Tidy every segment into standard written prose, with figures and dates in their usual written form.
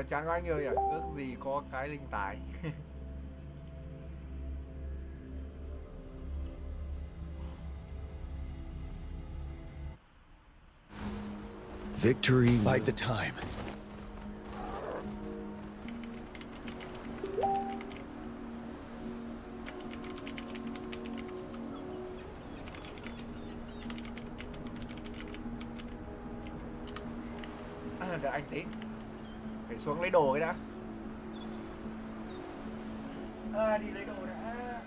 chán quá anh ơi à, ước gì có cái linh tài. Victory by the time. Đợi anh tí, phải xuống lấy đồ cái đã. Đi lấy đồ đã.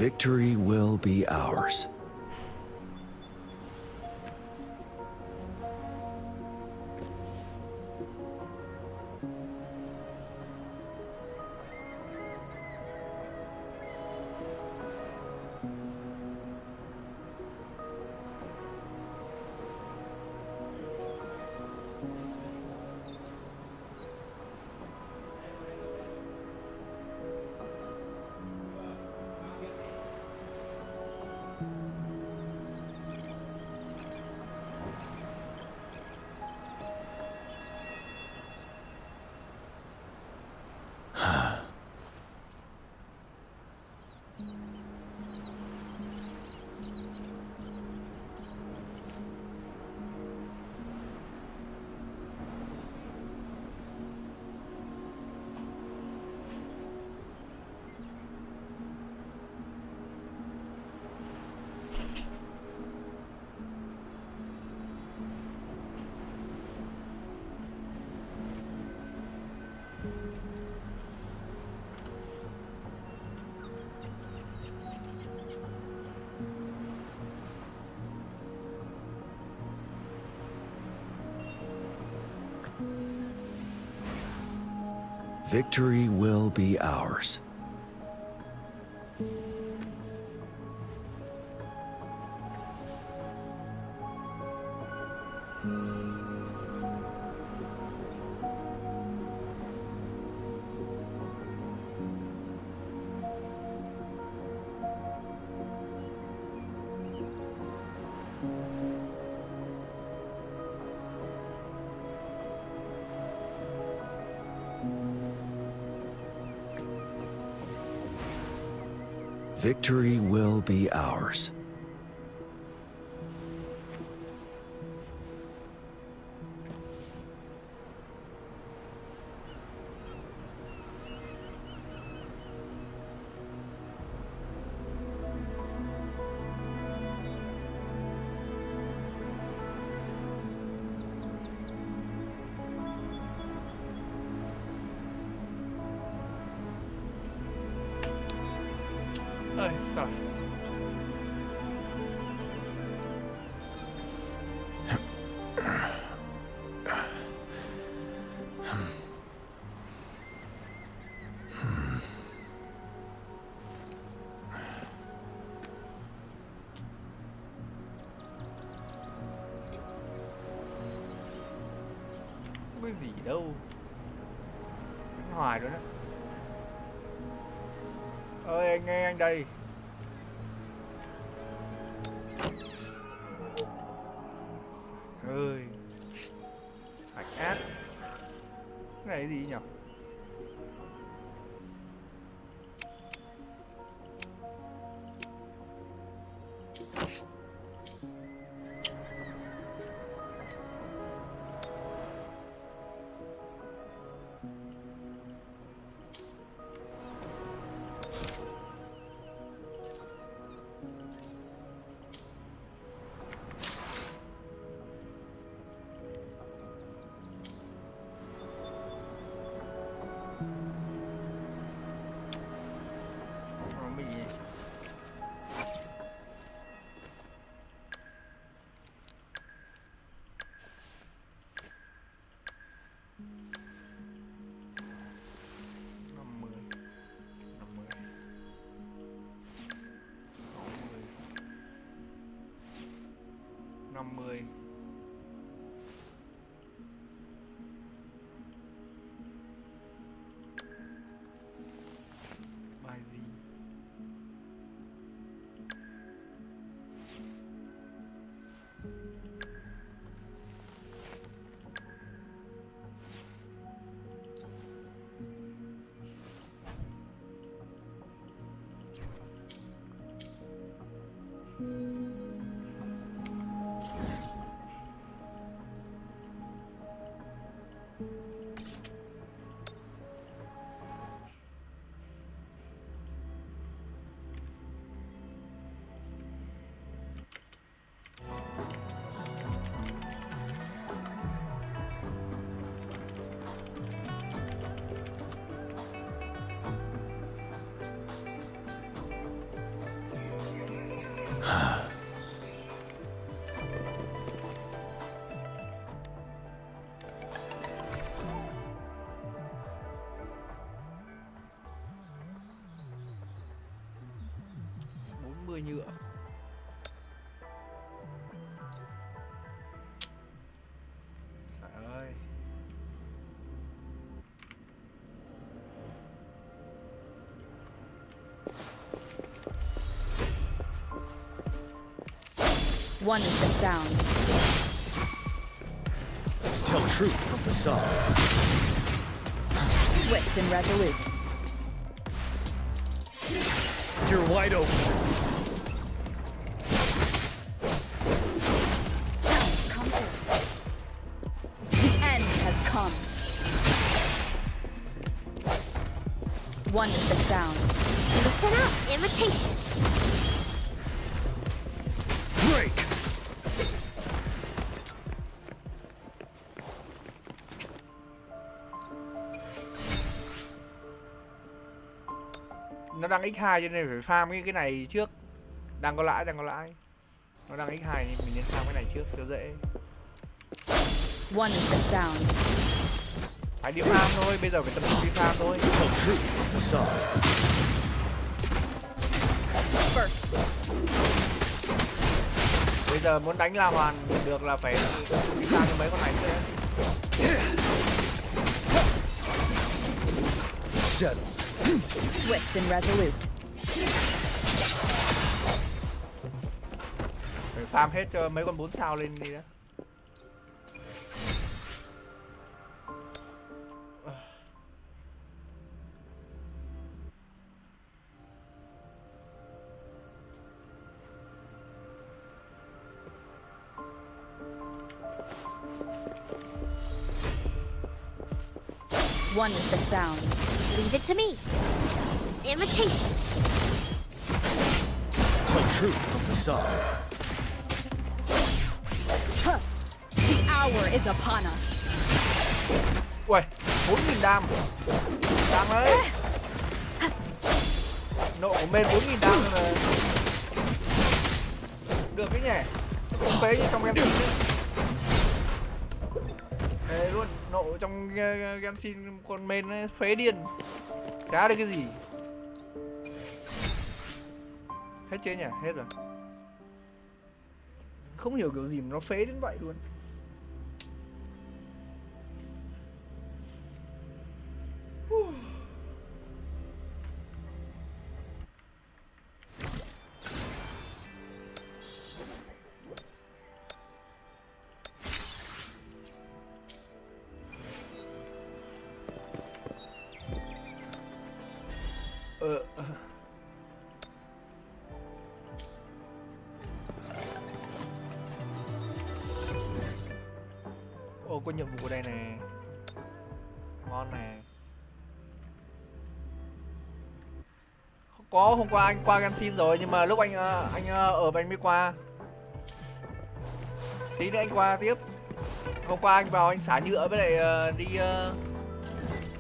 Victory will be ours. Victory will be ours. Victory will be ours. Ôi trời. Không có gì đâu. Đứng hoài rồi đó. Ơi anh nghe anh đây. Ơi. Hạch ác. Cái này cái gì nhỉ? Bài gì? Nhựa. Trời ơi. One is the sound. Tell truth from the song. Swift and resolute. You're wide open. One is the sound. Listen up, imitation. Break. Nó đang x2 cho nên phải farm cái này trước. Đang có lãi, đang có lãi. Nó đang x2 nên mình nên farm cái này trước cho dễ. One is the sound. Phải đi farm thôi, bây giờ phải tập trung đi farm thôi. First. Bây giờ muốn đánh La Hoàn được là phải tập trung đi farm cho mấy con này nữa. Swift and resolute. Phải farm hết cho mấy con 4 sao lên đi đó. One is the sound. Leave it to me. Imitation. Tell truth from the song. Huh. The hour is upon us. Ui, 4.000 đam. Đam ơi. Nộ của bên 4.000 đam là được cái nhỉ, không phế như trong Genshin ấy. Thế luôn, nộ trong Genshin con main ấy, phế điên, chả được cái gì. Hết chưa nhỉ? Hết rồi. Không hiểu kiểu gì mà nó phế đến vậy luôn. Ồ, có nhiệm vụ ở đây nè. Ngon nè. Có, hôm qua anh qua Genshin rồi, nhưng mà lúc anh ở anh mới qua. Tí nữa anh qua tiếp. Hôm qua anh vào anh xả nhựa với lại đi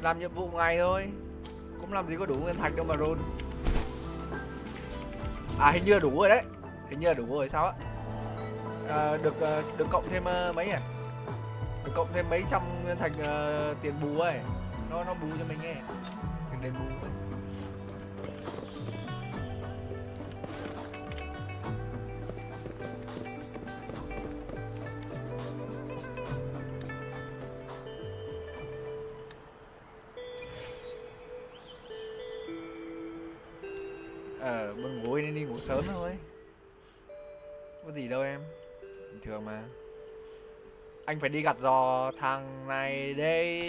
làm nhiệm vụ ngày thôi. Cũng làm gì có đủ nguyên thạch đâu mà roll. À, hình như là đủ rồi đấy. Hình như là đủ rồi sao á. Được cộng thêm mấy nhỉ? Được cộng thêm mấy trăm nguyên thạch tiền bù ấy. Nó bù cho mình nghe. Tiền đền bù ấy. Buồn ngủ nên đi ngủ sớm thôi. Có gì đâu em. Bình thường mà. Anh phải đi gặt giò thằng này đây.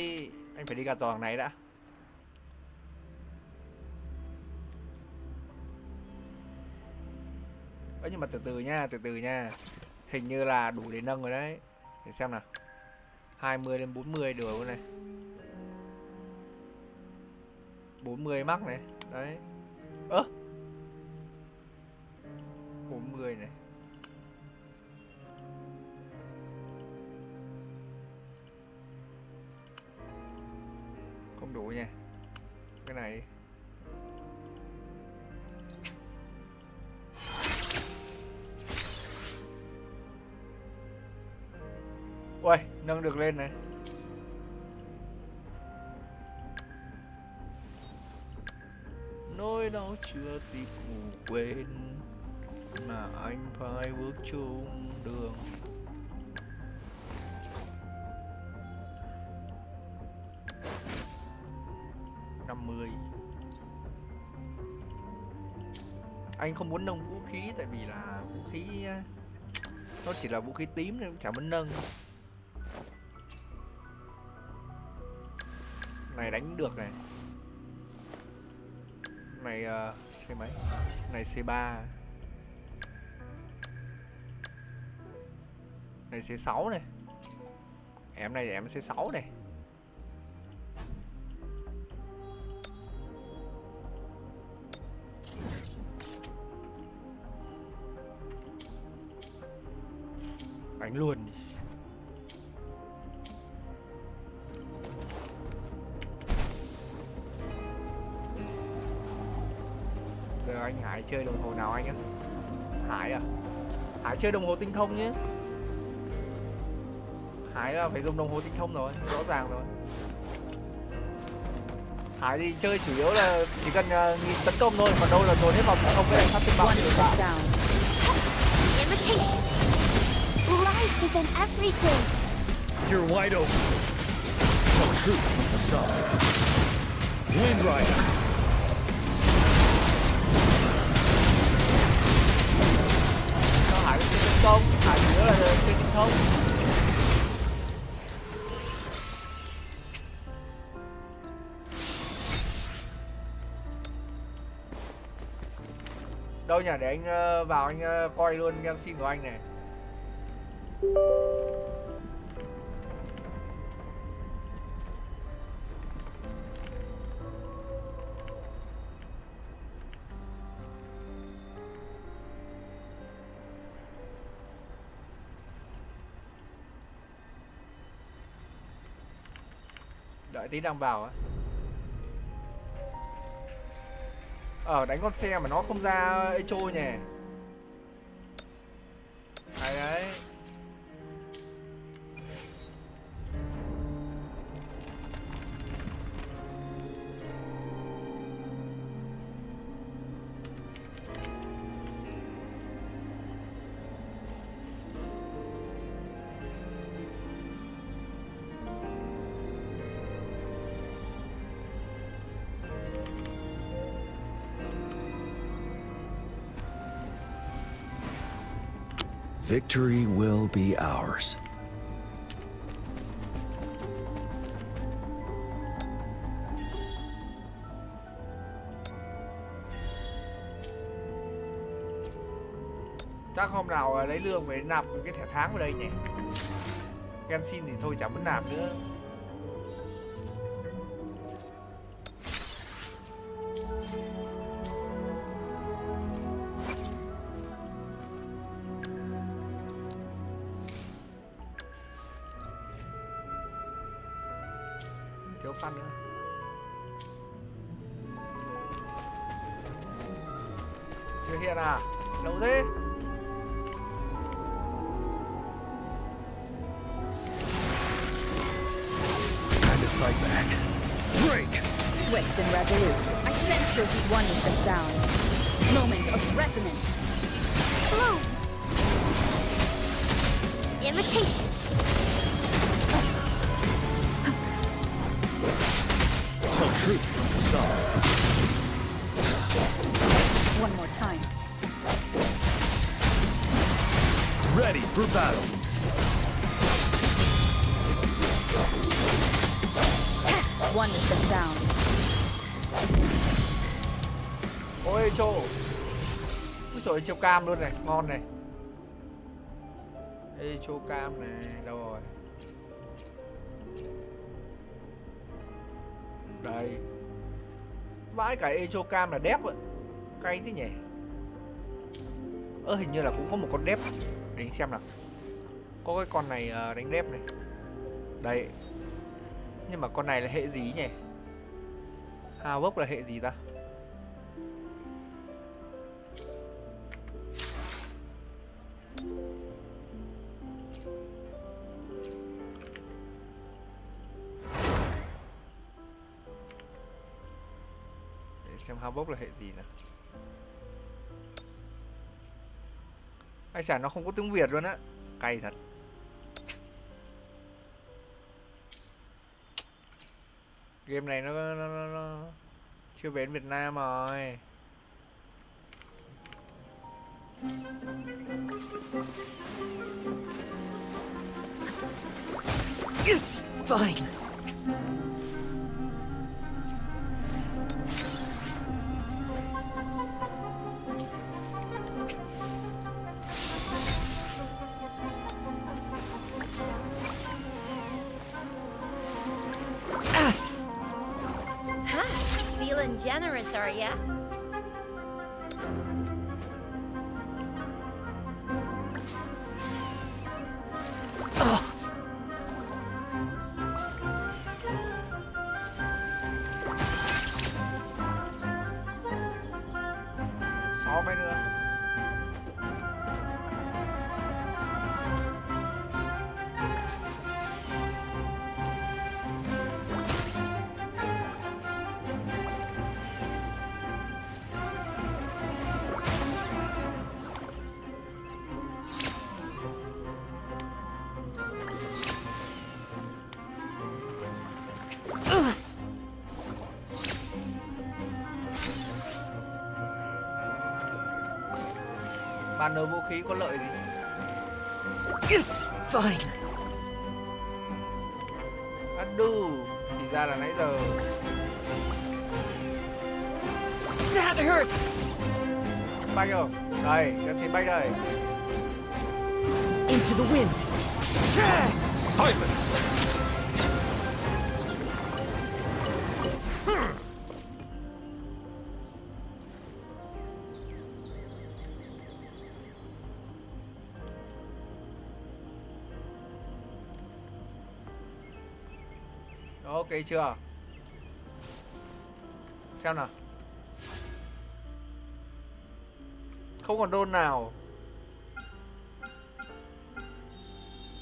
Anh phải đi gặt giò thằng này đã. Ơ nhưng mà từ từ nha. Hình như là đủ để nâng rồi đấy. Để xem nào. 20 đến 40 được luôn này. 40 mắc này. Đấy. 40 này. Không đủ nha. Cái này. Ui, nâng được lên này. Nỗi đau chưa tìm ngủ quên mà anh phải bước chung đường. Anh không muốn nâng vũ khí tại vì là vũ khí nó chỉ là vũ khí tím nên cũng chả muốn nâng. Này đánh được này. Này C mấy? Này C3. Này C6 này. Em này em C6 này. Đánh luôn. Giờ anh Hải chơi đồng hồ nào anh á? Hải à? Hải chơi đồng hồ tinh thông nhé. Hải là phải dùng đồng hồ tinh thông rồi, rõ ràng rồi. Hải thì chơi chủ yếu là chỉ cần nhìn tấn công thôi, còn đâu là dồn hết vào tấn công với anh phát sinh bằng thì được. Imitation. Life is in everything. You're wide open. Tell truth from the sun. Wind Rider. Cho Hải chơi tấn công, Hải chủ yếu là chơi tinh thông. Đâu nhỉ, để anh vào anh coi luôn Genshin của anh này. Đợi tí đang vào á. Đánh con xe mà nó không ra echo nhỉ. Hay đấy. Victory will be ours. Chắc hôm nào lấy lương phải nạp cái thẻ tháng vào đây nhỉ. Genshin thì thôi chẳng muốn nạp nữa. Thiếu fan nữa. Chưa hiện à? Đâu thế? Fight back. Break! Swift and resolute. I sense your heat one with the sound. Moment of resonance. Bloom. Imitation. Tell truth from the song. One more time. Ready for battle. One with the sound. Ôi echo. Úi trời, echo cam luôn này, ngon này. Echo cam này, đâu rồi? Đây. Vãi cả echo cam là đép ạ. Cay thế nhỉ. Hình như là cũng có một con đép. Để xem nào. Có cái con này đánh đép này. Đây. Nhưng mà con này là hệ gì nhỉ? Aoc là hệ gì ta? Để xem Aoc là hệ gì nào. Ai chả nó không có tiếng Việt luôn á. Cay thật. Game này nó chưa đến Việt Nam rồi. It's fine. Feeling generous, are ya? Sáu cái nữa. Banner vũ khí có lợi gì? It's fine. Undo. Thì ra là nãy giờ. That hurts. Bay rồi. Đây, cho xin bay đây. Into the wind. Silence! Ok chưa? Xem nào. Không còn đôn nào.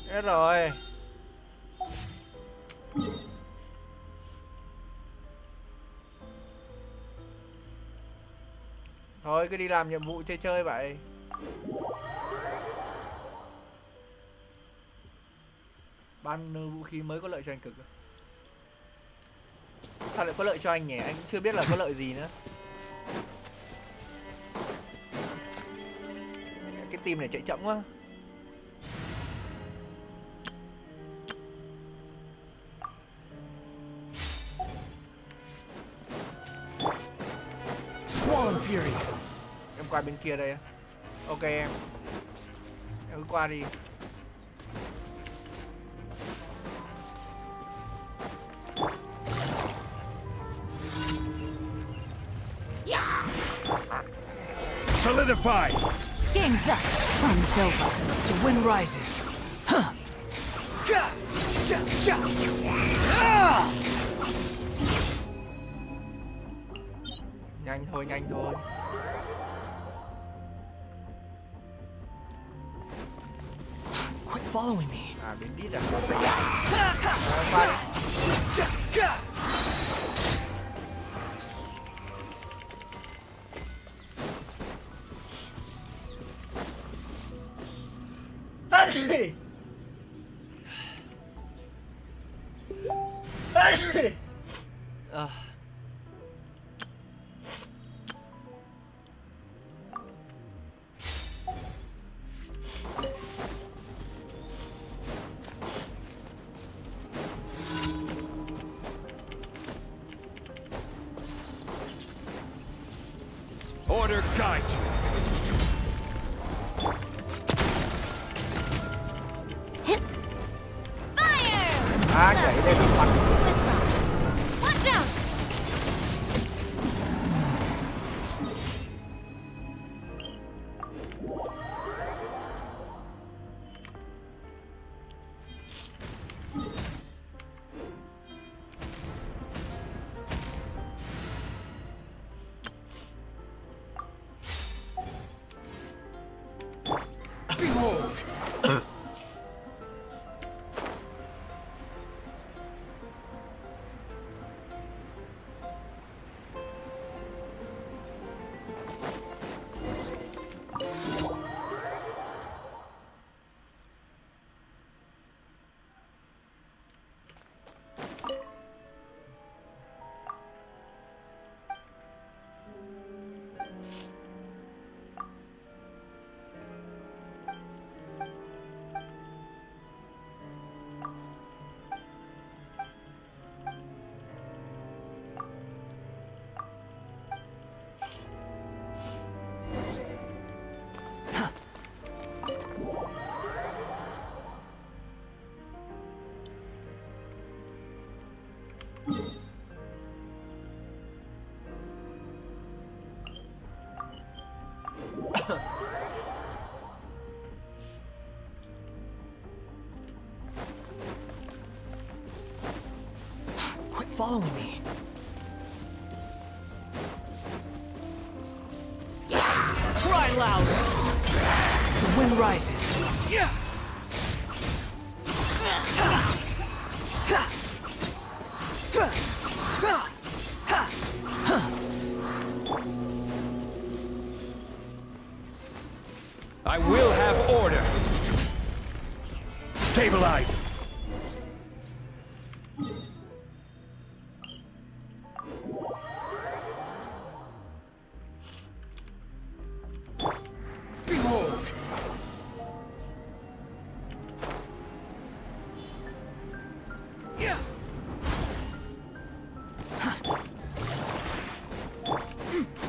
Hết rồi. Thôi cứ đi làm nhiệm vụ chơi chơi vậy. Banner vũ khí mới có lợi cho anh cực. Sao lại có lợi cho anh nhỉ? Anh cũng chưa biết là có lợi gì nữa. Cái team này chạy chậm quá. Squall Fury. Em qua bên kia đây. Ok em cứ qua đi. Solidify. Game's up. Fun's over. The wind rises. Huh. Ja, ja, ja. Ah! Nhanh thôi, nhanh thôi. Quit following me. À, đến đít à? Qua đi. Ja, ja. Order guide you. Fire! À, nhảy lên là bắn. With bombs. Watch out! Behold. Quit following me. Cry louder. The wind rises. I will have order. Stabilize. Behold. Yeah.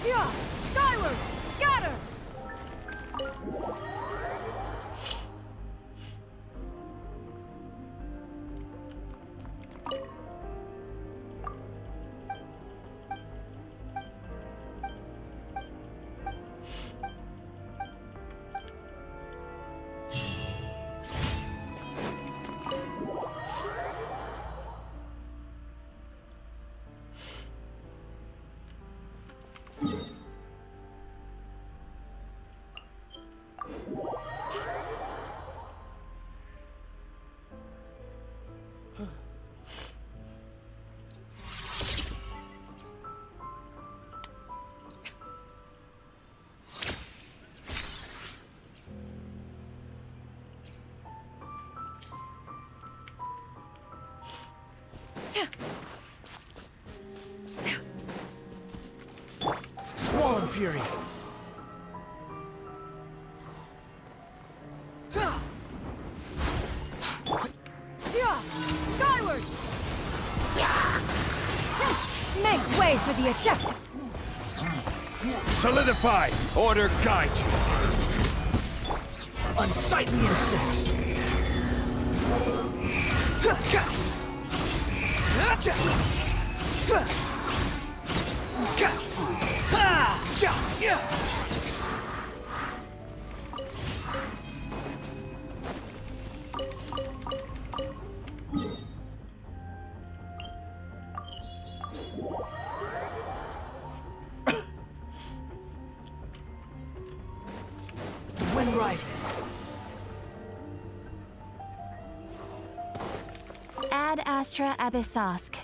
Yeah! Skyward! Scatter! Squall and fury. Skyward! Make way for the adept! Solidify. Order guide you. Unsightly insects. The wind rises. Ad astra abyssosk.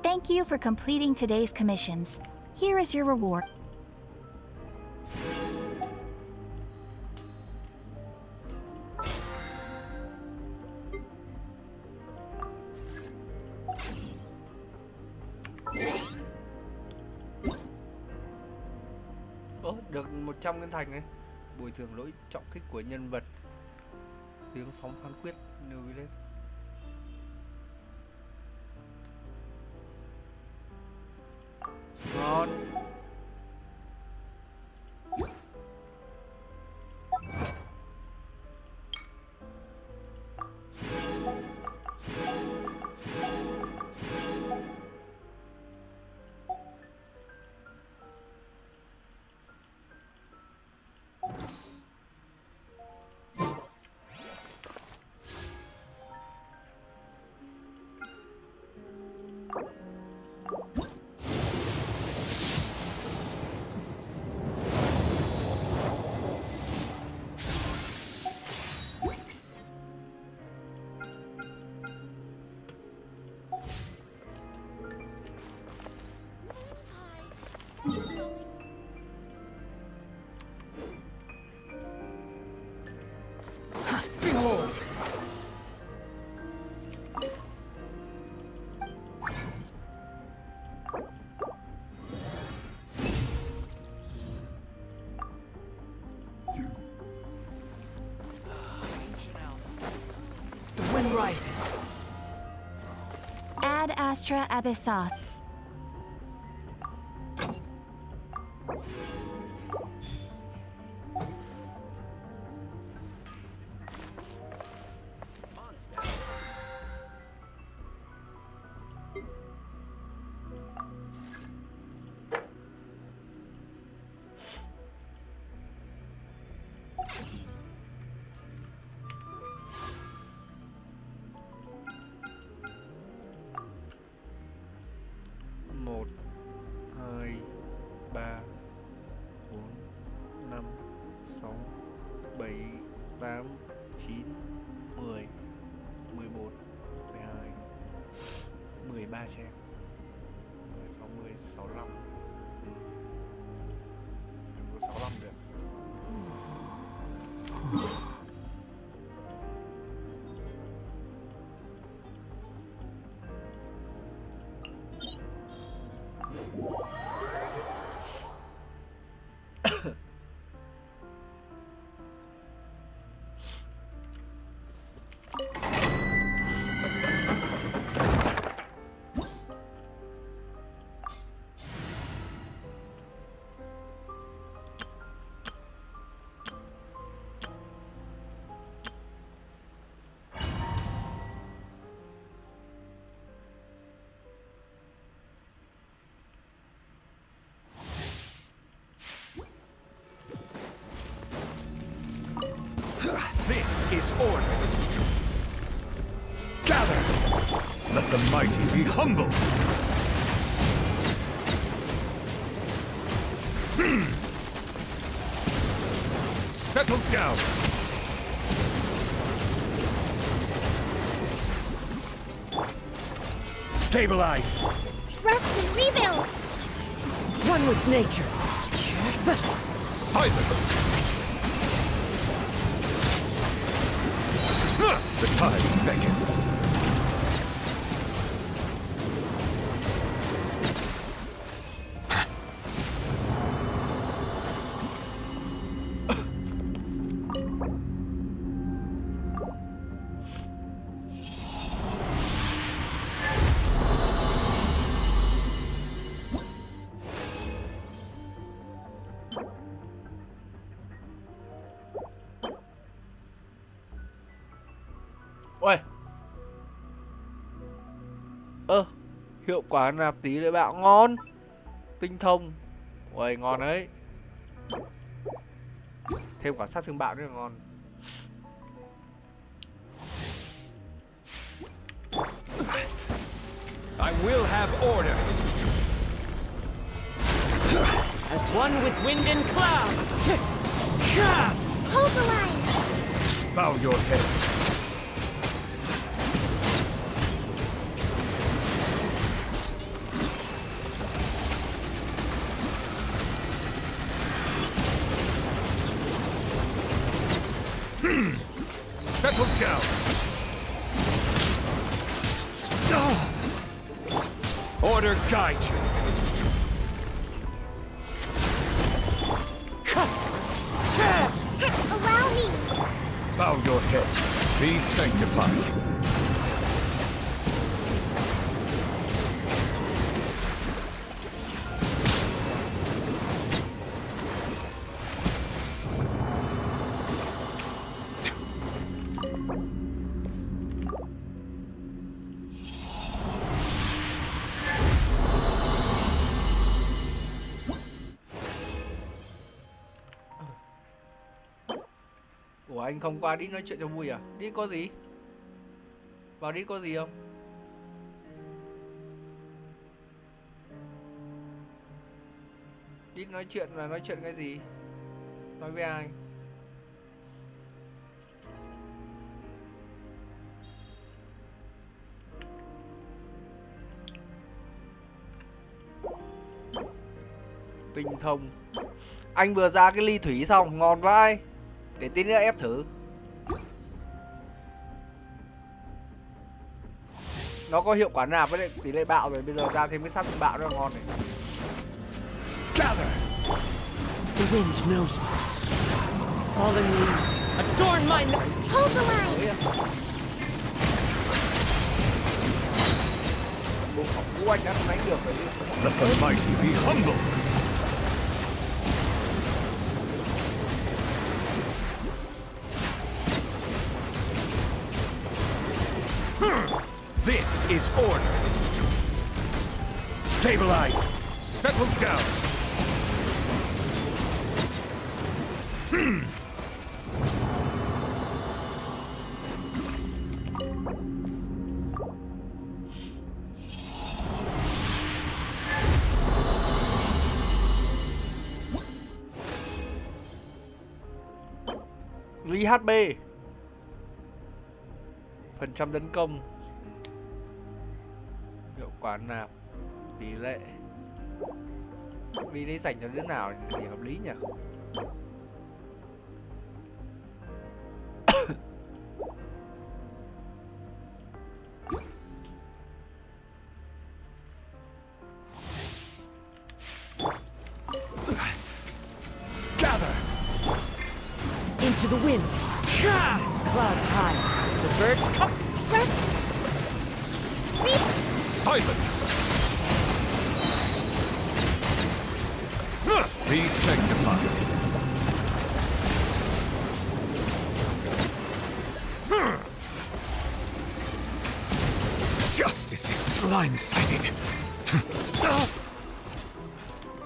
Thank you for completing today's commissions. Here is your reward. Ồ, được 100 ngân thành ấy. Bồi thường lỗi trọng kích của nhân vật. Tiếng sóng phán quyết nêu lên. Ngon. Behold! The wind rises. Ad astra abyssosk. Một, hai, ba, bốn, năm, sáu, bảy, tám, chín, 10, 11, 12, 13 xem. 60, 65. Đừng có 65 được. This is order. Gather! Let the mighty be humbled! Settle down. Stabilize. Rest and rebuild. One with nature. Silence. The tides beckon. Ôi. Hiệu quả nạp tí để bạo ngon. Tinh thông. Ôi ngon đấy. Thêm quả sát thương bạo nữa là ngon. I will have order. As one with wind and cloud. Hold the line. Bow your head. Settle down. Order guide you. Allow me. Bow your head. Be sanctified. Ủa anh không qua đi nói chuyện cho vui à? Đi có gì? Vào đi có gì không? Đi nói chuyện là nói chuyện cái gì? Nói với ai? Tinh thông. Anh vừa ra cái ly thủy xong, ngon vãi. Để tí nữa ép thử. Nó có hiệu quả nạp với lại tỷ lệ bạo rồi, bây giờ ra thêm cái sát thương bạo nữa là ngon này. Gather. The wind knows me. Fallen leaves adorn my Hold the line. Bộ khổng vũ anh đã không đánh được rồi. Let the mighty be humbled. This is order. Stabilize. Settle down. Ly HP. Phần trăm tấn công. Hiệu quả nạp. Tỷ lệ. Ly đấy dành cho đứa nào thì hợp lý nhỉ? Gather. into the wind. Clouds high. The birds come. Silence. Be sanctified. Justice is blindsided.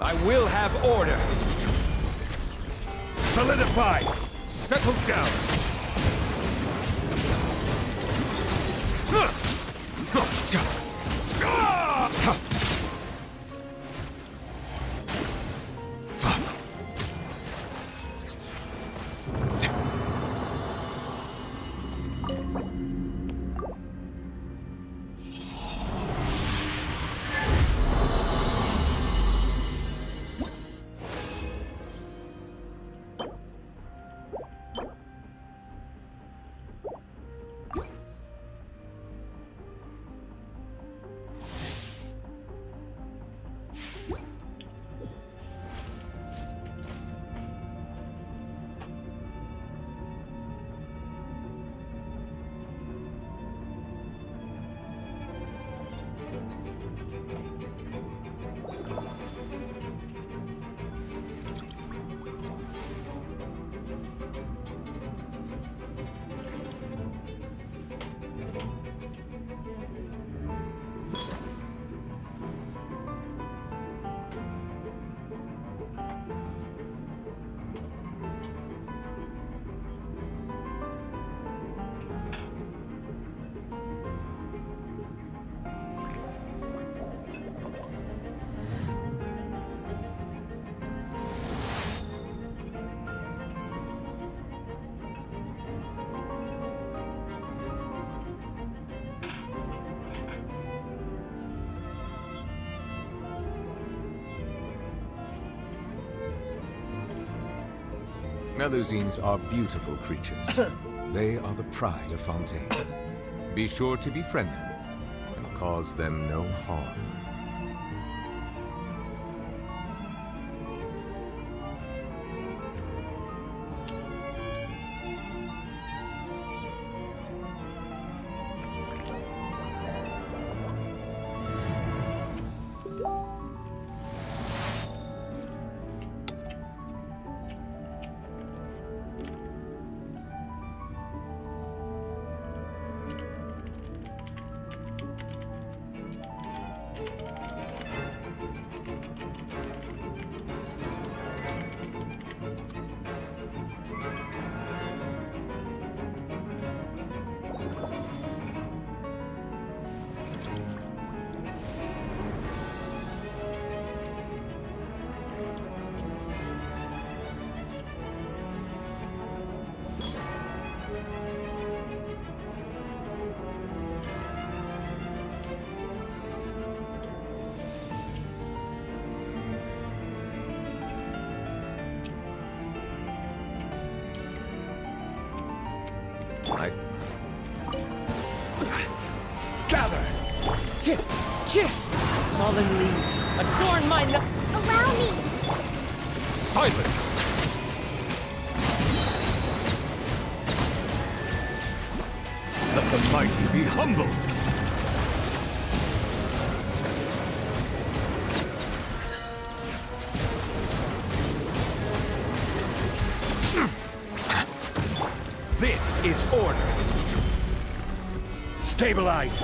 I will have order. Solidify. Settle down. Melusines are beautiful creatures. They are the pride of Fontaine. Be sure to befriend them and cause them no harm. Gather! Chip! Chip! Fallen leaves, adorn my Allow me! Silence! Let the mighty be humbled! This is order! Stabilize!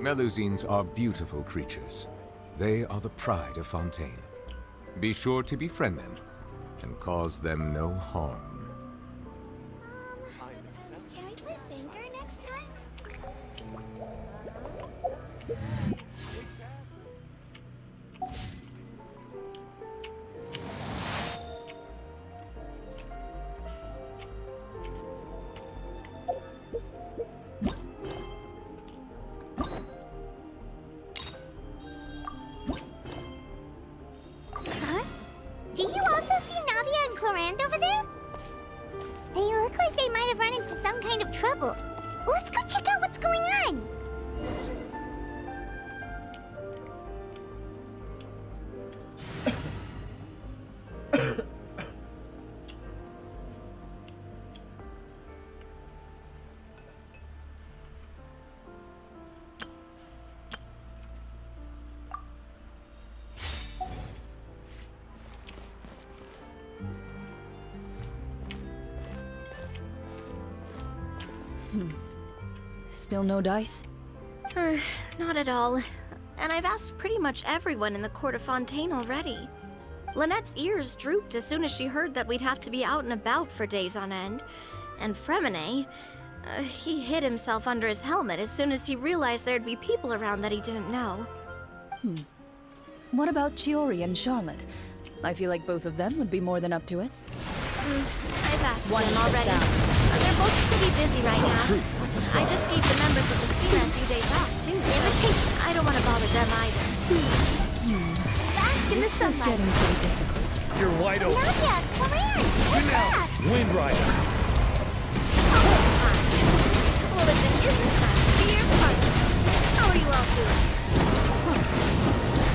Melusines are beautiful creatures. They are the pride of Fontaine. Be sure to befriend them and cause them no harm. Can we play finger next time? Huh? Do you also see Navia and Clorand over there? They look like they might have run into some kind of trouble. Let's go check out what's going on. Still no dice? Not at all. And I've asked pretty much everyone in the court of Fontaine already. Lynette's ears drooped as soon as she heard that we'd have to be out and about for days on end. And Fremine, he hid himself under his helmet as soon as he realized there'd be people around that he didn't know. What about Chiori and Charlotte? I feel like both of them would be more than up to it. I've asked One them with the already. sound. They're both pretty busy right Tell now. truth with the I sound. just gave the members of the scheme a few days off, too. Invitation. I don't want to bother them either. Bask in the This is sunlight. getting pretty difficult. You're wide open. Navia, Clorand, what's up? Wind Rider. Well, if it isn't that, dear partners, how are you all doing?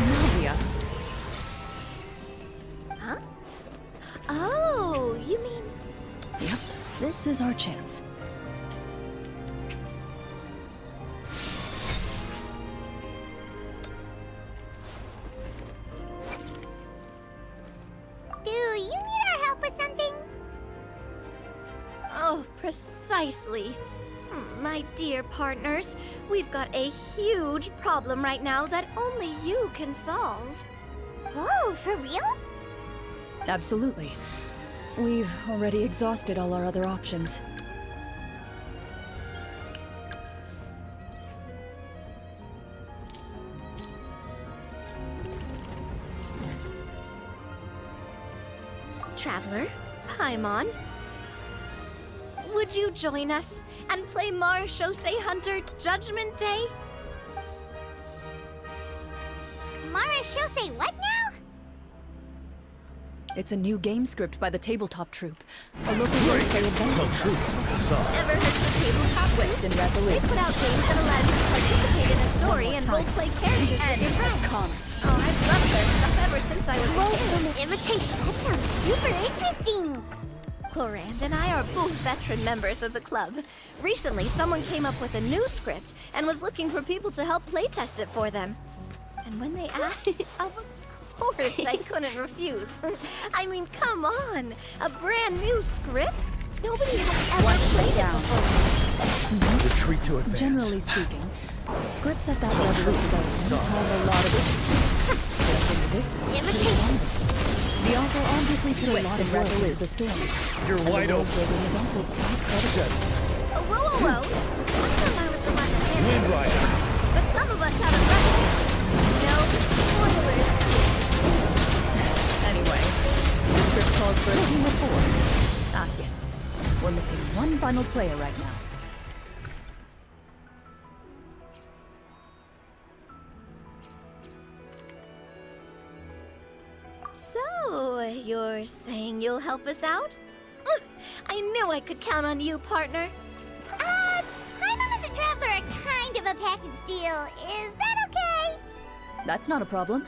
Navia. Huh? Oh, you mean... Yep, this is our chance. Do you need our help with something? Oh, precisely. My dear partners, we've got a huge problem right now that only you can solve. Whoa, for real? Absolutely. We've already exhausted all our other options. Traveler, Paimon, would you join us and play Marechaussee Hunter Judgment Day? Marechaussee what now? It's a new game script by the Tabletop Troupe. A local gameplay adventure. Tell truth with the sound. Ever heard of the tabletop? Swift and They resolute. put out games that allow you to participate in a story and time. role-play characters with your friends. Common. Oh, I've loved their stuff ever since I was a kid. Invitation. That sounds super interesting. Clorand and I are both veteran members of the club. Recently, someone came up with a new script and was looking for people to help playtest it for them. And when they asked, of course I couldn't refuse. I mean, come on! A brand new script? Nobody has ever played it before. Retreat to advance. Generally speaking, scripts at that Tell level of truth with the development sound. have a lot of issues. But I think this one is pretty Invitation. wonderful. The author obviously put a lot of work into the story. You're And the wide world open. building is also quite credible. Set. Whoa, whoa, whoa! I thought I was the one that did Wind it. Rider. But some of us haven't read it. No spoilers. Anyway, the script calls for a team of 4. Ah, yes. We're missing one final player right now. So, you're saying you'll help us out? I knew I could count on you, partner. Paimon and the Traveler are kind of a package deal. Is that okay? That's not a problem.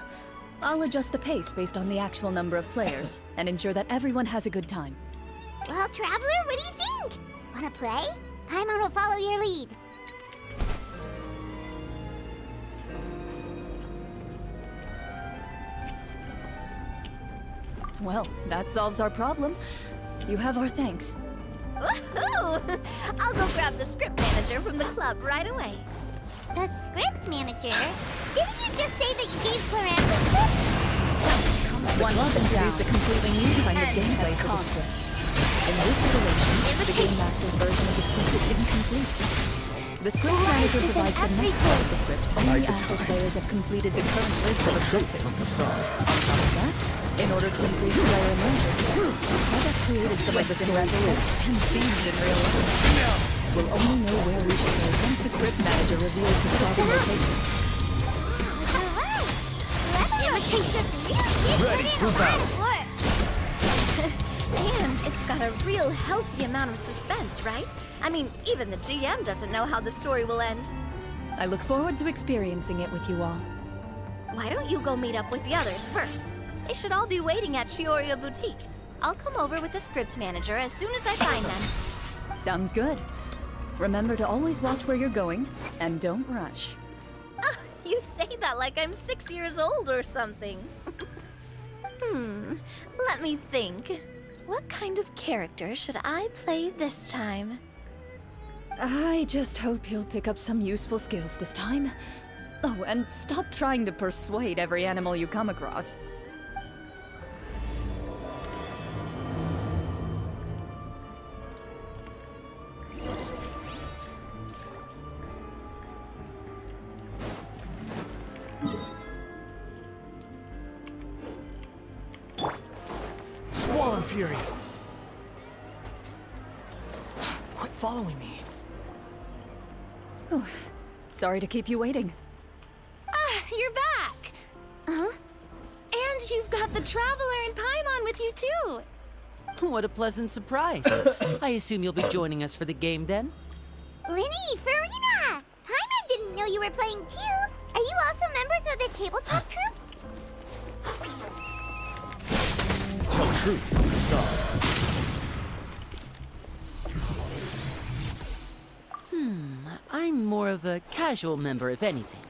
I'll adjust the pace based on the actual number of players and ensure that everyone has a good time. Well, Traveler, what do you think? Wanna play? Paimon will follow your lead. Well, that solves our problem. You have our thanks. Woohoo! I'll go grab the script manager from the club right away. The script manager? Didn't you just say that you gave Clorand the script? Come One club introduced a completely new kind of gameplay for the script. In this iteration, the Game Master's version of the script is incomplete. The script manager provides the next part of the script only after players have completed the current list of objectives. On top of that, in order to increase player immersion, I have created some of the story sets and scenes in real life. We'll only know where we should go once the script manager reveals the starting location. Imitation Ready for battle. And it's got a real healthy amount of suspense, right? I mean, even the GM doesn't know how the story will end. I look forward to experiencing it with you all. Why don't you go meet up with the others first? They should all be waiting at Chioria Boutique. I'll come over with the script manager as soon as I find them. Sounds good. Remember to always watch where you're going, and don't rush. Ah, you say that like I'm 6 years old or something. Let me think. What kind of character should I play this time? I just hope you'll pick up some useful skills this time. Oh, and stop trying to persuade every animal you come across. Squall and Fury. Quit following me. Oh, sorry to keep you waiting. Ah, you're back! Huh? And you've got the Traveler and Paimon with you too! What a pleasant surprise. I assume you'll be joining us for the game then? Linny, Farina! Paimon didn't know you were playing too. Are you also members of the tabletop troupe? Tell truth from facade. I'm more of a casual member, if anything.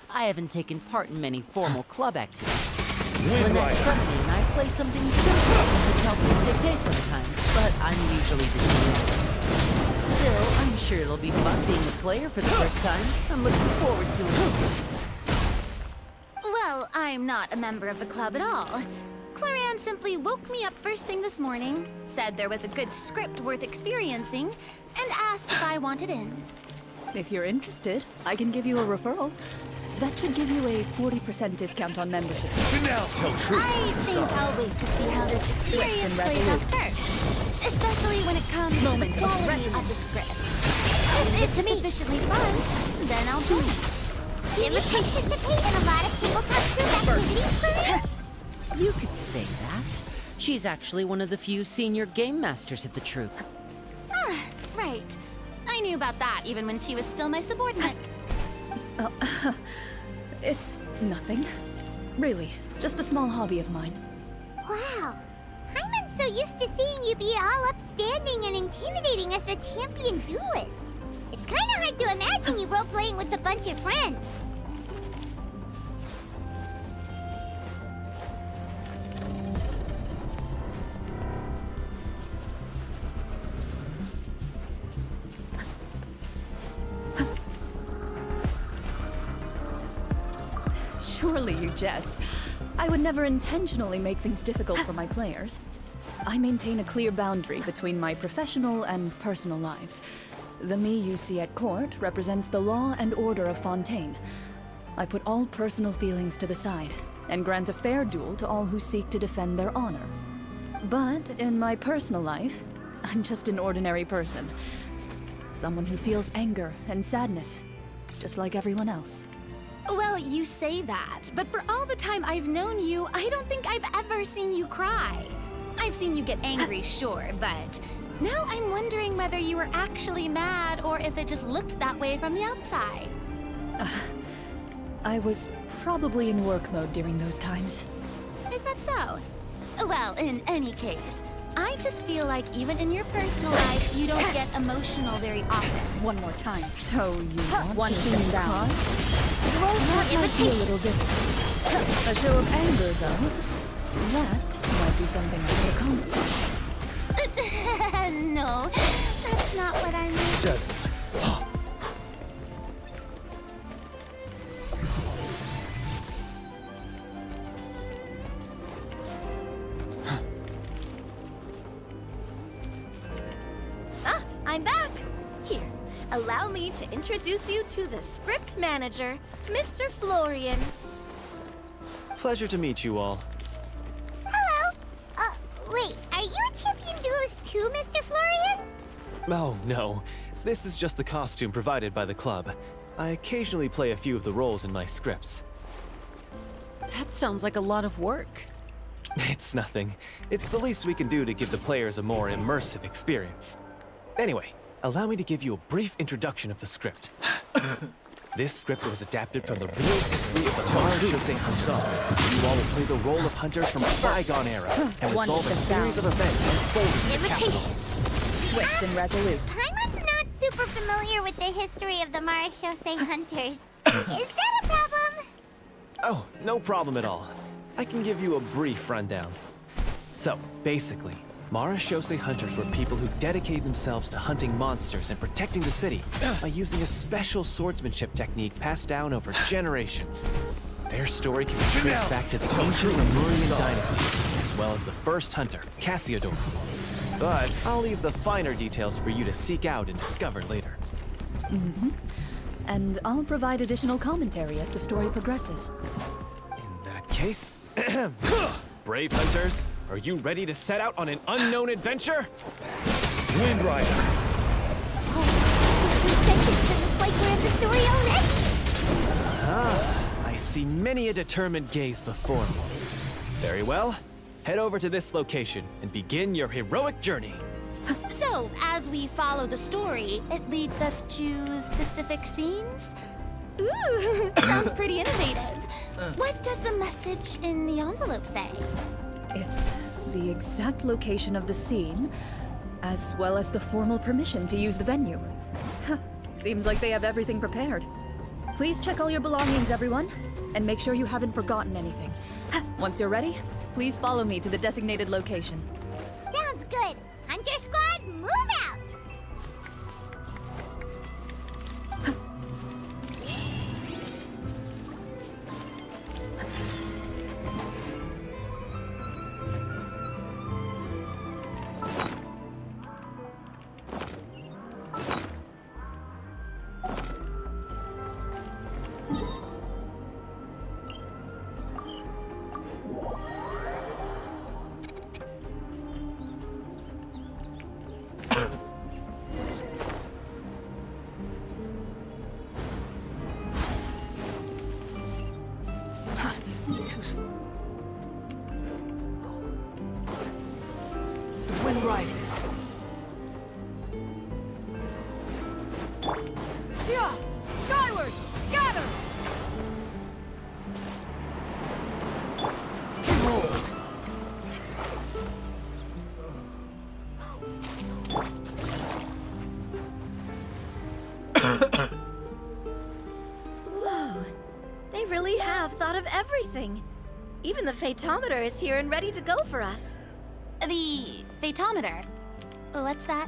I haven't taken part in many formal club activities. Lynette Company and I play something simple in Hotel Dictate sometimes, but I'm usually the GM. Still, I'm sure it'll be fun being a player for the first time. I'm looking forward to it. Well, I'm not a member of the club at all. Claran simply woke me up first thing this morning, said there was a good script worth experiencing, and asked if I wanted in. If you're interested, I can give you a referral. That should give you a 40% discount on membership. For now, tell truth I from think facade. I'll wait to see how this experience and plays out resolute. first. Especially when it comes Moment to the of quality of the script. If it's sufficiently fun, then I'll join. Invitation to pay in a lot of tabletop troupe activities, Farina? You could say that. She's actually one of the few senior game masters of the troupe. Ah, right. I knew about that even when she was still my subordinate. It's nothing. Really, just a small hobby of mine. Wow. Hyman's so used to seeing you be all upstanding and intimidating as the champion duelist. It's kind of hard to imagine you role-playing with a bunch of friends. Surely you jest. I would never intentionally make things difficult for my players. I maintain a clear boundary between my professional and personal lives. The me you see at court represents the law and order of Fontaine. I put all personal feelings to the side and grant a fair duel to all who seek to defend their honor. But in my personal life, I'm just an ordinary person. Someone who feels anger and sadness, just like everyone else. Well, you say that, but for all the time I've known you, I don't think I've ever seen you cry. I've seen you get angry, sure, but now I'm wondering whether you were actually mad or if it just looked that way from the outside. I was probably in work mode during those times. Is that so? Well, in any case, I just feel like even in your personal life, you don't get emotional very often. One more time. So you want to the see me sound. cry? That might be a little different. A show of anger, though. That might be something I could accomplish. No, that's not what I mean. 7. allow me to introduce you to the script manager, Mr. Florian. Pleasure to meet you all. Hello. Wait, are you a champion duelist too, Mr. Florian? Oh, no. This is just the costume provided by the club. I occasionally play a few of the roles in my scripts. That sounds like a lot of work. It's nothing. It's the least we can do to give the players a more immersive experience. Anyway, allow me to give you a brief introduction of the script. This script was adapted from the real history of the Mong, rằng, Hunters. You all will play the role of hunters from a bygone era and resolve a series of events unfolding in the capital. Swift and resolute. I'm not super familiar with the history of the Mong, rằng, Hunters. Is that a problem? Oh, no problem at all. I can give you a brief rundown. So, basically, Mong, rằng, Hunters were people who dedicated themselves to hunting monsters and protecting the city by using a special swordsmanship technique passed down over generations. Their story can be traced back to the ancient Lemurian dynasty, as well as the first hunter, Cassiodor. But I'll leave the finer details for you to seek out and discover later. And I'll provide additional commentary as the story progresses. In that case, brave hunters, are you ready to set out on an unknown adventure? Wind Rider. Like we're in the story already. I see many a determined gaze before me. Very well. Head over to this location and begin your heroic journey. So, as we follow the story, it leads us to specific scenes? Ooh, sounds pretty innovative. What does the message in the envelope say? It's the exact location of the scene, as well as the formal permission to use the venue. Seems like they have everything prepared. Please check all your belongings, everyone, and make sure you haven't forgotten anything. Once you're ready, please follow me to the designated location. Sounds good. Hunter Squad, move out! The wind rises. Yeah! Skyward! Scatter! Whoa, they really have thought of everything. Even the phaetometer is here and ready to go for us. The phaetometer. What's that?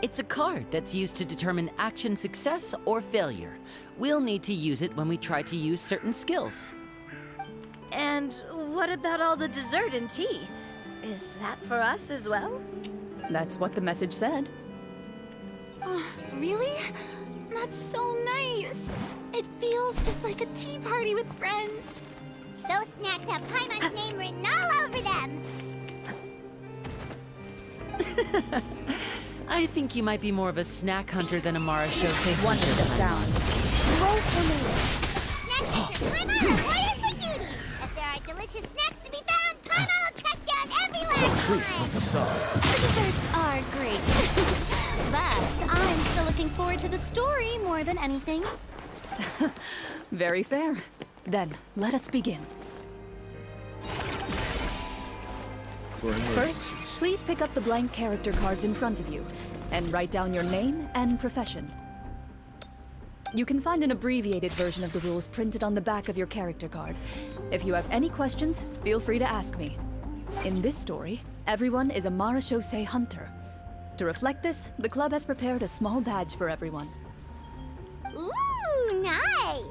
It's a card that's used to determine action success or failure. We'll need to use it when we try to use certain skills. And what about all the dessert and tea? Is that for us as well? That's what the message said. Oh, really? That's so nice. It feels just like a tea party with friends. Those snacks have Paimon's name written all over them. I think you might be more of a snack hunter than a Mong, rằng, One with the sound. Roll for me. Snack Hunter Paimon, warrior for duty. If there are delicious snacks to be found, Paimon will track down every last Truth one. of facade. The desserts are great. But I'm still looking forward to the story more than anything. Very fair. Then, let us begin. First, please pick up the blank character cards in front of you and write down your name and profession. You can find an abbreviated version of the rules printed on the back of your character card. If you have any questions, feel free to ask me. In this story, everyone is a Mong, rằng, hunter. To reflect this, the club has prepared a small badge for everyone. Ooh, nice.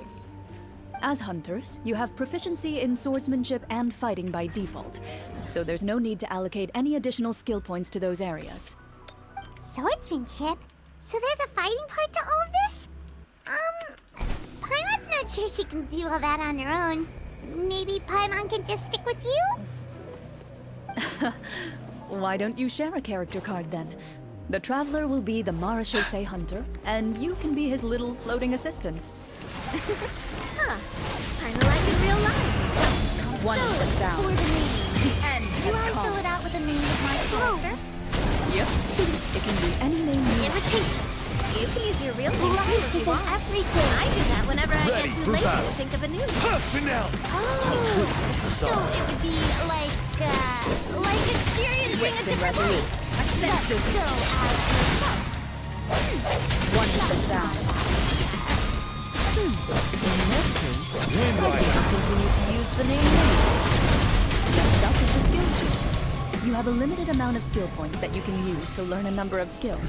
As hunters, you have proficiency in swordsmanship and fighting by default, so there's no need to allocate any additional skill points to those areas. Swordsmanship? So there's a fighting part to all of this? Paimon's not sure she can do all that on her own. Maybe Paimon can just stick with you? Why don't you share a character card then? The Traveler will be the Mara Shosei Hunter, and you can be his little floating assistant. Huh. Kinda like in real life. One with the sound. For the name. The end Do has I come. fill it out with the name of my character? Yep. It can be any name you want. Invitation. You can use your real name Life if you is in want. everything. I do that whenever I Ready get too for lazy battle. to think of a new name. Finale. Tell Oh. truth. So Facade. it would be like experiencing Swift a and different resolute. life. I sense But your still as yourself. one with the sound. In that case, I Wind think Rider. I'll continue to use the name anyway. Next up is the skill tree. You have a limited amount of skill points that you can use to learn a number of skills.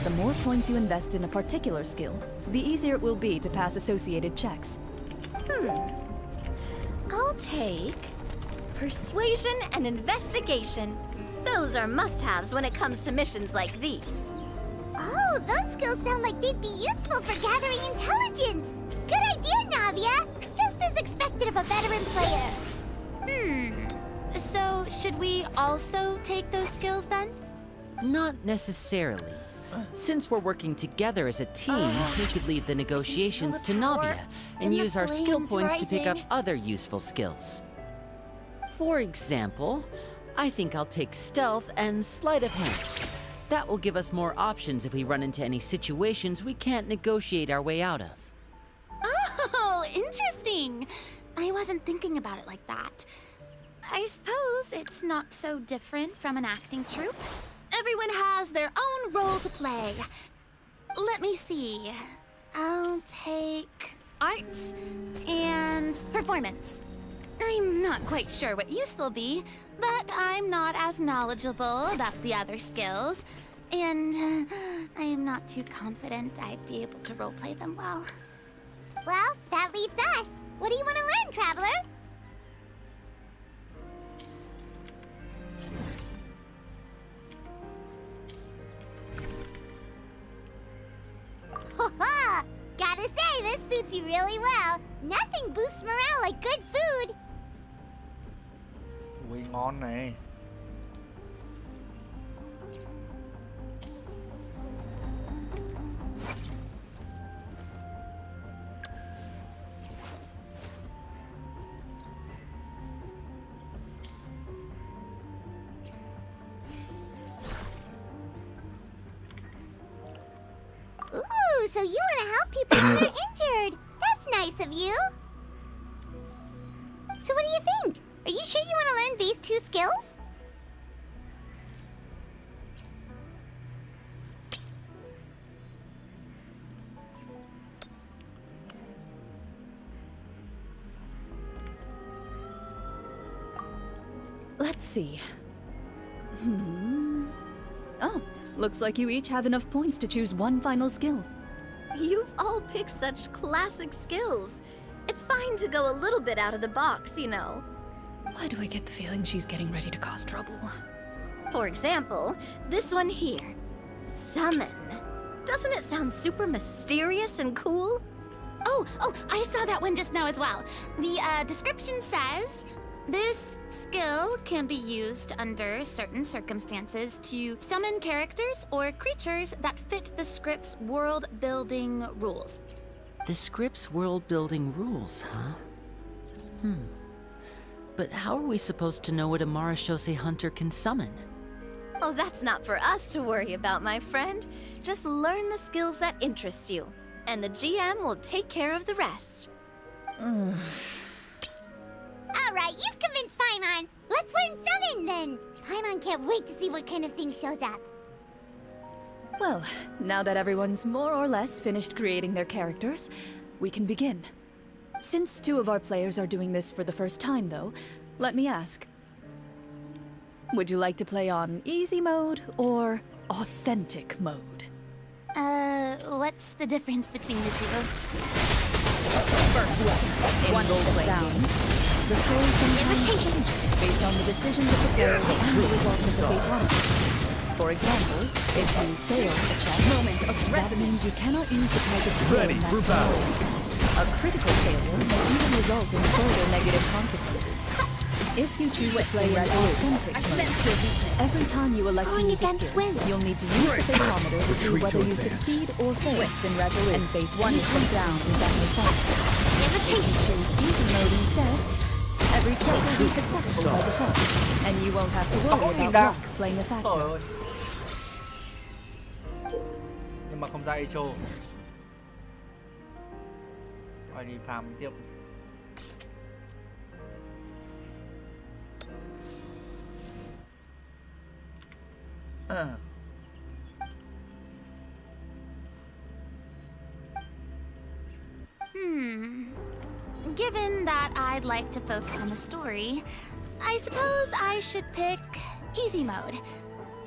The more points you invest in a particular skill, the easier it will be to pass associated checks. I'll take persuasion and investigation. Those are must-haves when it comes to missions like these. Oh, those skills sound like they'd be useful for gathering intelligence. Good idea, Navia. Just as expected of a veteran player. So, should we also take those skills then? Not necessarily. Since we're working together as a team, we could leave the negotiations to Navia and and the use our skill flames points to pick up rising. other useful skills. For example, I think I'll take stealth and sleight of hand. That will give us more options if we run into any situations we can't negotiate our way out of. Oh, interesting. I wasn't thinking about it like that. I suppose it's not so different from an acting troupe. Everyone has their own role to play. Let me see. I'll take arts and performance. I'm not quite sure what use they'll be, but I'm not as knowledgeable about the other skills. And I am not too confident I'd be able to roleplay them well. Well, that leaves us. What do you want to learn, Traveler? Ha! Gotta say, this suits you really well. Nothing boosts morale like good food. Ui, ngon này. Ooh, so you want to help people when they're injured. That's nice of you. So what do you think? Are you sure you want to learn these two skills? Let's see. Oh, looks like you each have enough points to choose one final skill. You've all picked such classic skills. It's fine to go a little bit out of the box, you know. Why do I get the feeling she's getting ready to cause trouble? For example, this one here. Summon. Doesn't it sound super mysterious and cool? Oh, I saw that one just now as well. The description says, this skill can be used under certain circumstances to summon characters or creatures that fit the script's world-building rules. The script's world-building rules, huh? But how are we supposed to know what a Mara Shosei hunter can summon? Oh, that's not for us to worry about, my friend. Just learn the skills that interest you, and the GM will take care of the rest. All right, you've convinced Paimon. Let's learn summon then. Paimon can't wait to see what kind of thing shows up. Well, now that everyone's more or less finished creating their characters, we can begin. Since two of our players are doing this for the first time, though, let me ask. Would you like to play on easy mode or authentic mode? What's the difference between the two? In One with the role-playing sound. games, the story sometimes changes based on the decisions of the players and the result of the fatality. For example, if you fail a check, that means you cannot use the target's skill Ready in that for battle. scenario. A critical failure may even result in further negative consequences. If you choose to play in authentic mode, every time you elect to use a skill, you'll need to use the fathometer to see Retreat whether to you advance. succeed or fail. Swift and resolute. And face one consequences that may follow. Choose easy mode instead. Every check will be successful by default, and you won't have to worry about luck playing a Trời factor. ơi. Nhưng mà không ra Echo. Phải đi farm tiếp. Given that I'd like to focus on the story, I suppose I should pick easy mode.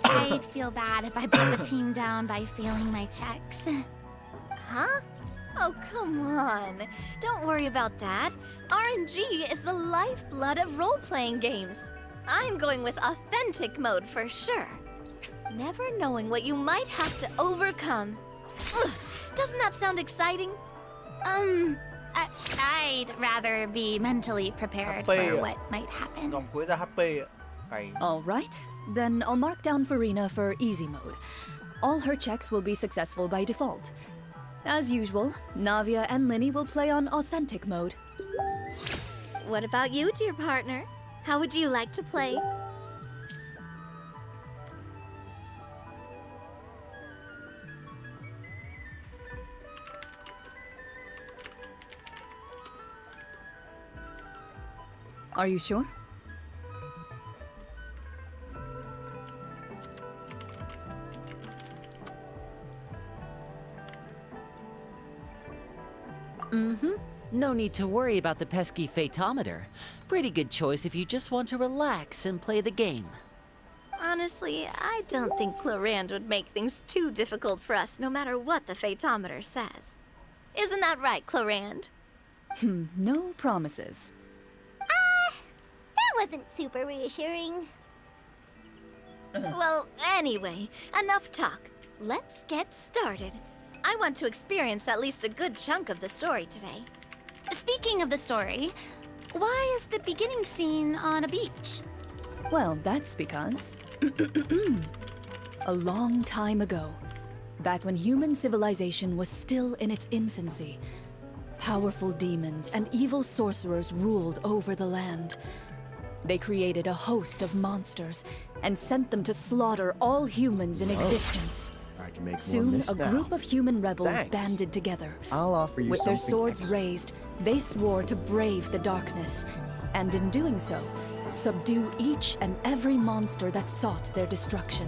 I'd feel bad if I brought the team down by failing my checks. Huh? Oh, come on. Don't worry about that. RNG is the lifeblood of role-playing games. I'm going with authentic mode for sure. Never knowing what you might have to overcome. Ugh, doesn't that sound exciting? I'd rather be mentally prepared for what might happen. Dòng cuối ra HP ạ. Cày. All right, then I'll mark down Farina for easy mode. All her checks will be successful by default. As usual, Navia and Linny will play on authentic mode. What about you, dear partner? How would you like to play? Are you sure? No need to worry about the pesky fathometer. Pretty good choice if you just want to relax and play the game. Honestly, I don't think Clorand would make things too difficult for us no matter what the fathometer says. Isn't that right, Clorand? No promises. That wasn't super reassuring. Well, anyway, enough talk. Let's get started. I want to experience at least a good chunk of the story today. Speaking of the story, why is the beginning scene on a beach? Well, that's because... a long time ago, back when human civilization was still in its infancy, powerful demons and evil sorcerers ruled over the land. They created a host of monsters and sent them to slaughter all humans in existence. I can make more Soon, mist a now. group of human rebels Thanks. banded together. I'll offer you With their something swords extra. raised, they swore to brave the darkness, and in doing so, subdue each and every monster that sought their destruction.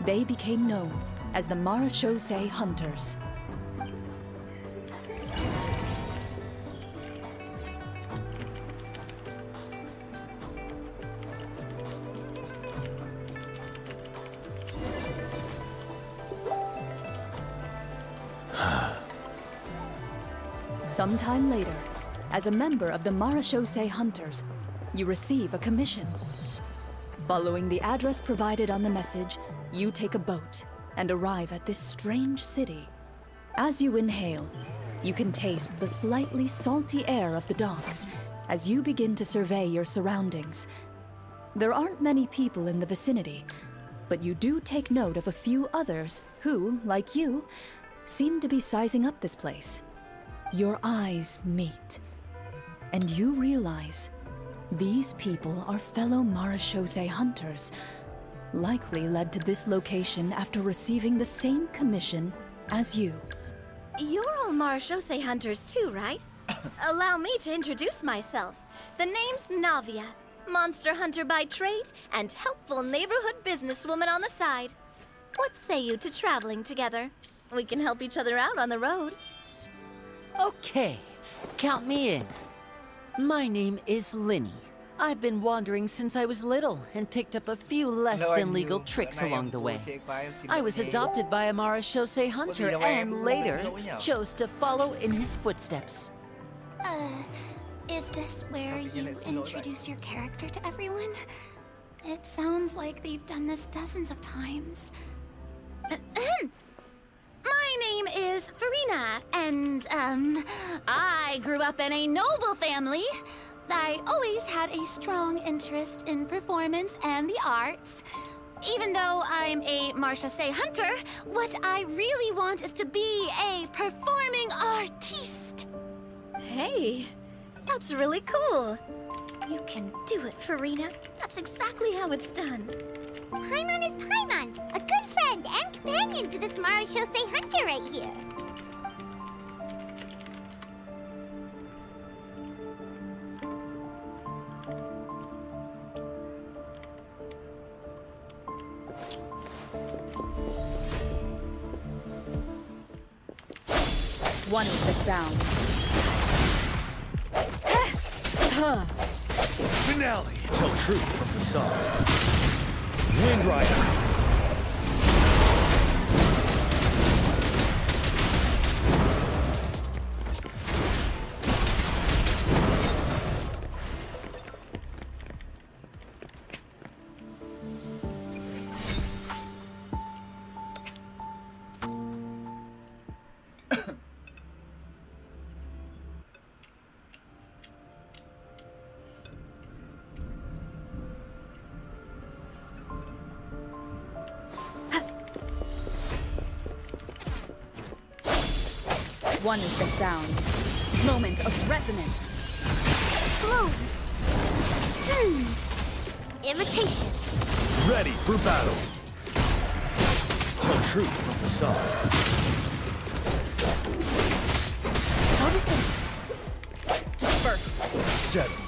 They became known as the Marachose Hunters. Sometime later, as a member of the Marachose Hunters, you receive a commission. Following the address provided on the message, you take a boat and arrive at this strange city. As you inhale, you can taste the slightly salty air of the docks as you begin to survey your surroundings. There aren't many people in the vicinity, but you do take note of a few others who, like you, seem to be sizing up this place. Your eyes meet, and you realize these people are fellow Marachose hunters, likely led to this location after receiving the same commission as you. You're all Marachose hunters too, right? Allow me to introduce myself. The name's Navia, monster hunter by trade and helpful neighborhood businesswoman on the side. What say you to traveling together? We can help each other out on the road. Okay, count me in. My name is Linny. I've been wandering since I was little and picked up a few less than legal tricks along the way. I was adopted by a Marachose hunter and later chose to follow in his footsteps. Is this where you introduce your character to everyone? It sounds like they've done this dozens of times. My name is Farina, and, I grew up in a noble family. I always had a strong interest in performance and the arts. Even though I'm a Màn Aoc hunter, what I really want is to be a performing artiste. Hey, that's really cool. You can do it, Farina. That's exactly how it's done. Paimon is Paimon, a good friend and companion to this Màn Aoc hunter right here. One is the sound. Finale. Tell truth from the song. Wind Rider. One is the sound. Moment of resonance. Bloom. Imitation. Ready for battle. Tell truth from the song. Photosynthesis. Disperse. Settled.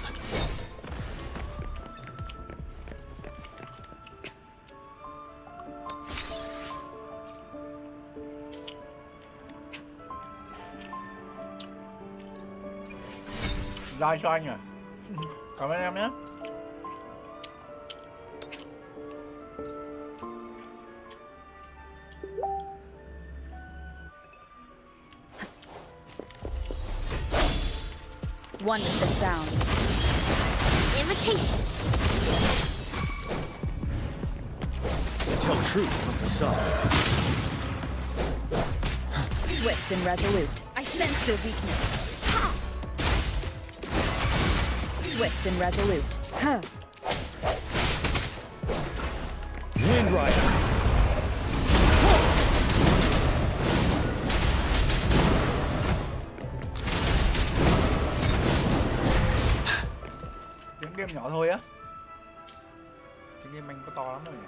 Ra cho anh à. Cảm ơn em nhé. One is the sound. Imitation. Tell truth from the song. Swift and resolute. I sense your weakness. Swift and resolute. Huh. Wind Rider. Tiếng game nhỏ thôi á. Tiếng game anh có to lắm rồi nhỉ.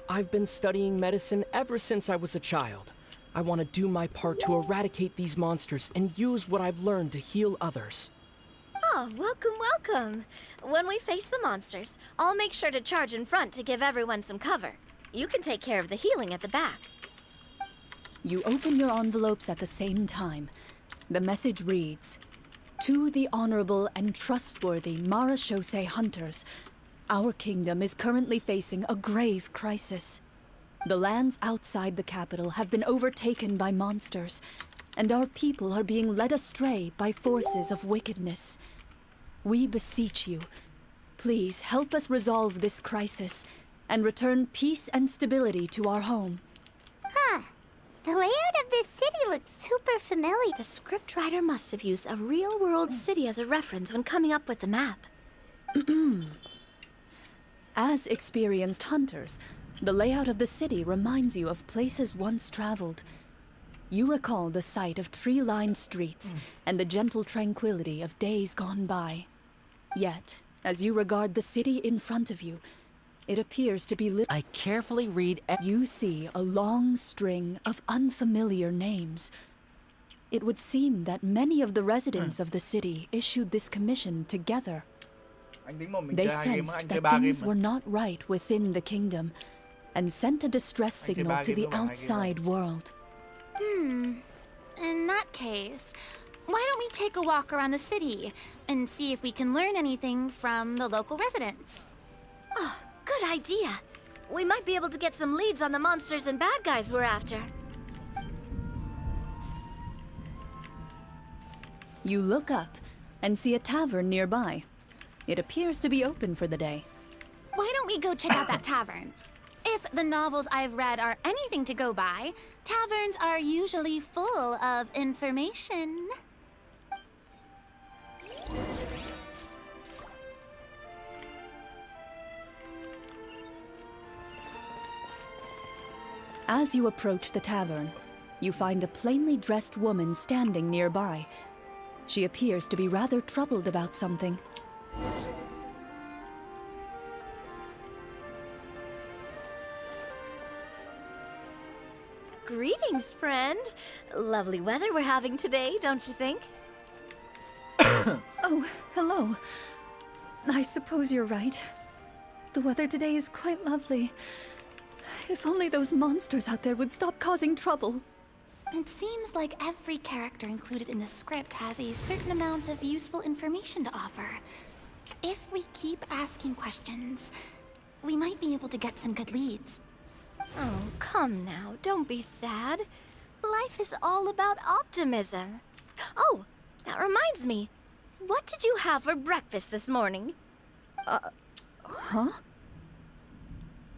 I've been studying medicine ever since I was a child. I want to do my part to eradicate these monsters and use what I've learned to heal others. Oh, welcome, welcome. When we face the monsters, I'll make sure to charge in front to give everyone some cover. You can take care of the healing at the back. You open your envelopes at the same time. The message reads, "To the honorable and trustworthy Màn Aoc hunters, our kingdom is currently facing a grave crisis. The lands outside the capital have been overtaken by monsters, and our people are being led astray by forces of wickedness. We beseech you, please help us resolve this crisis and return peace and stability to our home." Huh. The layout of this city looks super familiar. The scriptwriter must have used a real-world city as a reference when coming up with the map. As experienced hunters, the layout of the city reminds you of places once traveled. You recall the sight of tree-lined streets and the gentle tranquility of days gone by. Yet, as you regard the city in front of you, it appears to be I carefully read. You see a long string of unfamiliar names. It would seem that many of the residents of the city issued this commission together. They sensed that things were not right within the kingdom and sent a distress signal to the outside world. In that case, why don't we take a walk around the city and see if we can learn anything from the local residents? Oh, good idea. We might be able to get some leads on the monsters and bad guys we're after. You look up and see a tavern nearby. It appears to be open for the day. Why don't we go check out that tavern? If the novels I've read are anything to go by, taverns are usually full of information. As you approach the tavern, you find a plainly dressed woman standing nearby. She appears to be rather troubled about something. Greetings, friend. Lovely weather we're having today, don't you think? Oh, hello. I suppose you're right. The weather today is quite lovely. If only those monsters out there would stop causing trouble. It seems like every character included in the script has a certain amount of useful information to offer. If we keep asking questions, we might be able to get some good leads. Oh, come now, don't be sad. Life is all about optimism. Oh, that reminds me. What did you have for breakfast this morning? Huh?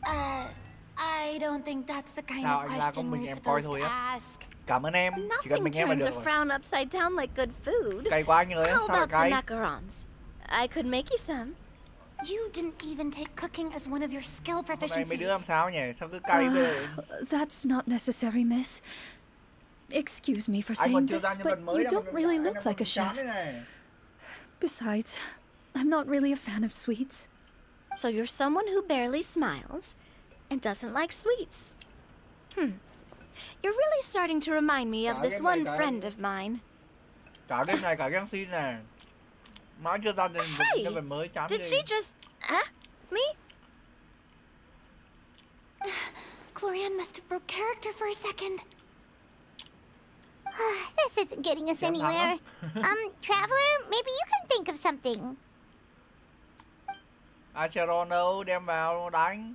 I don't think that's the kind Sao of anh la question con mình we're em coi supposed thôi to á. ask. Cảm ơn em, chỉ cần Nothing mình nghe là turns được a rồi. frown upside down like good food. Cay quá anh ơi, How sao lại about some cay? macarons? I could make you some. You didn't even take cooking as one of your skill Hôm nay mấy proficiencies. đứa làm sao nhỉ? Sao cứ cay vậy? That's not necessary, miss. Excuse me for Anh saying còn chưa this, ra nhân but vật mới you đâu mà don't really anh look đang like a còn chán chef. thế này. Besides, I'm not really a fan of sweets. So you're someone who barely smiles and doesn't like sweets. You're really starting to remind me of this one friend of mine. Cả đêm này cả game xin nè. Nói chưa ra Hey, nhân vật mới chán did đi. she just... Me? Glorian must have broke character for a second. This isn't getting us anywhere. Traveler, maybe you can think of something. Acheron đâu, đem vào đánh.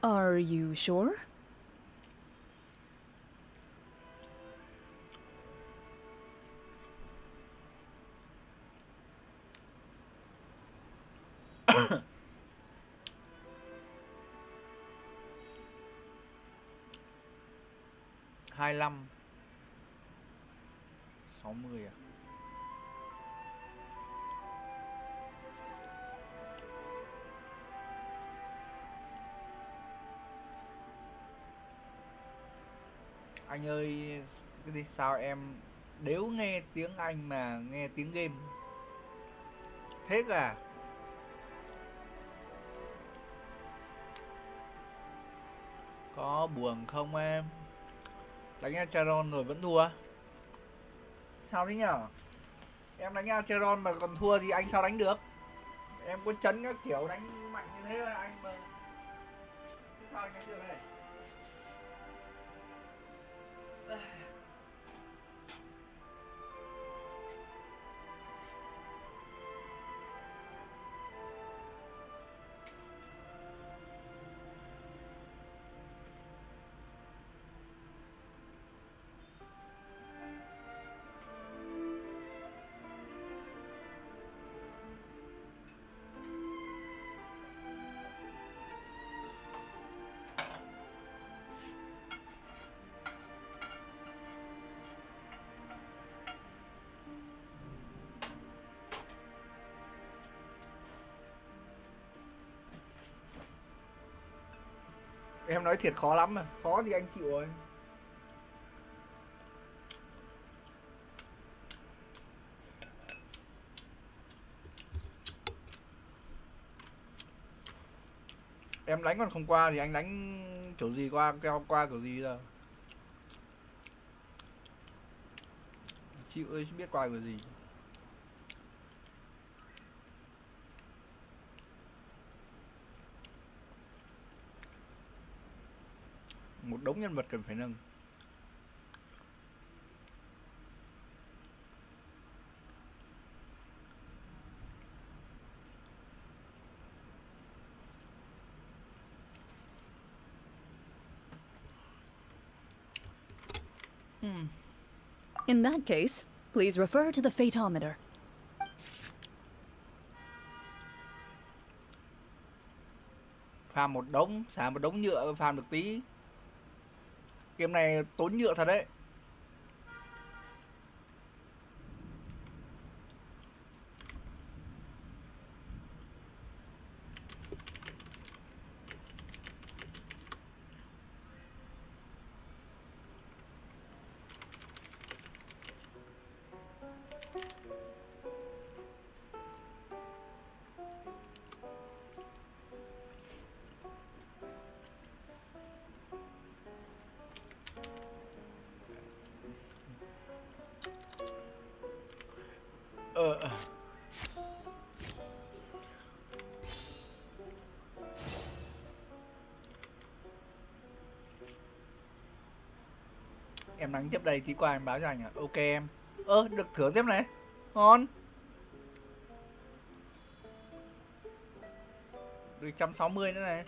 Are you sure? Hai 60 à? Anh ơi, cái gì sao em đéo nghe tiếng Anh mà nghe tiếng game? Thế à? Có buồn không em? Đánh Acheron rồi vẫn thua. Sao thế nhở? Em đánh Acheron mà còn thua thì anh sao đánh được? Em có chấn các kiểu đánh mạnh như thế là anh mà sao anh đánh được này? Em nói thiệt khó lắm mà. Khó thì anh chịu rồi. Em đánh còn không qua thì anh đánh kiểu gì qua kiểu gì giờ. Chịu ơi chứ biết qua kiểu gì. Một đống nhân vật cần phải nâng. In that case, please refer to the Fatometer. Farm một đống, xả một đống nhựa farm được tí. Game này tốn nhựa thật đấy. Em đánh tiếp đây tí qua em báo cho anh ạ. Ok em. Được thưởng tiếp này. Ngon. Được 160 nữa này.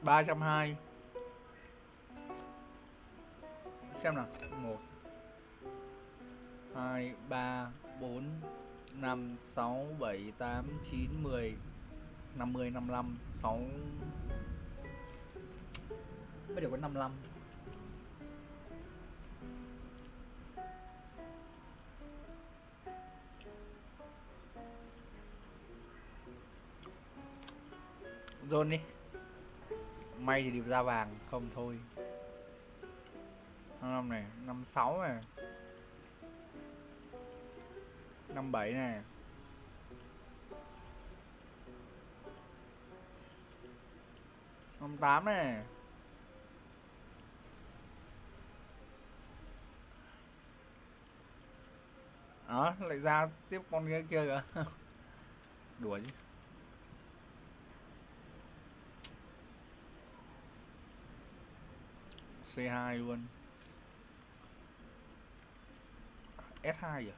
320. Xem nào. 1 2 3 4 5 6 7 8 9 10 50 55 6. Mới được có 55. Dồn đi. May thì được ra vàng, không thôi. 55 này, 56 này. 57 này. 58 này. Đó, lại ra tiếp con kia kìa. Đùa chứ. C2 luôn. S2 à?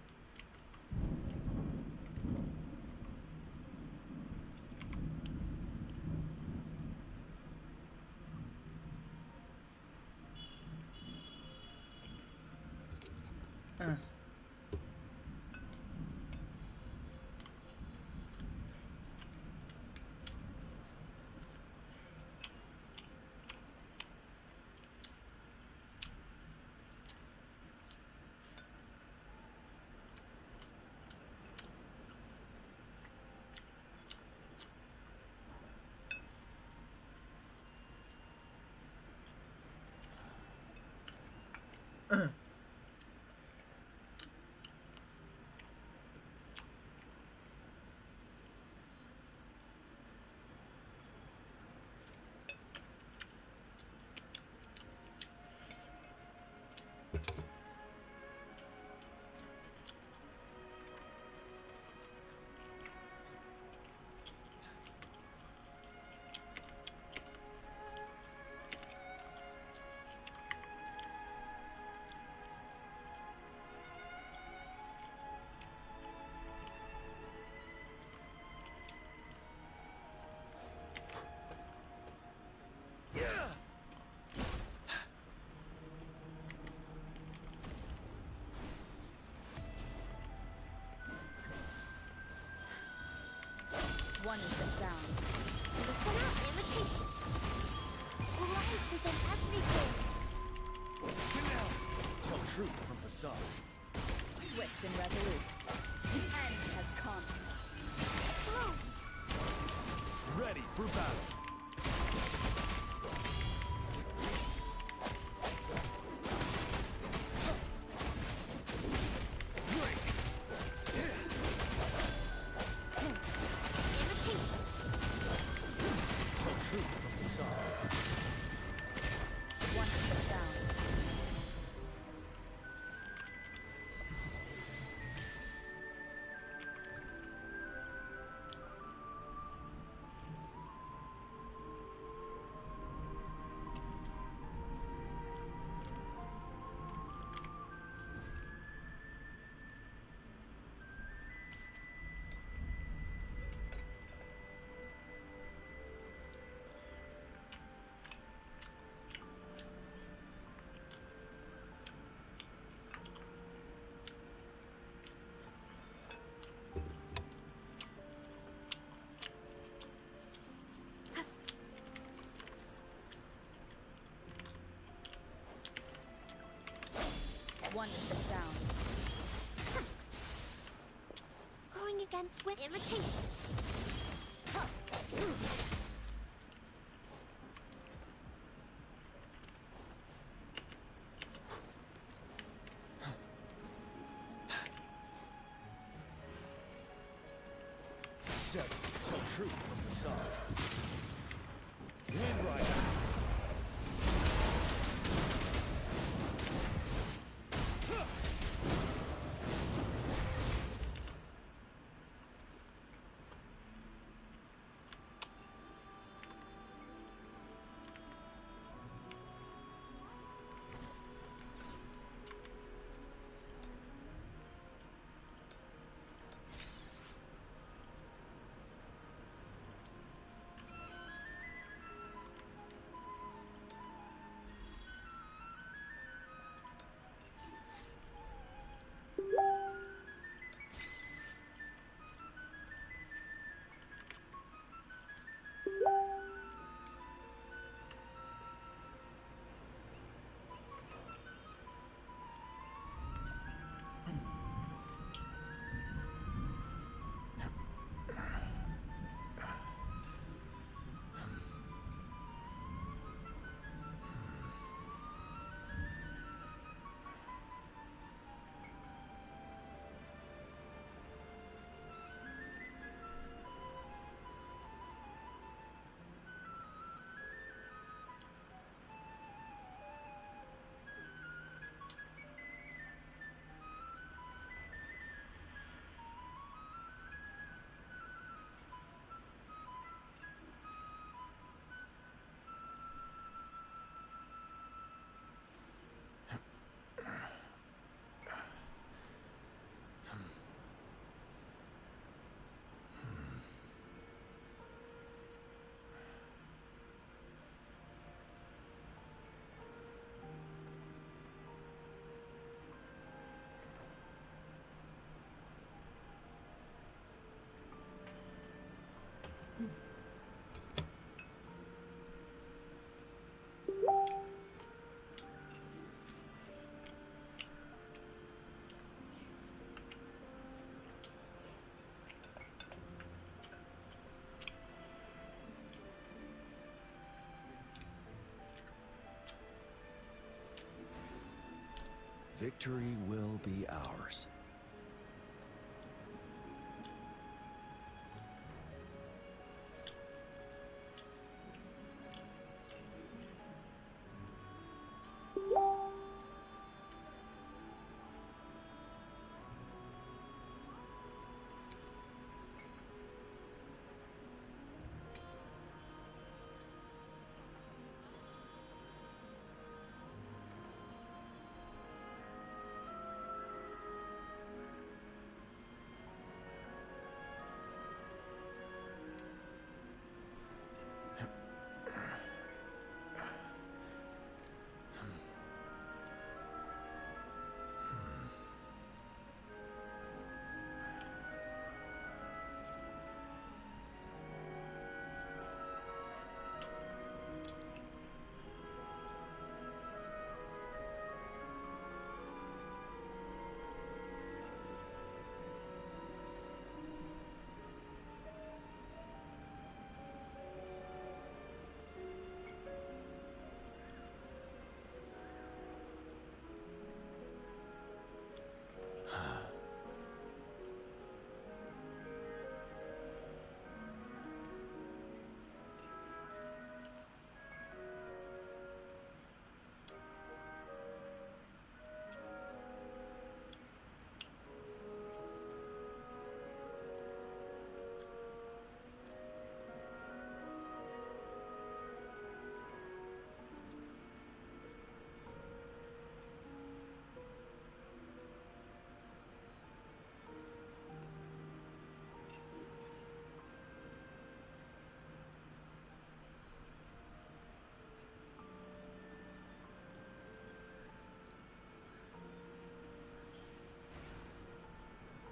One is the sound. Listen up, imitation. Life is in everything. Tell truth from facade. Swift and resolute. The end has come. Boom. Ready for battle. Imitation. Tell truth from facade. One is the sound. One is the sound. Going against with imitation. Set. Tell truth from facade. Wind Rider. Victory will be ours.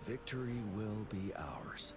victory will be ours.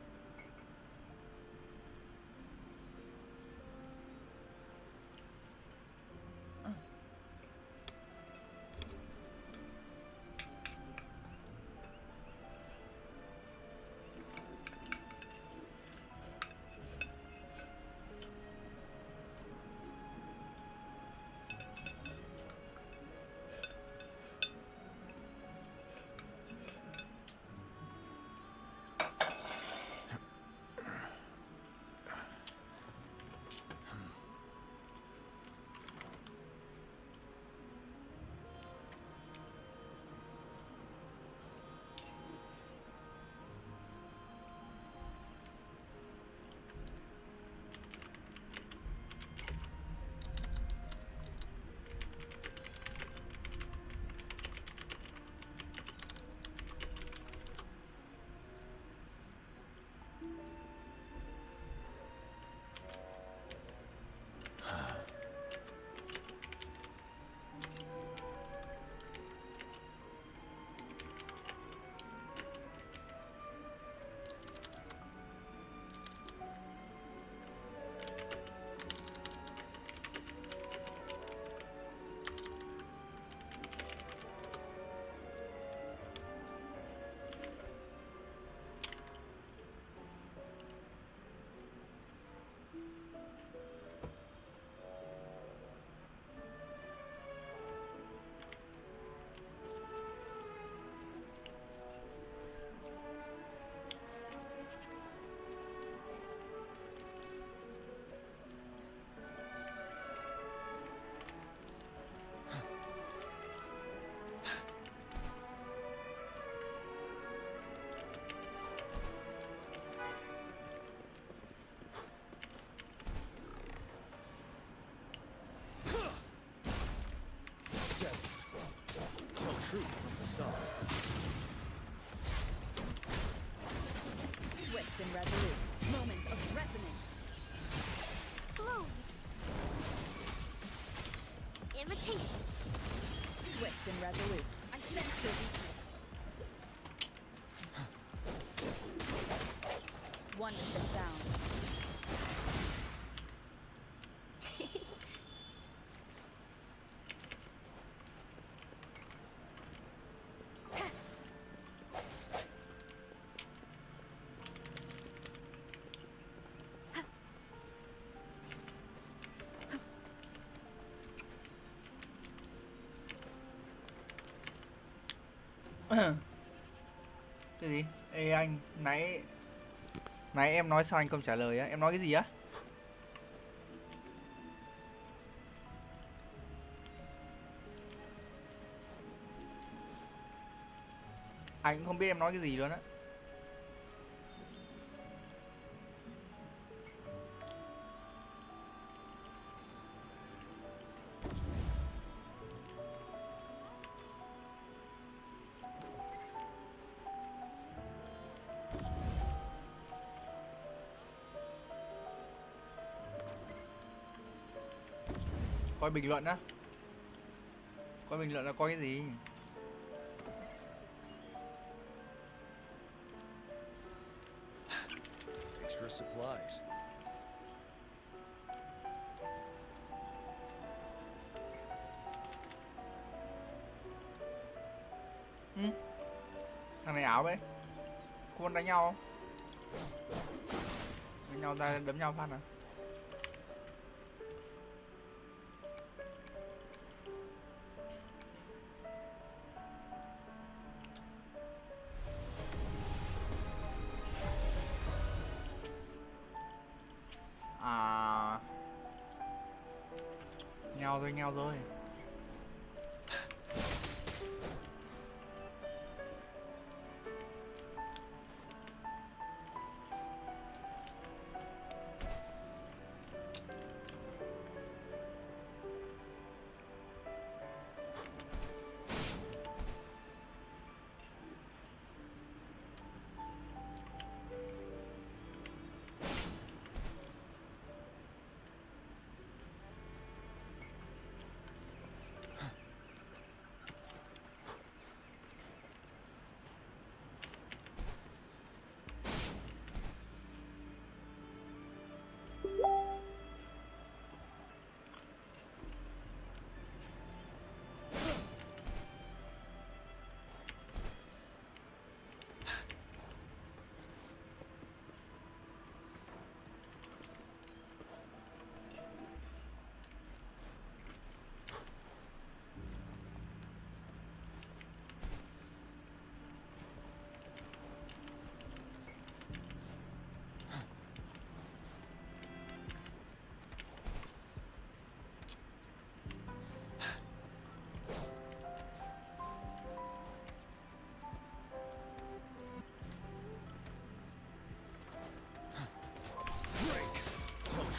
Truth from the sun. Swift and resolute. Moment of resonance. Bloom. Invitation. Swift and resolute. I sense your weakness. One with the sound. Cái gì? Ê anh, nãy em nói sao anh không trả lời á? Em nói cái gì á? Anh cũng không biết em nói cái gì luôn á. Coi bình luận á. Coi bình luận là coi cái gì? Extra supplies. Thằng này áo đấy. Cuốn đánh nhau không? Đánh nhau ra đấm nhau phát à? À, nhau rồi.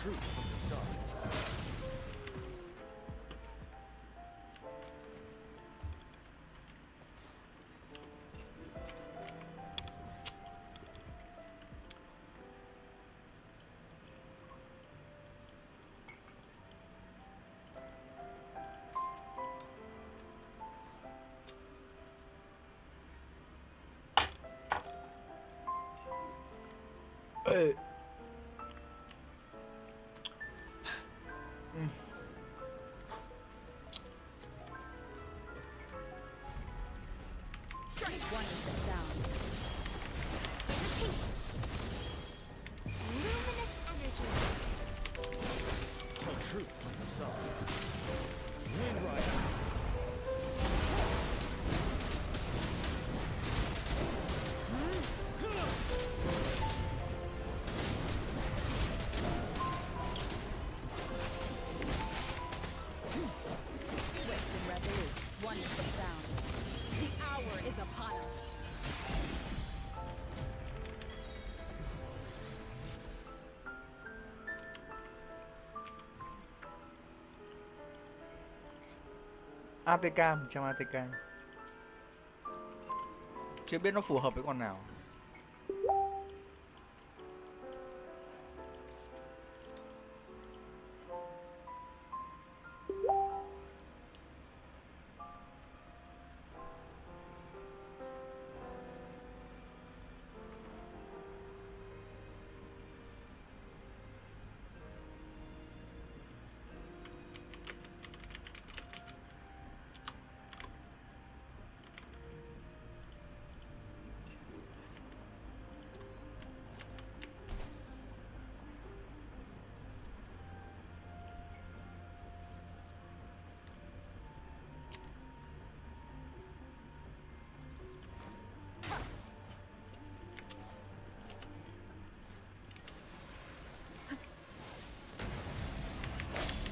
truth from the sun. Strike one with the sound. Imitation. Luminous energy. Tell truth from the sun. Wind rider. Swift and resolute. One with the sound. The hour is upon us. ATK 100 ATK. Chưa biết nó phù hợp với con nào.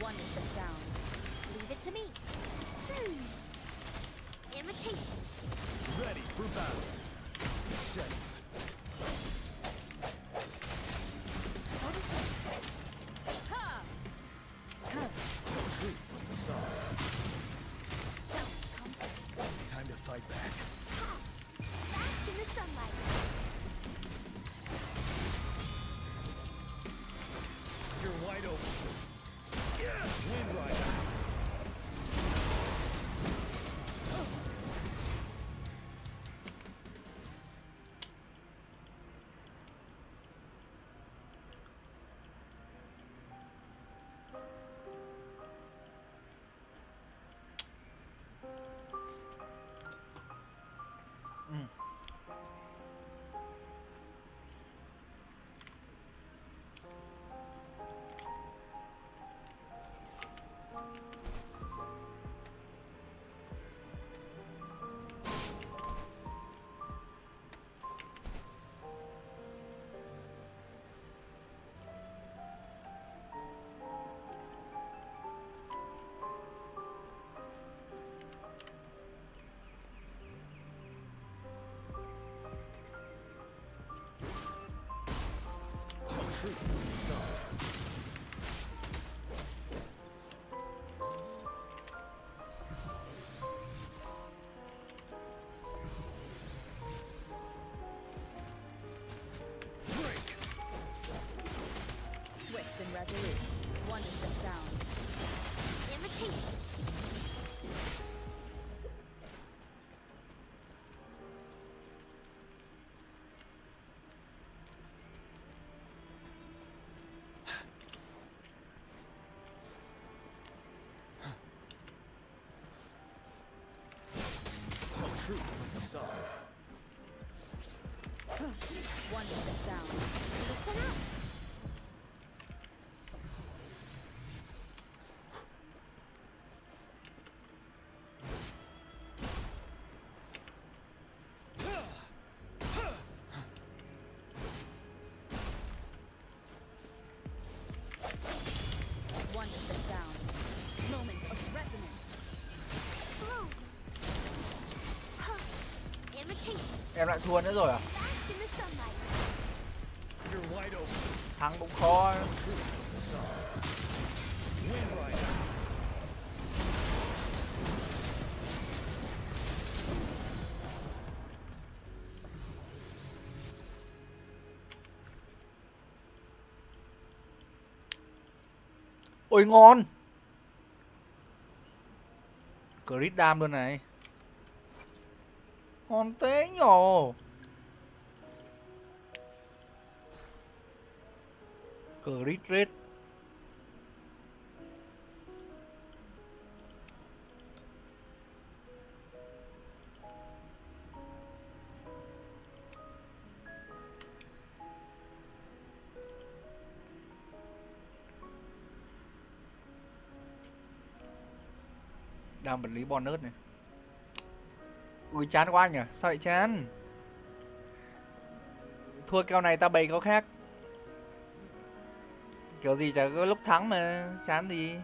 One with the sound. Leave it to me. Imitation. Ready for battle. Set. Ha! Tell truth from the sun. Time to fight back. Bask in the sunlight. You're wide open. Wind rider. Truth from the sun. Break. Swift and resolute. One with the sound. Imitation. Truth from the sun. One with the sound. Listen up. One with the sound. Moment of resonance. Bloom. Imitation. Em lại thua nữa rồi à? Bask in the sunlight. You're wide open. Thắng cũng khó. Truth from the sun. Ôi ngon. Crit đam luôn này. Ngon thế nhỏ. Crit rate. Đang vật lý bonus này. Ui chán quá nhỉ, sao lại chán? Thua kèo này ta bày kèo khác. Kiểu gì chả có lúc thắng mà, chán gì.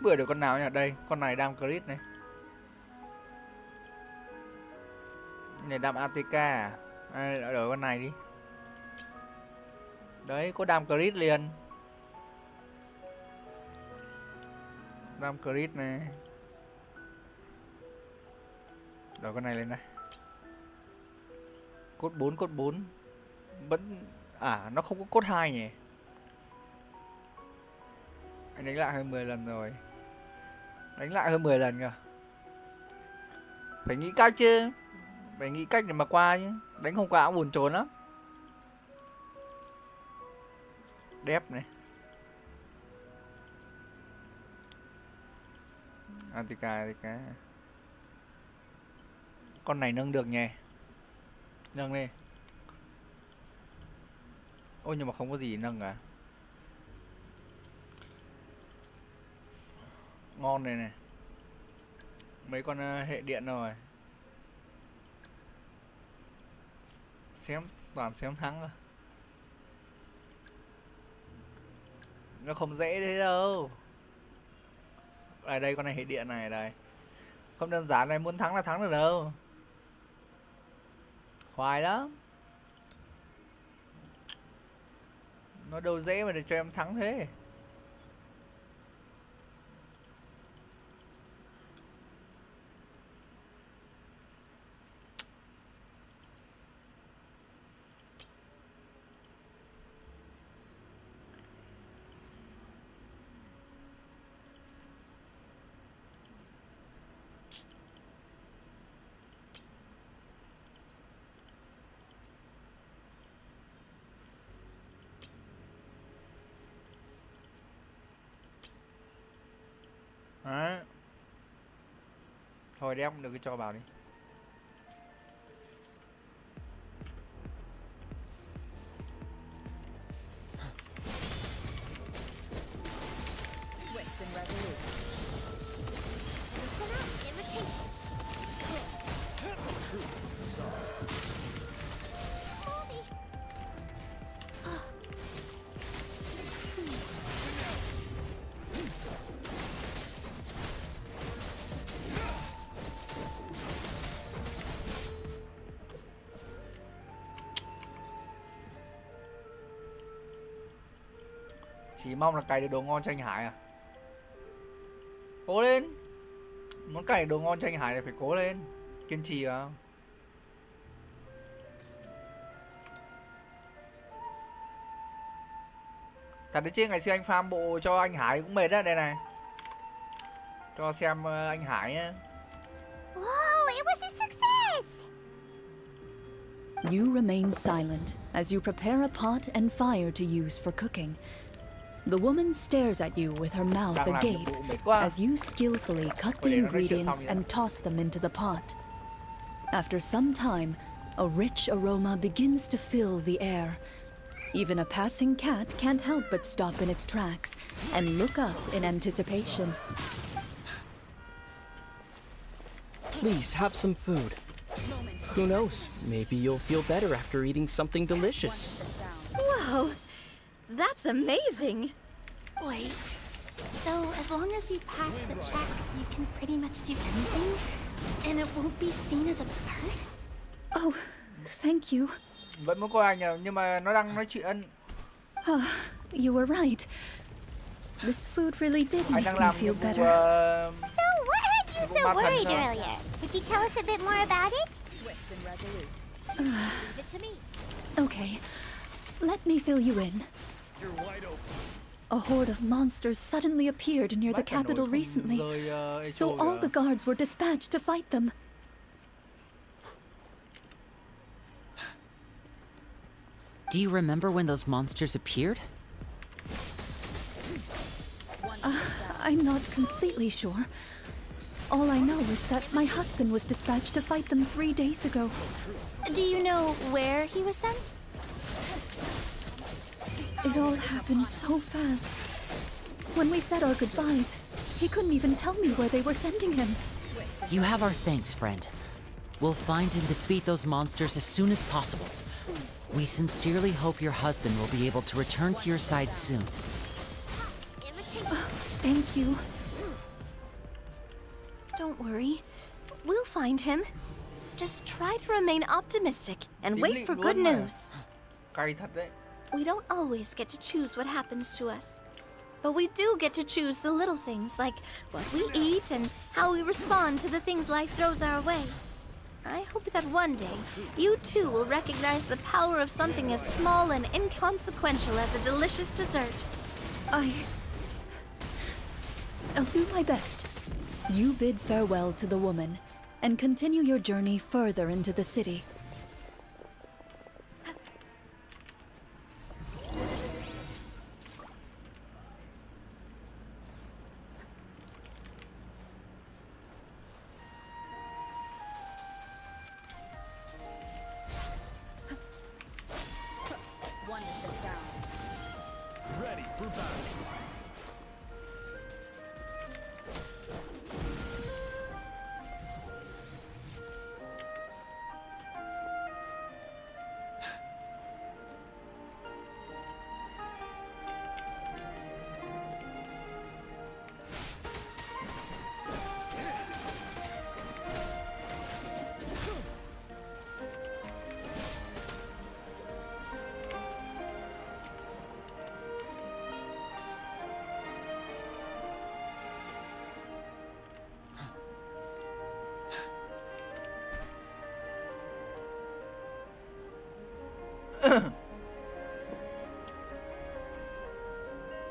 Bữa được con nào nhỉ? Đây, con này đam crit này. Này đam ATK à? Đổi con này đi. Đấy, có đam crit liền. Đam crit này. Đổi con này lên này. Cốt 4 vẫn nó không có cốt 2 nhỉ. Anh đánh lại hơn 10 lần rồi. Đánh lại hơn 10 lần kìa. Phải nghĩ cách chứ. Phải nghĩ cách để mà qua chứ. Đánh không qua cũng buồn trốn lắm. Đép này. ATK. Con này nâng được nhỉ. Nâng đi. Ôi nhưng mà không có gì nâng à. Ngon này này. Mấy con hệ điện rồi. Toàn xém thắng rồi. Nó không dễ thế đâu. Ở đây con này hệ điện này đây. Không đơn giản này, muốn thắng là thắng được đâu. Khoai lắm. Nó đâu dễ mà để cho em thắng thế. Đấy. Thôi đéo được, cái cho vào đi. Swift and resolute. Listen up, invitation. True. Chỉ mong là cày được đồ ngon cho anh Hải à. Cố lên. Muốn cày đồ ngon cho anh Hải thì phải cố lên. Kiên trì vào. Thật đấy chứ, ngày xưa anh farm bộ cho anh Hải cũng mệt đấy. Đây này. Cho xem anh Hải nhá. Whoa, it was a success! You remain silent as you prepare a pot and fire to use for cooking. The woman stares at you with her mouth agape as you skillfully cut the ingredients and toss them into the pot. After some time, a rich aroma begins to fill the air. Even a passing cat can't help but stop in its tracks and look up in anticipation. Please have some food. Who knows? Maybe you'll feel better after eating something delicious. Whoa, that's amazing. Wait. So as long as you pass the check, you can pretty much do anything, and it won't be seen as absurd? Oh, thank you. Vẫn muốn coi anh à, nhưng mà nó đang nói chuyện. You were right. This food really did make me feel better. So what had you so worried earlier? Could you tell us a bit more about it? Swift and resolute. Leave it to me. Okay. Let me fill you in. You're wide open. A horde of monsters suddenly appeared near the capital recently, so all the guards were dispatched to fight them. Do you remember when those monsters appeared? I'm not completely sure. All I know is that my husband was dispatched to fight them 3 days ago. Do you know where he was sent? It all happened so fast. When we said our goodbyes, he couldn't even tell me where they were sending him. You have our thanks, friend. We'll find and defeat those monsters as soon as possible. We sincerely hope your husband will be able to return to your side soon. Thank you. Don't worry. We'll find him. Just try to remain optimistic and wait for good news. Cay thật đấy. We don't always get to choose what happens to us. But we do get to choose the little things, like what we eat and how we respond to the things life throws our way. I hope that one day, you too will recognize the power of something as small and inconsequential as a delicious dessert. I'll do my best. You bid farewell to the woman and continue your journey further into the city. Ready for battle.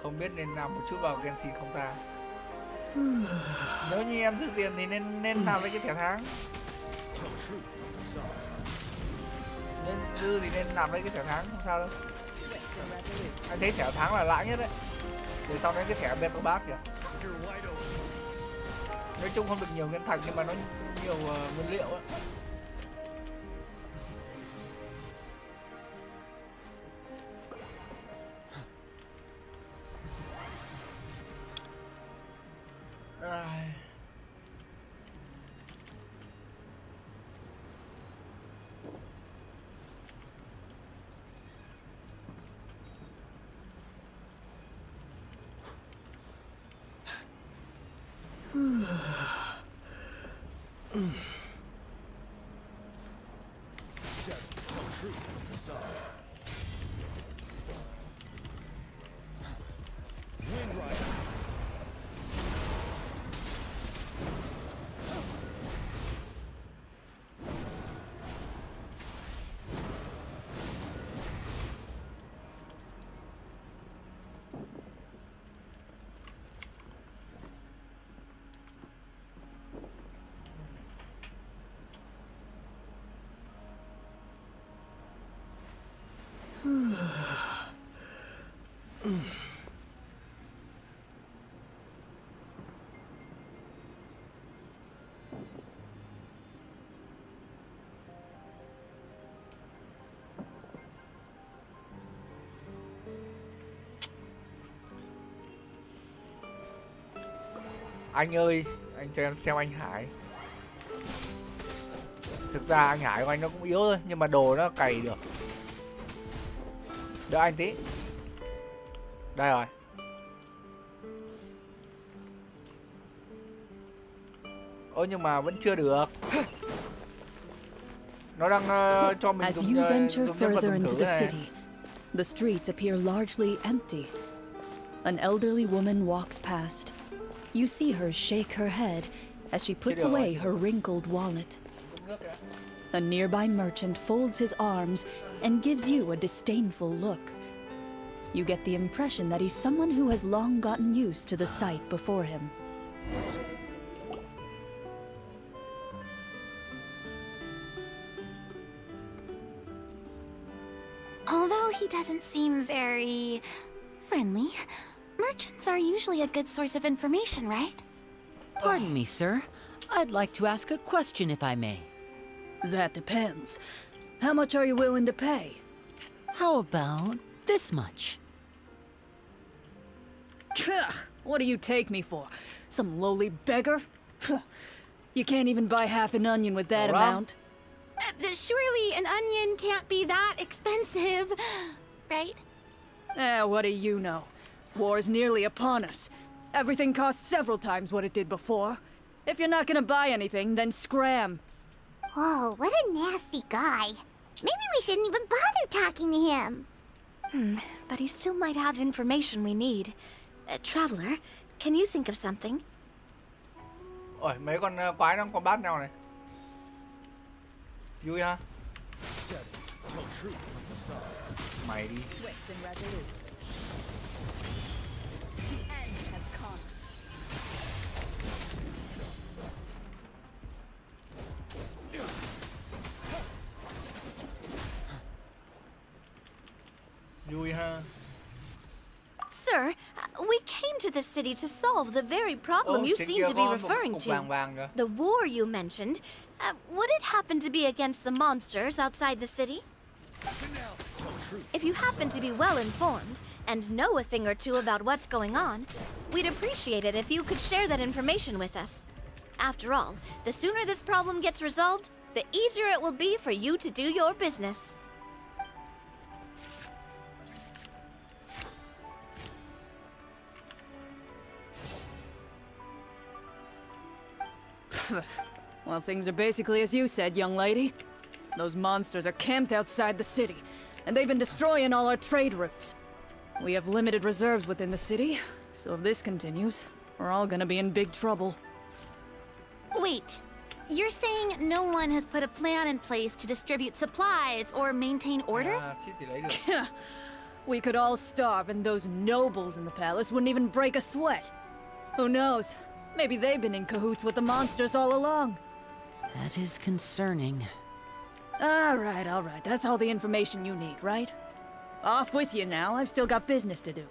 Không biết nên làm một chút vào Genshin không ta. Nếu như em dư tiền thì nên làm với cái thẻ tháng. Nên dư thì nên làm với cái thẻ tháng, không sao đâu. Anh thấy thẻ tháng là lãi nhất đấy. Rồi sau đấy cái thẻ bên các bác kìa. Nói chung không được nhiều nguyên thạch nhưng mà nó nhiều nguyên liệu á. Anh ơi, anh cho em xem anh Hải. Thực ra anh Hải của anh nó cũng yếu thôi, nhưng mà đồ nó cày được. Đợi anh tí. Đây rồi. Ôi nhưng mà vẫn chưa được. Nó đang cho mình As you venture further into the city, the streets appear largely empty. An elderly woman walks past. You see her shake her head as she puts away her wrinkled wallet. A nearby merchant folds his arms and gives you a disdainful look. You get the impression that he's someone who has long gotten used to the sight before him. Although he doesn't seem very friendly, merchants are usually a good source of information, right? Pardon me, sir. I'd like to ask a question if I may. That depends. How much are you willing to pay? How about this much? What do you take me for? Some lowly beggar? You can't even buy half an onion with that amount. Surely an onion can't be that expensive, right? What do you know? War is nearly upon us. Everything costs several times what it did before. If you're not gonna buy anything, then scram. Whoa, what a nasty guy. Maybe we shouldn't even bother talking to him. But he still might have information we need. Traveler, can you think of something? Ôi, mấy con quái nó còn bắt nhau này. Vui ha. Tell truth from the side. Mày đi. Swift and resolute. The end has come. Vui ha. Sir, we came to this city to solve the very problem you seem to be referring to. The war you mentioned, would it happen to be against the monsters outside the city? If you happen to be well informed and know a thing or two about what's going on, we'd appreciate it if you could share that information with us. After all, the sooner this problem gets resolved, the easier it will be for you to do your business. Well, things are basically as you said, young lady. Those monsters are camped outside the city, and they've been destroying all our trade routes. We have limited reserves within the city, so if this continues, we're all gonna be in big trouble. Wait, you're saying no one has put a plan in place to distribute supplies or maintain order? We could all starve and those nobles in the palace wouldn't even break a sweat. Who knows? Maybe they've been in cahoots with the monsters all along. That is concerning. All right. That's all the information you need, right? Off with you now. I've still got business to do.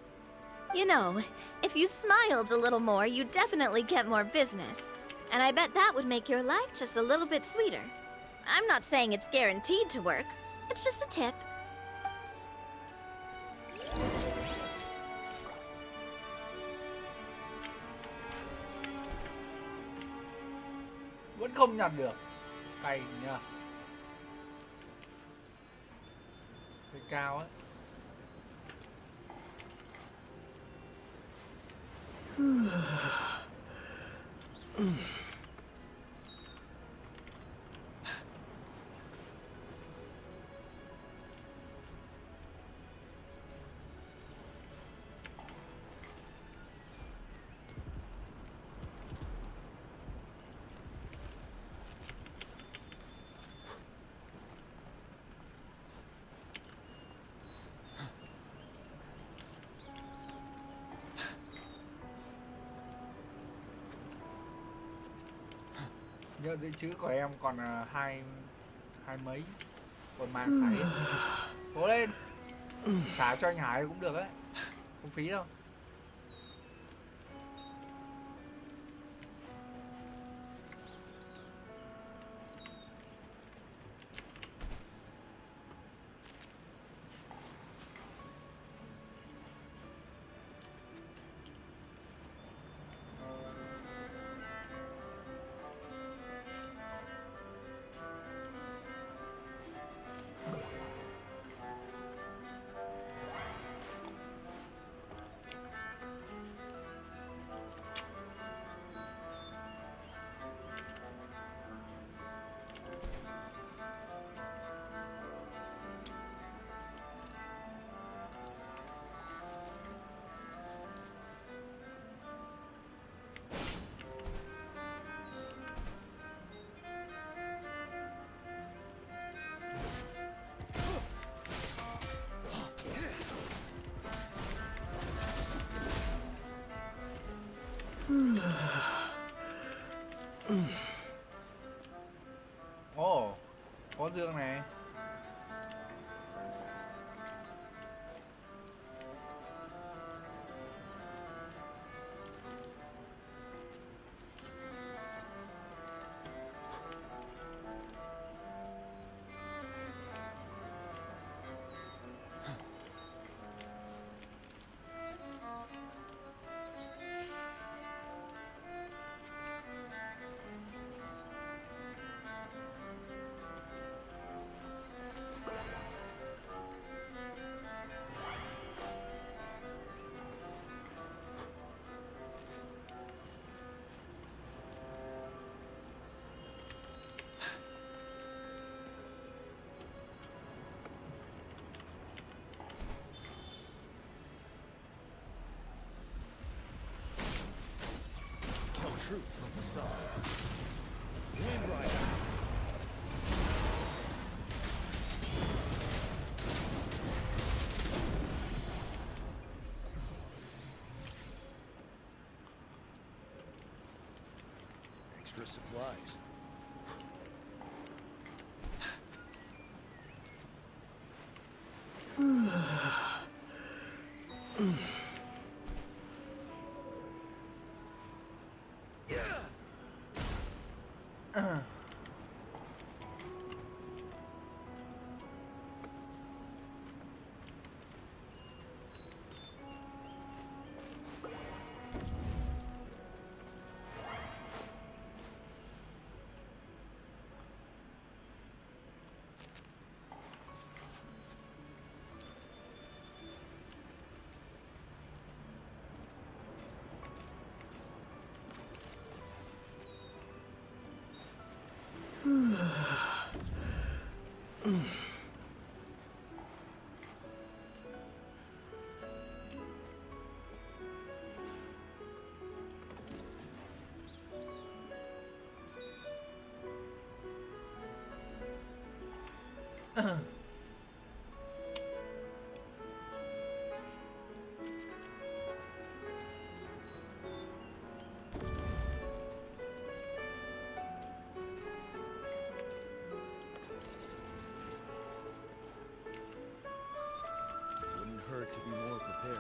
You know, if you smiled a little more, you'd definitely get more business. And I bet that would make your life just a little bit sweeter. I'm not saying it's guaranteed to work. It's just a tip. Vẫn không nhặt được. Cày nhờ. Hơi cao ấy. Nhớ dự trữ của em còn hai mấy, còn mang thấy. Cố lên, xả cho anh Hải cũng được đấy, không phí đâu. Ồ, có dương này. Tell truth from facade. Wind rider. Extra supplies. Wouldn't hurt to be more prepared.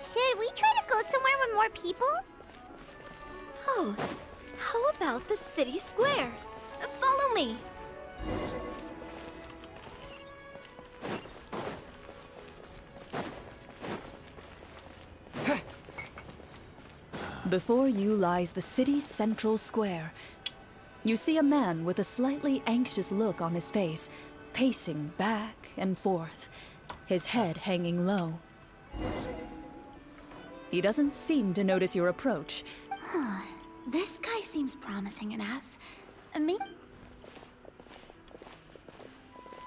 Should we try to go somewhere with more people? Oh, how about the city square? Follow me. Before you lies the city's central square. You see a man with a slightly anxious look on his face, pacing back and forth, his head hanging low. He doesn't seem to notice your approach. This guy seems promising enough.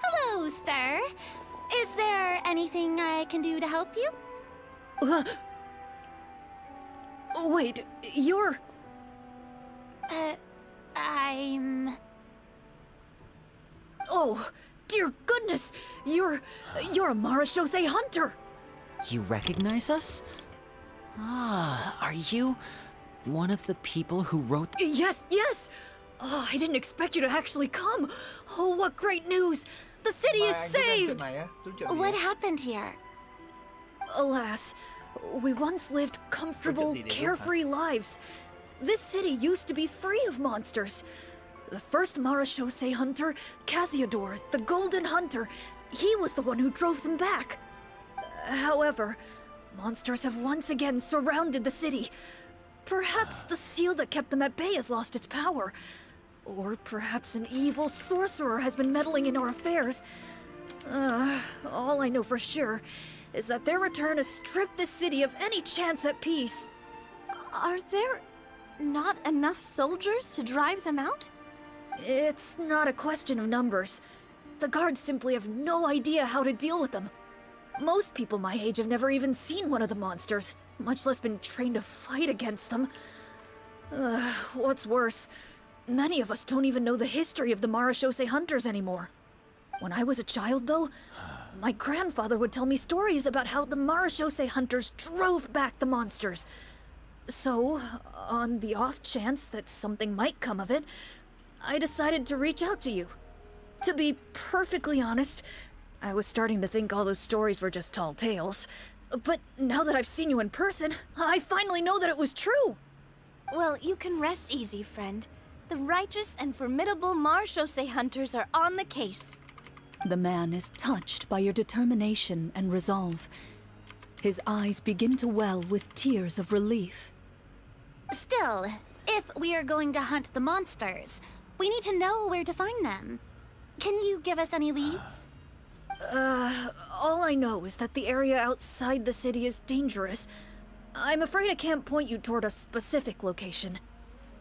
Hello, sir. Is there anything I can do to help you? Wait, you're... I'm... Oh, dear goodness! You're a Marashose hunter! You recognize us? Ah, are you one of the people who wrote... Yes, yes! Oh, I didn't expect you to actually come. Oh, what great news! The city is saved! What happened here? Alas, we once lived comfortable, carefree lives. This city used to be free of monsters. The first Marashose hunter, Casiodor, the Golden Hunter, he was the one who drove them back. However, monsters have once again surrounded the city. Perhaps the seal that kept them at bay has lost its power. Or perhaps an evil sorcerer has been meddling in our affairs. All I know for sure is that their return has stripped the city of any chance at peace. Are there not enough soldiers to drive them out? It's not a question of numbers. The guards simply have no idea how to deal with them. Most people my age have never even seen one of the monsters, much less been trained to fight against them. What's worse, many of us don't even know the history of the Marachose hunters anymore. When I was a child, though, my grandfather would tell me stories about how the Marachose hunters drove back the monsters. So, on the off chance that something might come of it, I decided to reach out to you. To be perfectly honest, I was starting to think all those stories were just tall tales. But now that I've seen you in person, I finally know that it was true! Well, you can rest easy, friend. The righteous and formidable Marachose hunters are on the case. The man is touched by your determination and resolve. His eyes begin to well with tears of relief. Still, if we are going to hunt the monsters, we need to know where to find them. Can you give us any leads? All I know is that the area outside the city is dangerous. I'm afraid I can't point you toward a specific location.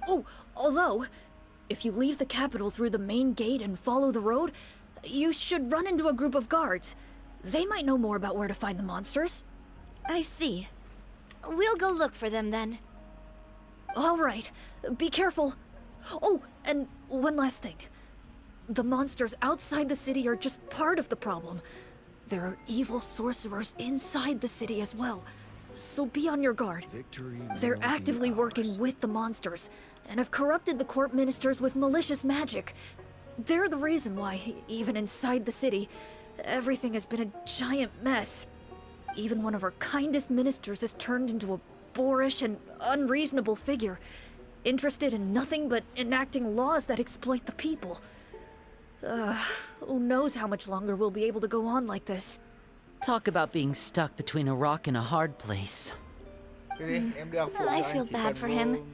Oh, although, if you leave the capital through the main gate and follow the road, you should run into a group of guards. They might know more about where to find the monsters. I see. We'll go look for them then. All right, be careful. Oh, and one last thing. The monsters outside the city are just part of the problem. There are evil sorcerers inside the city as well, so be on your guard. They're actively working with the monsters, and have corrupted the court ministers with malicious magic. They're the reason why, even inside the city, everything has been a giant mess. Even one of our kindest ministers has turned into a boorish and unreasonable figure, interested in nothing but enacting laws that exploit the people. Who knows how much longer we'll be able to go on like this. Talk about being stuck between a rock and a hard place. I feel bad for him.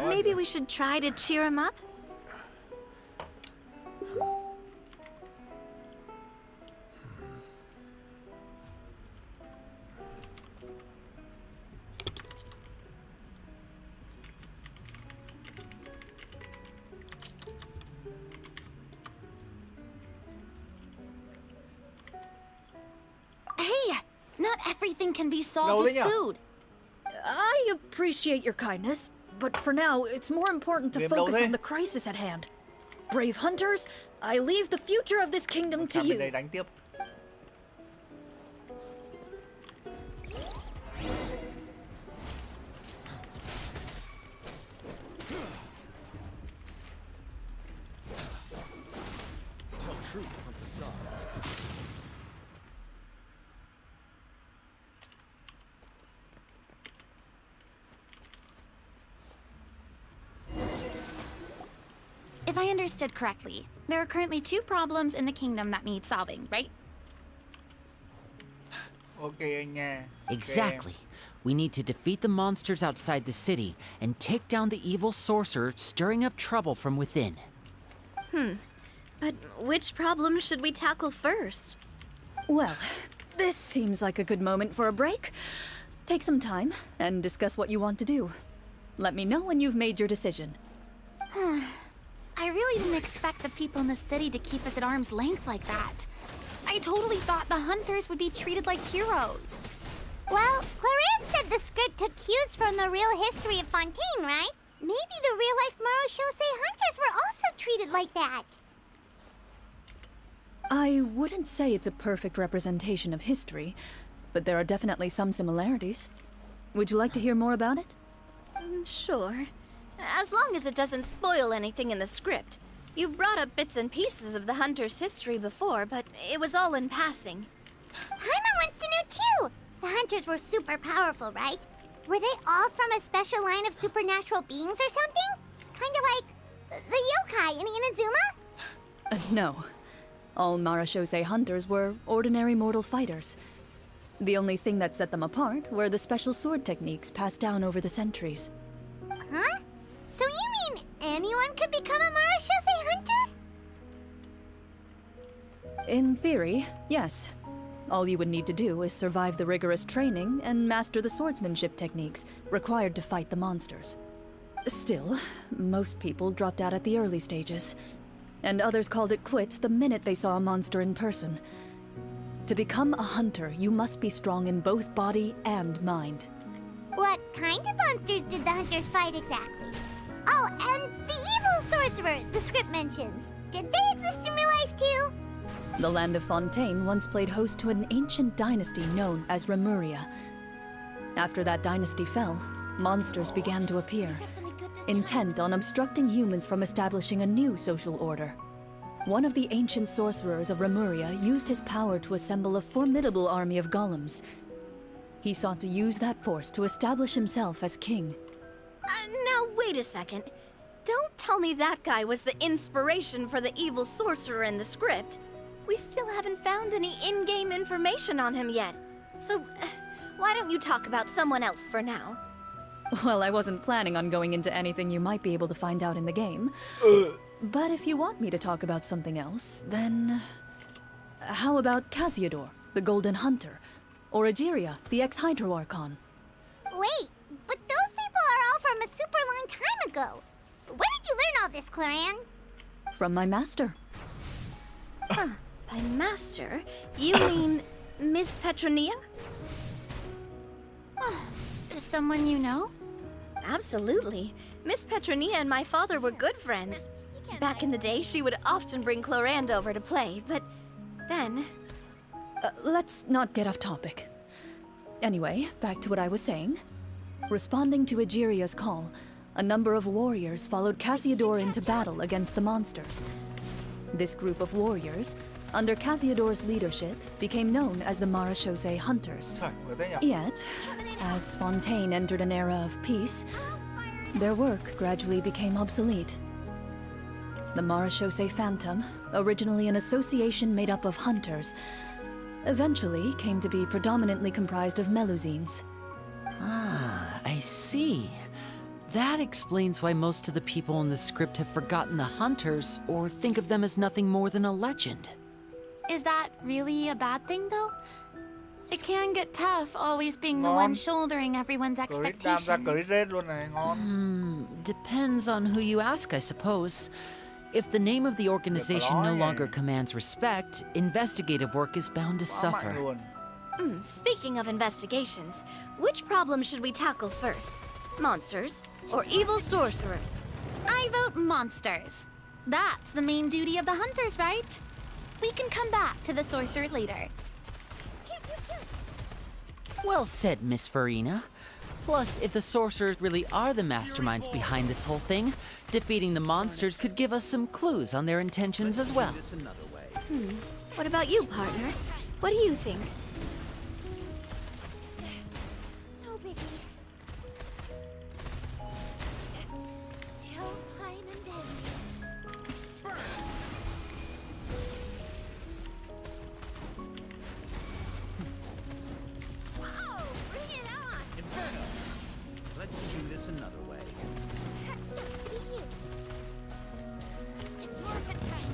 Maybe we should try to cheer him up? Hey! Not everything can be solved with food. I appreciate your kindness, but for now, it's more important to focus on the crisis at hand. Brave hunters, I leave the future of this kingdom to you. Tell truth from facade. If I understood correctly, there are currently 2 problems in the kingdom that need solving, right? Okay anh nha. Exactly. We need to defeat the monsters outside the city and take down the evil sorcerer stirring up trouble from within. But which problem should we tackle first? Well, this seems like a good moment for a break. Take some time and discuss what you want to do. Let me know when you've made your decision. I really didn't expect the people in the city to keep us at arm's length like that. I totally thought the hunters would be treated like heroes. Well, QUêN said the script took cues from the real history of Fontaine, right? Maybe the real-life Marachose hunters were also treated like that. I wouldn't say it's a perfect representation of history, but there are definitely some similarities. Would you like to hear more about it? Sure. As long as it doesn't spoil anything in the script. You brought up bits and pieces of the hunter's history before, but it was all in passing. Hyman wants to know too! The hunters were super powerful, right? Were they all from a special line of supernatural beings or something? Kinda like the yokai in Inazuma? No. All Marachose hunters were ordinary mortal fighters. The only thing that set them apart were the special sword techniques passed down over the centuries. Huh? So you mean anyone could become a Marachose hunter? In theory, yes. All you would need to do is survive the rigorous training and master the swordsmanship techniques required to fight the monsters. Still, most people dropped out at the early stages, and others called it quits the minute they saw a monster in person. To become a hunter, you must be strong in both body and mind. What kind of monsters did the hunters fight exactly? Oh, and the evil sorcerer the script mentions. Did they exist in real life too? The land of Fontaine once played host to an ancient dynasty known as Remuria. After that dynasty fell, monsters began to appear, intent on obstructing humans from establishing a new social order. One of the ancient sorcerers of Remuria used his power to assemble a formidable army of golems. He sought to use that force to establish himself as king. Now wait a second. Don't tell me that guy was the inspiration for the evil sorcerer in the script. We still haven't found any in-game information on him yet. So, why don't you talk about someone else for now? Well, I wasn't planning on going into anything you might be able to find out in the game. But if you want me to talk about something else, then... How about Casiodor, the Golden Hunter? Or Egeria, the ex-Hydro Archon? Wait, but those people are all from a super long time ago. Where did you learn all this, Cloran? From my master. Huh, by master, you mean Miss Petronia? Someone you know? Absolutely. Miss Petronia and my father were good friends. Back in the day, she would often bring Clorand over to play, but then... Let's not get off topic. Anyway, back to what I was saying. Responding to Egeria's call, a number of warriors followed Casiodor into battle against the monsters. This group of warriors, under Casiodor's leadership, became known as the Marechaussee Hunters. Yet, as Fontaine entered an era of peace, their work gradually became obsolete. The Marechaussee Phantom, originally an association made up of hunters, eventually came to be predominantly comprised of Melusines. Ah, I see. That explains why most of the people in the script have forgotten the hunters or think of them as nothing more than a legend. Is that really a bad thing, though? It can get tough always being the one shouldering everyone's expectations. Depends on who you ask, I suppose. If the name of the organization no longer commands respect, investigative work is bound to suffer. Speaking of investigations, which problem should we tackle first? Monsters or evil sorcerer? I vote monsters. That's the main duty of the hunters, right? We can come back to the sorcerer later. Well said, Miss Farina. Plus, if the sorcerers really are the masterminds behind this whole thing, defeating the monsters could give us some clues on their intentions as well. What about you, partner? What do you think? No biggie. Still fine and dandy. Wow, bring it on! Inferno! Let's do this another way. That sucks to be you. It's more of a time.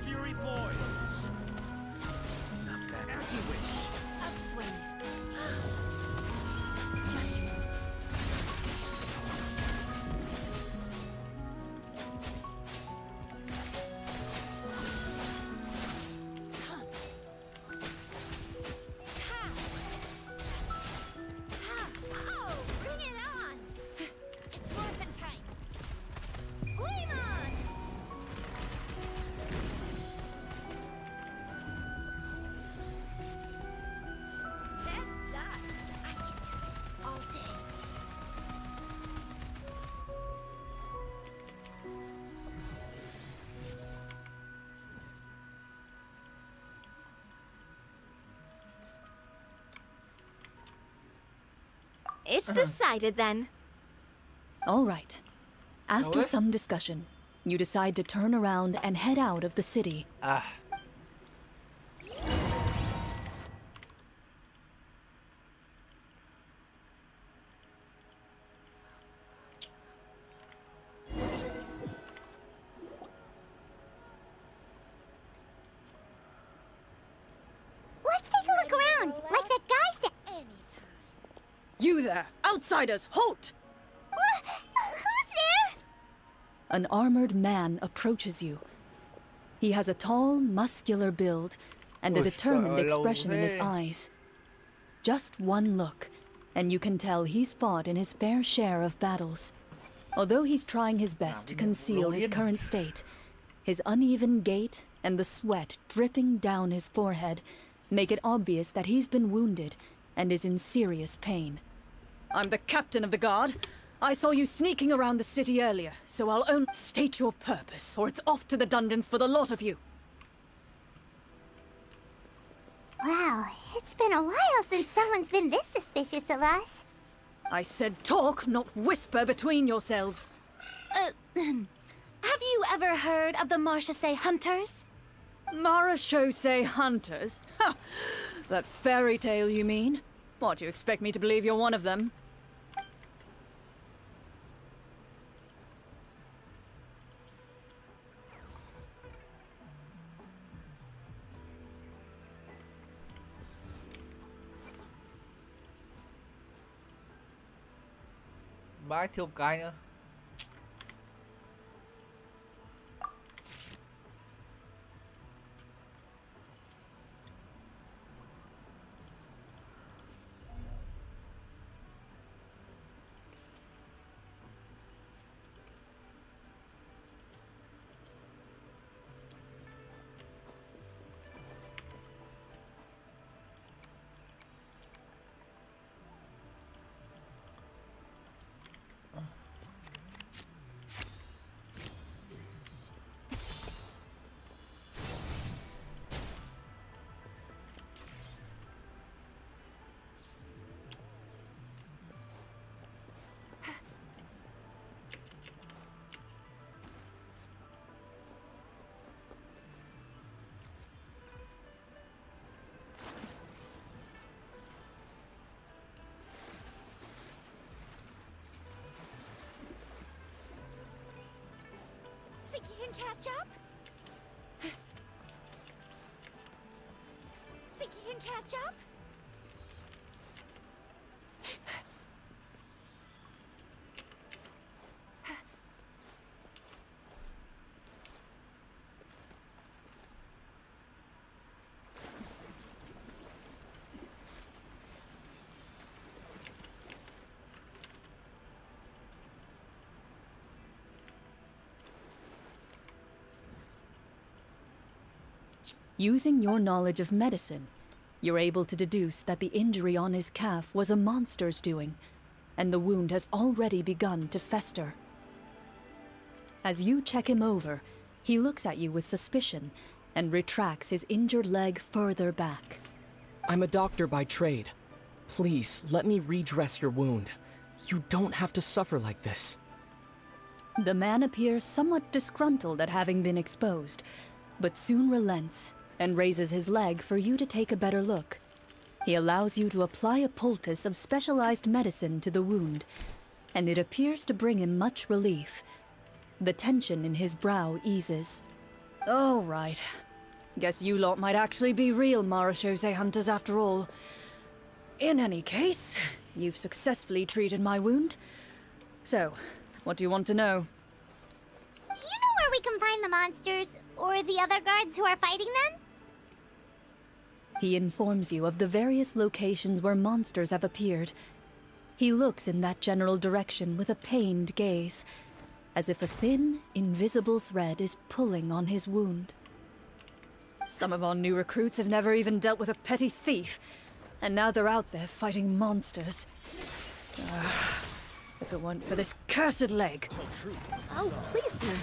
Fury boils. Not bad. As you wish. Upswing. Judgment. Oh, bring it on! It's morphin' time. Flame on! That's that. I can do this all day. It's decided then. All right. After some discussion, you decide to turn around and head out of the city. You there! Outsiders, halt! Who's there? An armored man approaches you. He has a tall, muscular build and a Ôi, determined sợ lâu expression in his thế. eyes. Just one look, and you can tell he's fought in his fair share of battles. Although he's trying his best to conceal his current state, his uneven gait and the sweat dripping down his forehead make it obvious that he's been wounded and is in serious pain. I'm the captain of the guard. I saw you sneaking around the city earlier, so I'll only state your purpose, or it's off to the dungeons for the lot of you. Wow, it's been a while since someone's been this suspicious of us. I said talk, not whisper between yourselves. Have you ever heard of the Marchese Hunters? Marachose hunters? Ha! That fairy tale, you mean? What, do you expect me to believe you're one of them? Bãi thiếu cái nữa. Think you can catch up? Think you can catch up? Using your knowledge of medicine, you're able to deduce that the injury on his calf was a monster's doing, and the wound has already begun to fester. As you check him over, he looks at you with suspicion and retracts his injured leg further back. I'm a doctor by trade. Please, let me redress your wound. You don't have to suffer like this. The man appears somewhat disgruntled at having been exposed, but soon relents and raises his leg for you to take a better look. He allows you to apply a poultice of specialized medicine to the wound, and it appears to bring him much relief. The tension in his brow eases. Oh, right. Guess you lot might actually be real Marachose hunters after all. In any case, you've successfully treated my wound. So, what do you want to know? Do you know where we can find the monsters, or the other guards who are fighting them? He informs you of the various locations where monsters have appeared. He looks in that general direction with a pained gaze, as if a thin, invisible thread is pulling on his wound. Some of our new recruits have never even dealt with a petty thief, and now they're out there fighting monsters. If it weren't for this cursed leg. Oh, please, sir.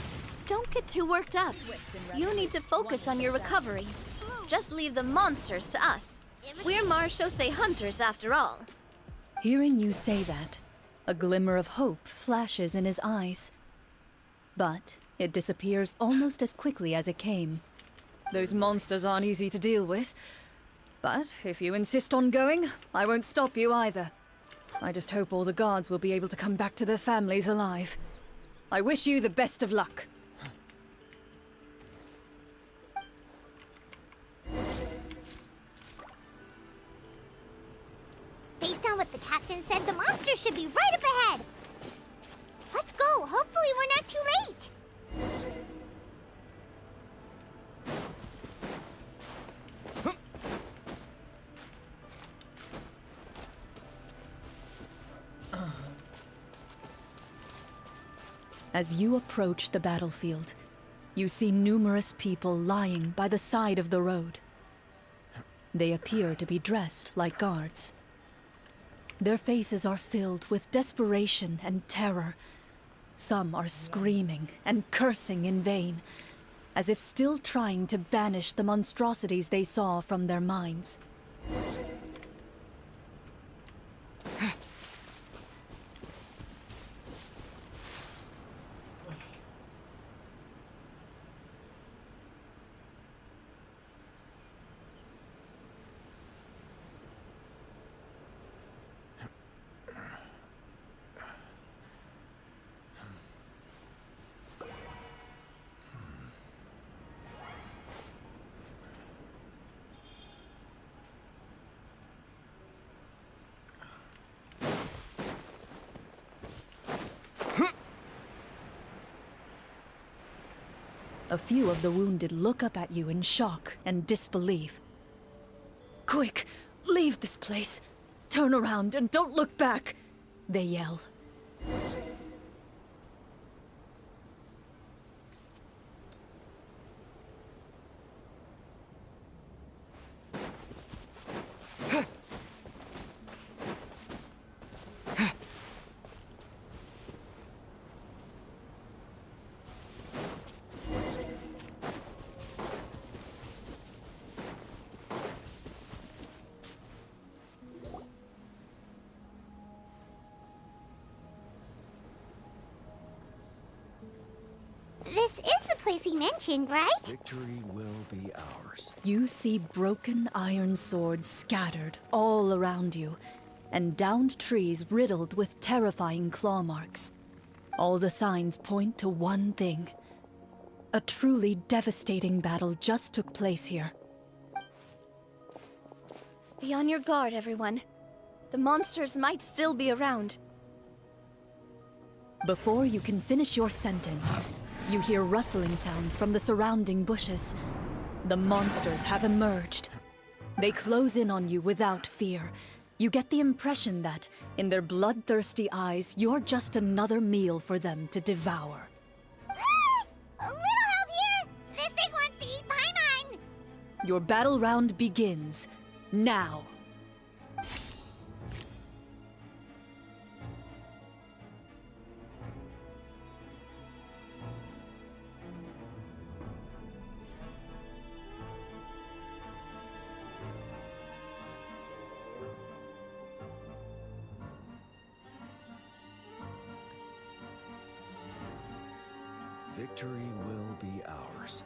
Don't get too worked up. You need to focus on your recovery. Just leave the monsters to us. We're Marachose hunters after all. Hearing you say that, a glimmer of hope flashes in his eyes. But it disappears almost as quickly as it came. Those monsters aren't easy to deal with. But if you insist on going, I won't stop you either. I just hope all the guards will be able to come back to their families alive. I wish you the best of luck. Based on what the captain said, the monsters As you approach the battlefield, you see numerous people lying by the side of the road. They appear to be dressed like guards. Their faces are filled with desperation and terror. Some are screaming and cursing in vain, as if still trying to banish the monstrosities they saw from their minds. A few of the wounded look up at you in shock and disbelief. Quick, leave this place. Turn around and don't look back, they yell. This is the place he mentioned, right? Victory will be ours. You see broken iron swords scattered all around you, and downed trees riddled with terrifying claw marks. All the signs point to one thing. A truly devastating battle just took place here. Be on your guard, everyone. The monsters might still be around. Before you can finish your sentence, you hear rustling sounds from the surrounding bushes. The monsters have emerged. They close in on you without fear. You get the impression that, in their bloodthirsty eyes, you're just another meal for them to devour. A little help here! This thing wants to eat Paimon! Your battle round begins now. Victory will be ours.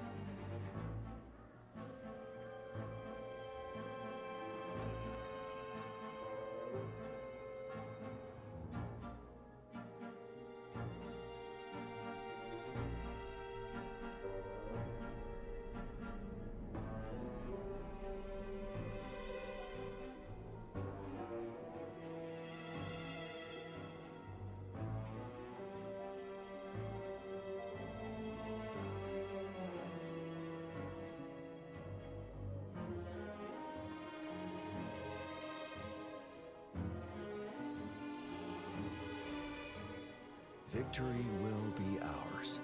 Victory will be ours.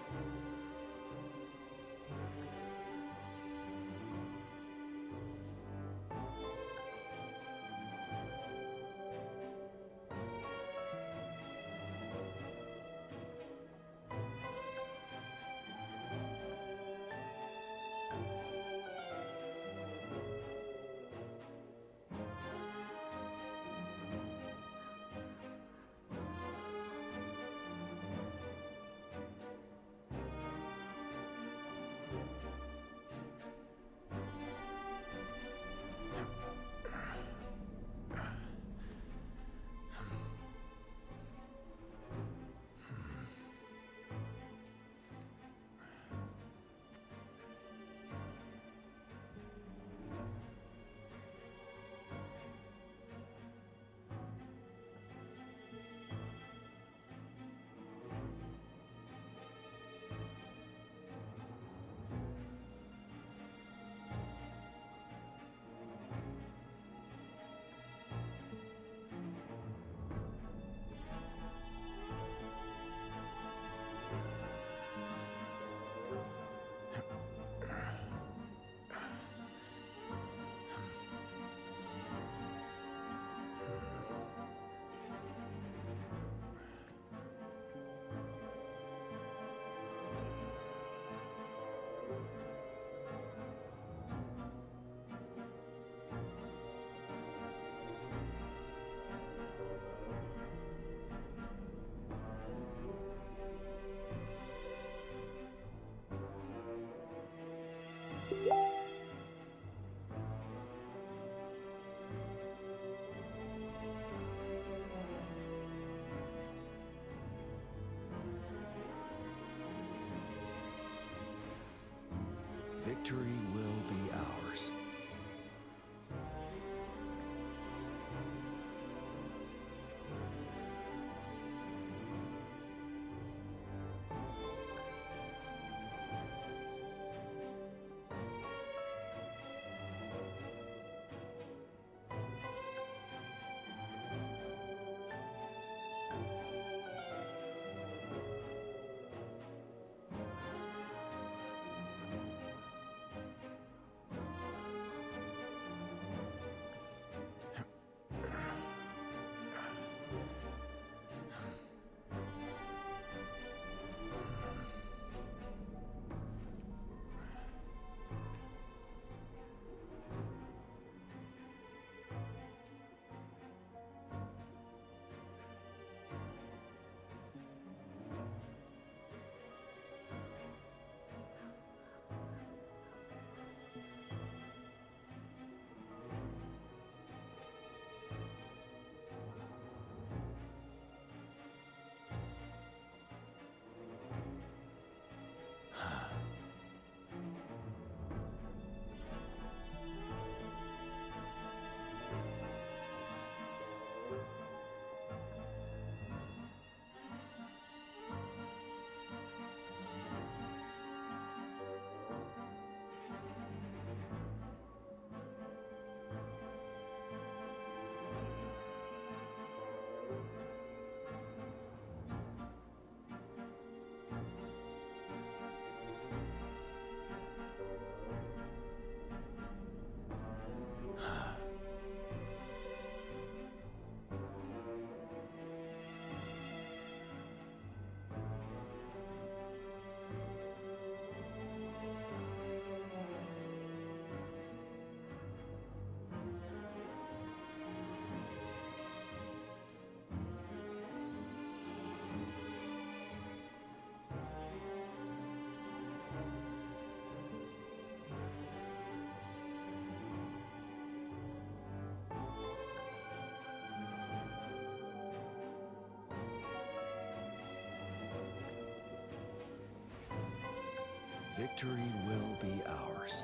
Victory will be ours. Victory will be ours.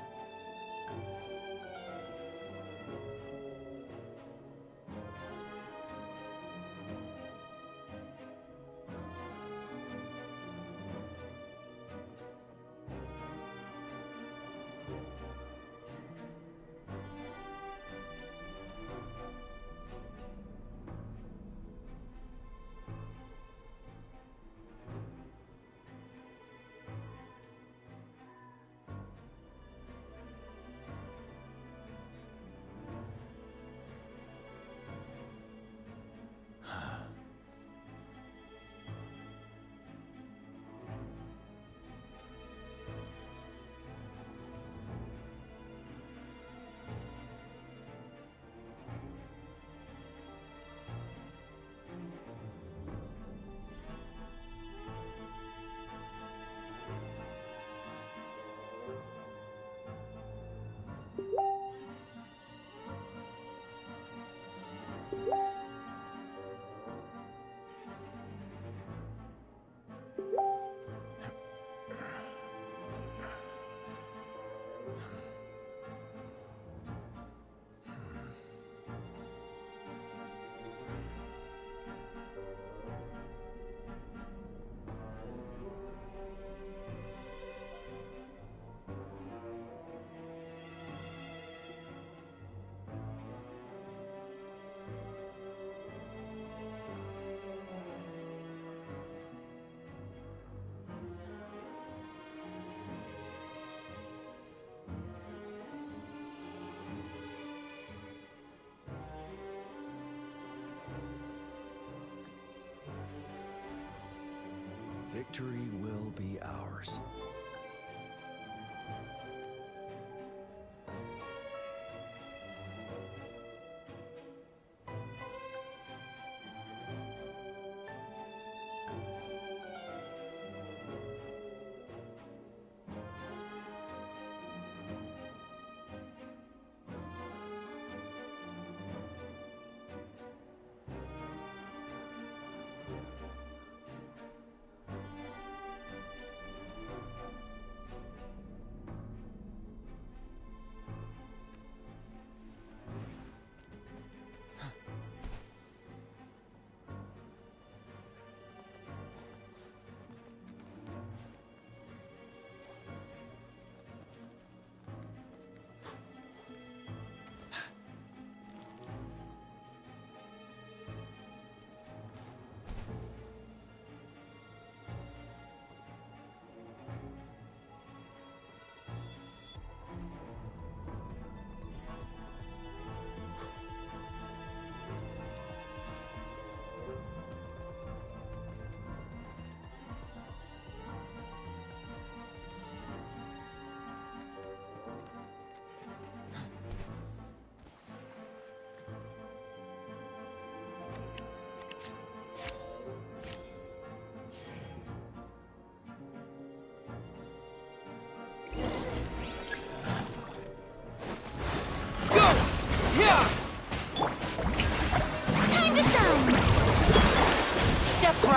Victory will be ours.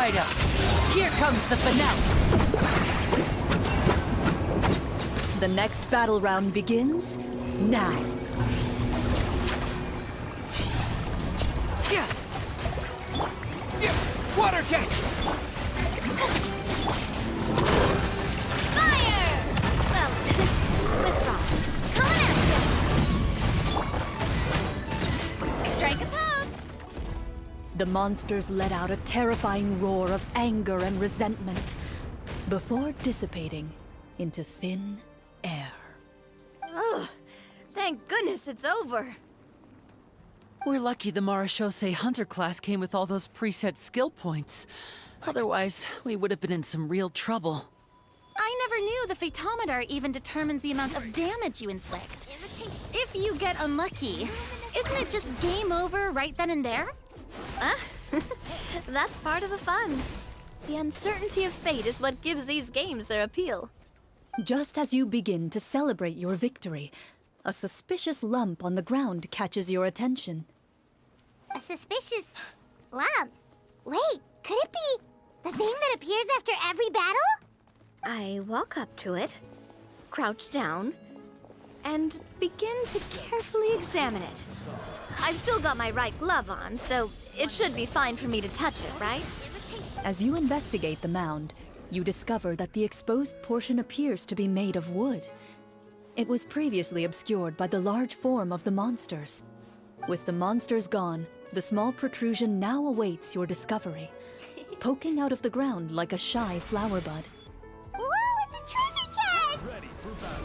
right up. Here comes the finale. The next battle round begins now. Yeah. Water jet. Fire! Well, withdraw. Coming at you! Strike a pose! The monsters let out a terrifying roar of anger and resentment before dissipating into thin air. Ugh, thank goodness it's over. We're lucky the Marashose Hunter class came with all those preset skill points. Otherwise, we would have been in some real trouble. I never knew the Fatometer even determines the amount of damage you inflict. If you get unlucky, isn't it just game over right then and there? That's part of the fun. The uncertainty of fate is what gives these games their appeal. Just as you begin to celebrate your victory, a suspicious lump on the ground catches your attention. A suspicious lump? Wait, could it be the thing that appears after every battle? I walk up to it, crouch down, and begin to carefully examine it. I've still got my right glove on, so it should be fine for me to touch it, right? As you investigate the mound, you discover that the exposed portion appears to be made of wood. It was previously obscured by the large form of the monsters. With the monsters gone, the small protrusion now awaits your discovery, poking out of the ground like a shy flower bud. Whoa, it's a treasure chest! Ready for battle.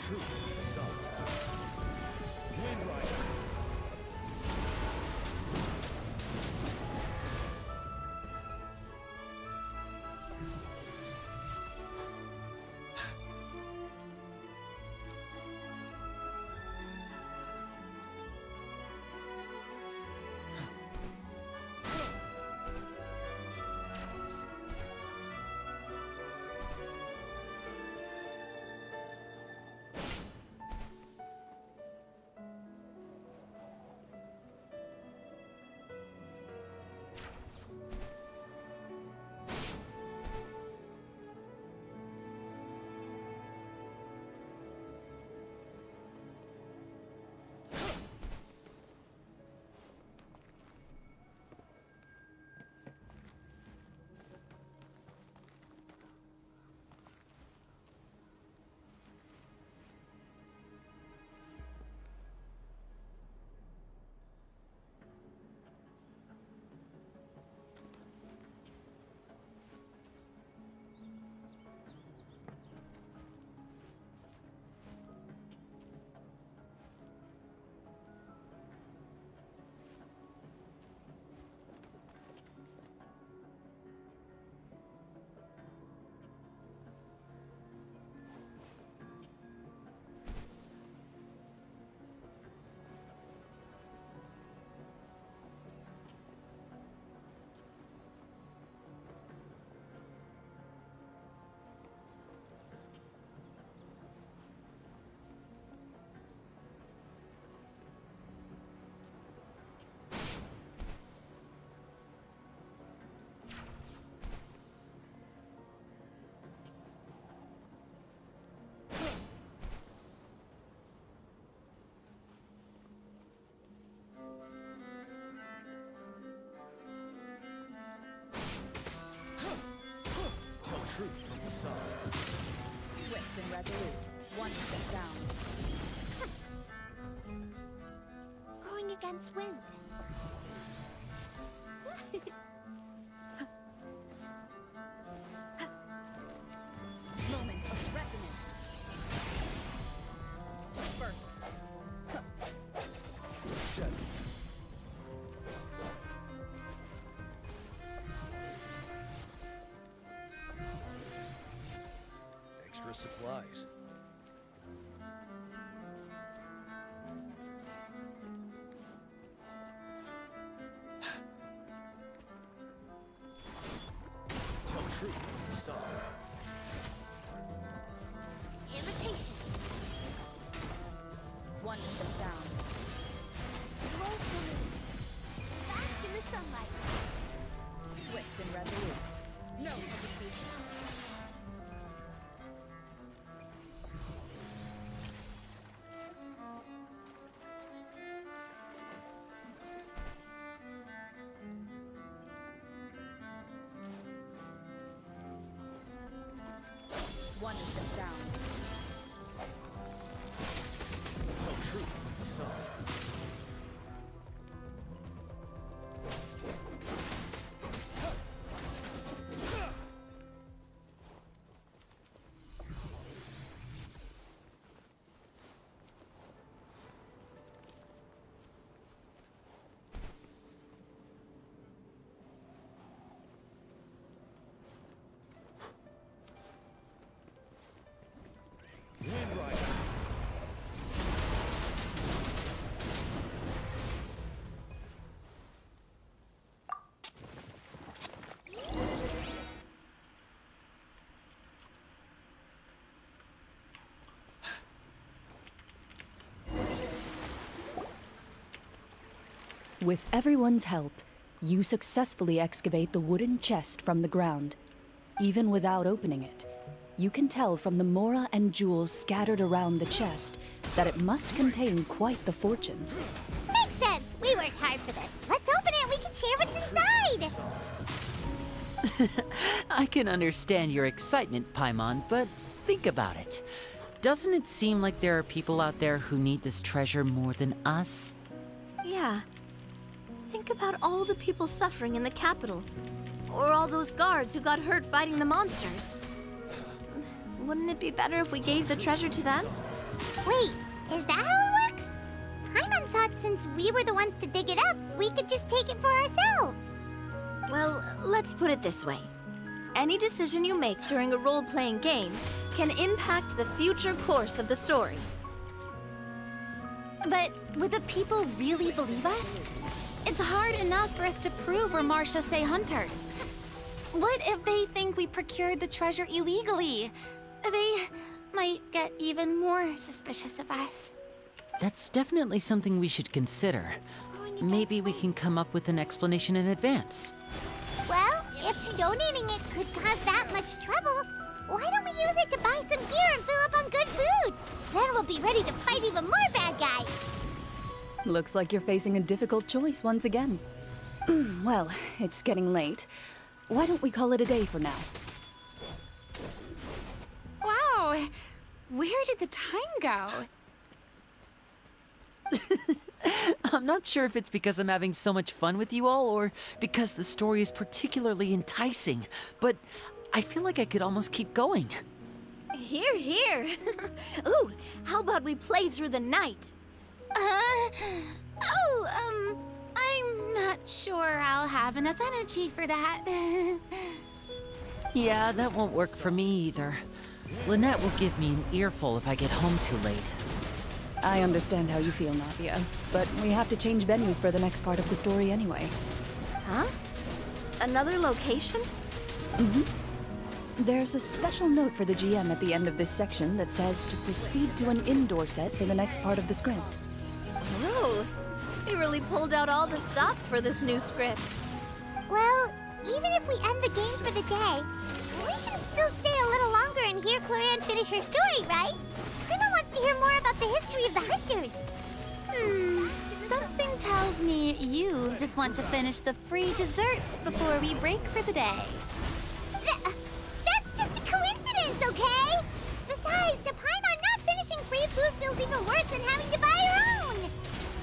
True facade. Wind Rider. Truth from the sun. Swift and resolute, one with the sound. Going against wind. Moment of resonance. Disperse. Set. Extra supplies. Tell truth with the song. Invitation. One with the sound. Bask in the sunlight. Swift and resolute. No hesitation. One with the sound. Tell truth with the song. Wind Rider. With everyone's help, you successfully excavate the wooden chest from the ground. Even without opening it, you can tell from the mora and jewels scattered around the chest that it must contain quite the fortune. Makes sense. We worked hard for this. Let's open it and we can share what's inside. I can understand your excitement, Paimon, but think about it. Doesn't it seem like there are people out there who need this treasure more than us? Yeah. Think about all the people suffering in the capital. Or all those guards who got hurt fighting the monsters. Wouldn't it be better if we gave the treasure to them? Wait, is that how it works? Paimon thought since we were the ones to dig it up, we could just take it for ourselves. Well, let's put it this way. Any decision you make during a role-playing game can impact the future course of the story. But would the people really believe us? It's hard enough for us to prove we're Marchese hunters. What if they think we procured the treasure illegally? They might get even more suspicious of us. That's definitely something we should consider. Maybe we can come up with an explanation in advance. Well, if donating it could cause that much trouble, why don't we use it to buy some gear and fill up on good food? Then we'll be ready to fight even more bad guys. Looks like you're facing a difficult choice once again. Well, it's getting late. Why don't we call it a day for now? Wow, where did the time go? I'm not sure if it's because I'm having so much fun with you all or because the story is particularly enticing, but I feel like I could almost keep going. Here, here. Ooh, how about we play through the night? I'm not sure I'll have enough energy for that. Yeah, that won't work for me either. Lynette will give me an earful if I get home too late. I understand how you feel, Nadia, but we have to change venues for the next part of the story anyway. Huh? Another location? Mm-hmm. There's a special note for the GM at the end of this section that says to proceed to an indoor set for the next part of the script. Oh, they really pulled out all the stops for this new script. Well, even if we end the game for the day, we can still stay a little longer and hear QUêN finish her story, right? Paimon wants to hear more about the history of the hunters. Something tells me you just want to finish the free desserts before we break for the day. That's just a coincidence, okay? Besides, to Paimon, not finishing free food feels even worse than having to buy her own.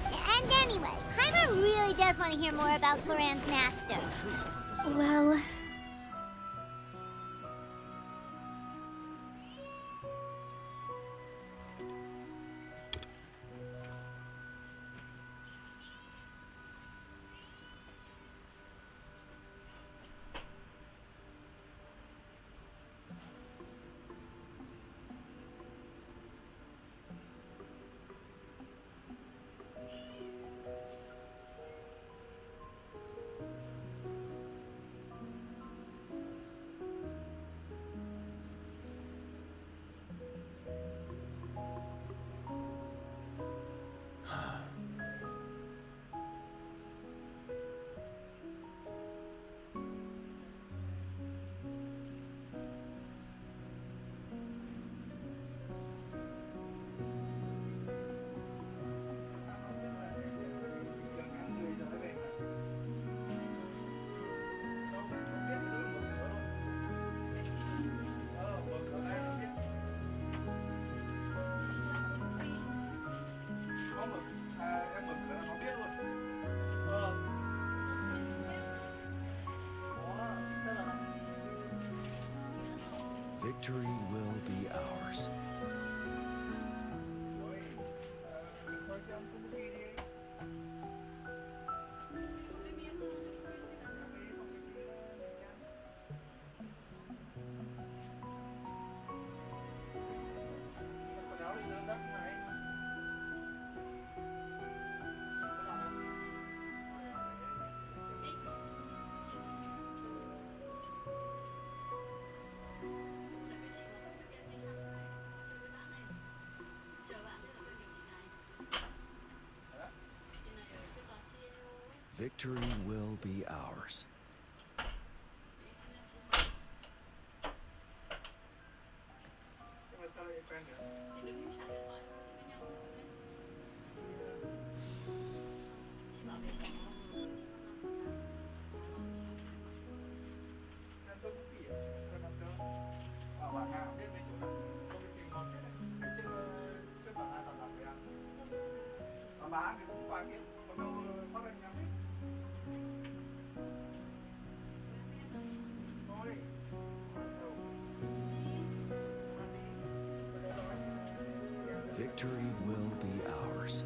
And anyway, Paimon really does want to hear more about QUêN's master. Well... Victory will be ours. Victory will be ours. Victory will be ours.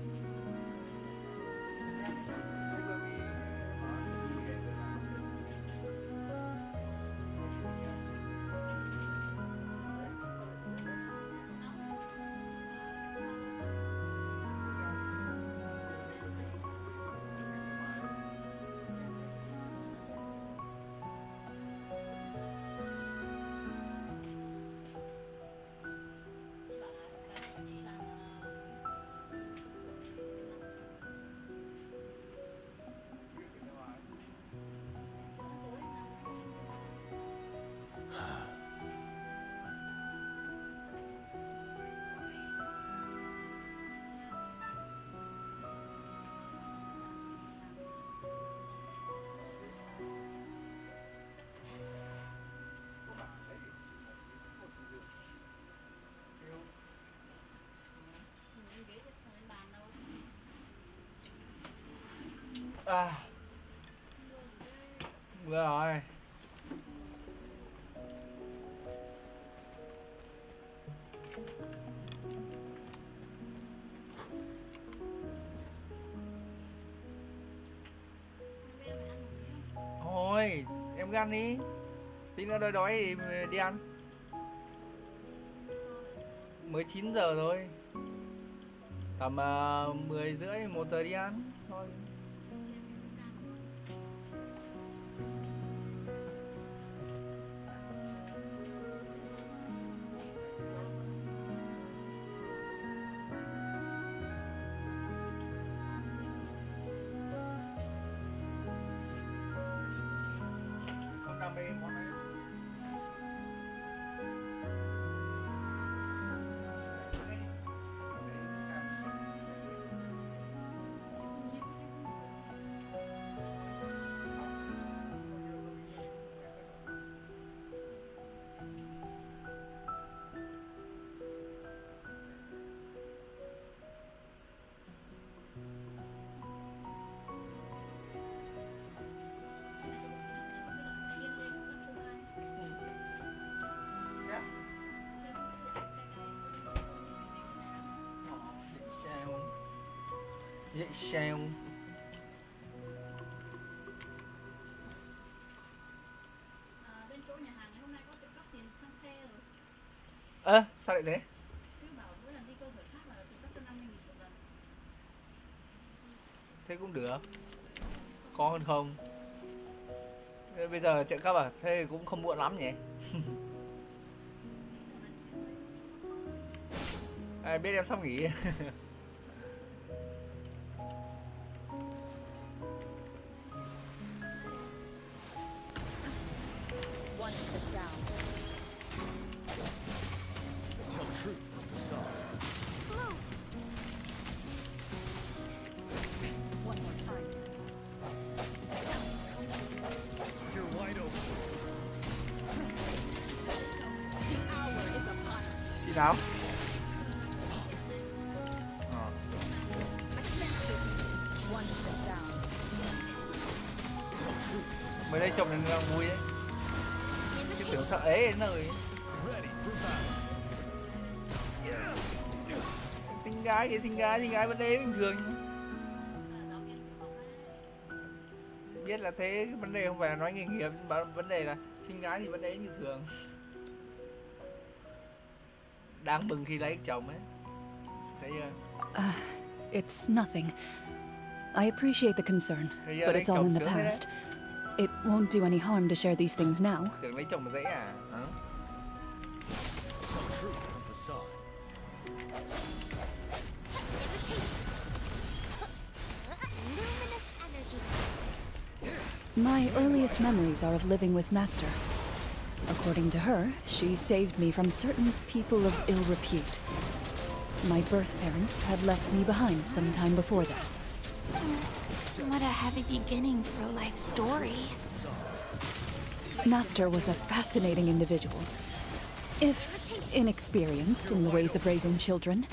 À, vừa rồi. Thôi, em ăn đi. Tí nữa đói đói thì đi ăn. Mới 9 giờ rồi. Tầm 10 rưỡi 1 giờ đi ăn thôi. Dậy sao? Ơ, sao lại thế? Thế cũng được. Có hơn không? Thế bây giờ trợ cấp à? Thế cũng không muộn lắm nhỉ? Ai biết em sắp nghỉ. One is the sound. Tell truth from the sound. One more time. You're wide open. The hour is upon us. Chị nào? I sense your weakness. One is the sound. Tell truth from the Mới đây chồng nên đang vui ấy. Chứ tưởng sợ ế đến nơi. ready for battle. Xinh gái thì xinh gái vẫn ế bình thường. Biết là thế, vấn đề không phải là nói nghề nghiệp, mà vấn đề là xinh gái thì vẫn ế như thường. Đáng mừng khi lấy chồng ấy. Thấy chưa? It's nothing. I appreciate the concern, but it's all in the past. It won't do any harm to share these things now. Tưởng lấy chồng mà dễ à? Hả? Tell truth from the sound. Luminous energy. My earliest memories are of living with Master. According to her, she saved me from certain people of ill repute. My birth parents had left me behind some time before that. What a heavy beginning for a life story. Master was a fascinating individual, if inexperienced in the ways of raising children.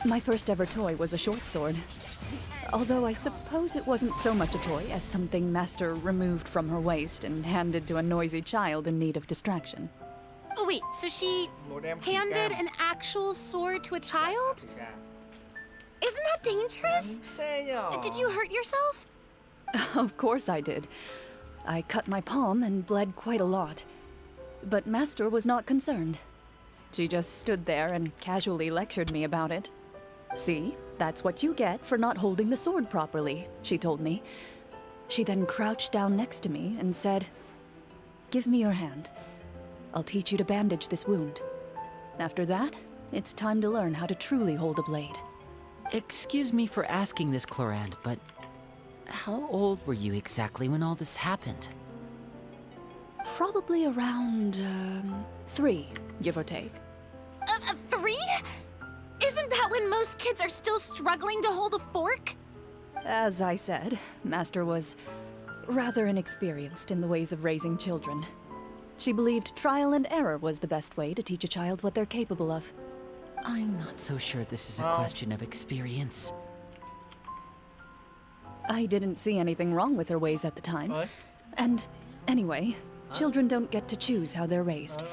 My first ever toy was a short sword, although I suppose it wasn't so much a toy as something Master removed from her waist and handed to a noisy child in need of distraction. Oh, wait, so she handed an actual sword to a child? Isn't that dangerous? Did you hurt yourself? Of course I did. I cut my palm and bled quite a lot. But Master was not concerned. She just stood there and casually lectured me about it. See, that's what you get for not holding the sword properly, she told me. She then crouched down next to me and said, "Give me your hand. I'll teach you to bandage this wound. After that, it's time to learn how to truly hold a blade." Excuse me for asking this, Clorand, but how old were you exactly when all this happened? Probably around, 3, give or take. 3? Isn't that when most kids are still struggling to hold a fork? As I said, Master was rather inexperienced in the ways of raising children. She believed trial and error was the best way to teach a child what they're capable of. I'm not so sure this is a question of experience. I didn't see anything wrong with her ways at the time. And anyway, children don't get to choose how they're raised.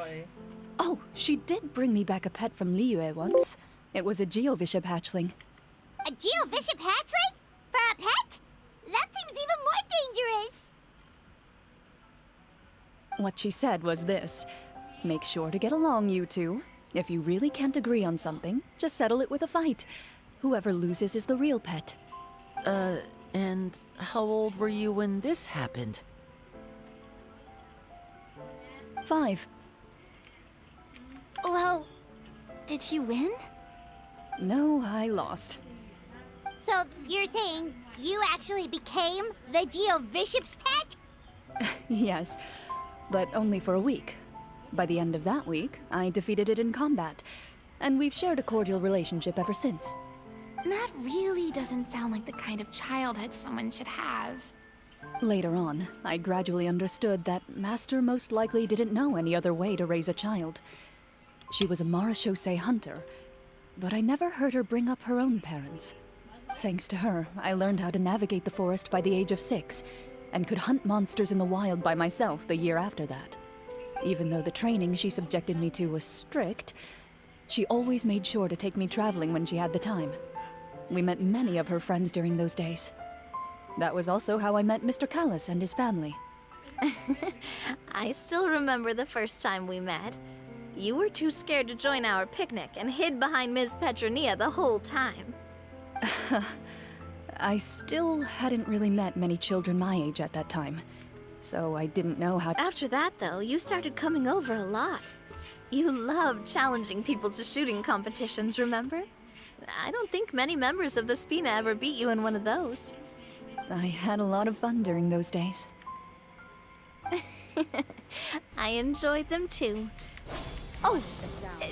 Oh, she did bring me back a pet from Liyue once. It was a Geovishap hatchling. A Geovishap hatchling? For a pet? That seems even more dangerous. What she said was this: make sure to get along, you two. If you really can't agree on something, just settle it with a fight. Whoever loses is the real pet. And how old were you when this happened? 5. Well, did you win? No, I lost. So you're saying you actually became the Geovishap's pet? Yes, but only for a week. By the end of that week, I defeated it in combat, and we've shared a cordial relationship ever since. That really doesn't sound like the kind of childhood someone should have. Later on, I gradually understood that Master most likely didn't know any other way to raise a child. She was a marechaussee hunter, but I never heard her bring up her own parents. Thanks to her, I learned how to navigate the forest by the age of 6, and could hunt monsters in the wild by myself the year after that. Even though the training she subjected me to was strict, she always made sure to take me traveling when she had the time. We met many of her friends during those days. That was also how I met Mr. Callis and his family. I still remember the first time we met. You were too scared to join our picnic and hid behind Ms. Petronia the whole time. I still hadn't really met many children my age at that time, so I didn't know how. After that, though, you started coming over a lot. You loved challenging people to shooting competitions, remember? I don't think many members of the Spina ever beat you in one of those. I had a lot of fun during those days. I enjoyed them too. Oh,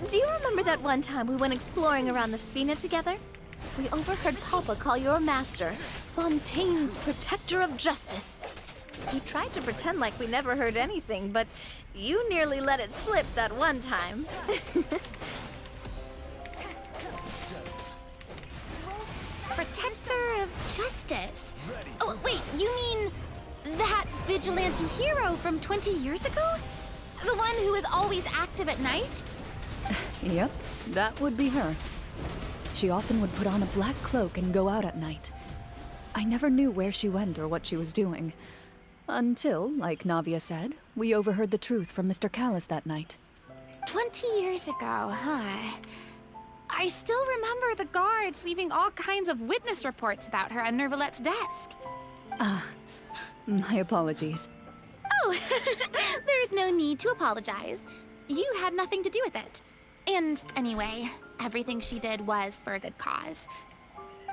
do you remember that one time we went exploring around the Spina together? We overheard Papa call your master Fontaine's Protector of Justice. He tried to pretend like we never heard anything, but you nearly let it slip that one time. Protector of Justice? Oh, wait, you mean that vigilante hero from 20 years ago? The one who is always active at night? Yep, that would be her. She often would put on a black cloak and go out at night. I never knew where she went or what she was doing. Until, like Navia said, we overheard the truth from Mr. Callis that night. 20 years ago, huh? I still remember the guards leaving all kinds of witness reports about her on Nervalette's desk. My apologies. Oh, there's no need to apologize. You had nothing to do with it. And anyway, everything she did was for a good cause.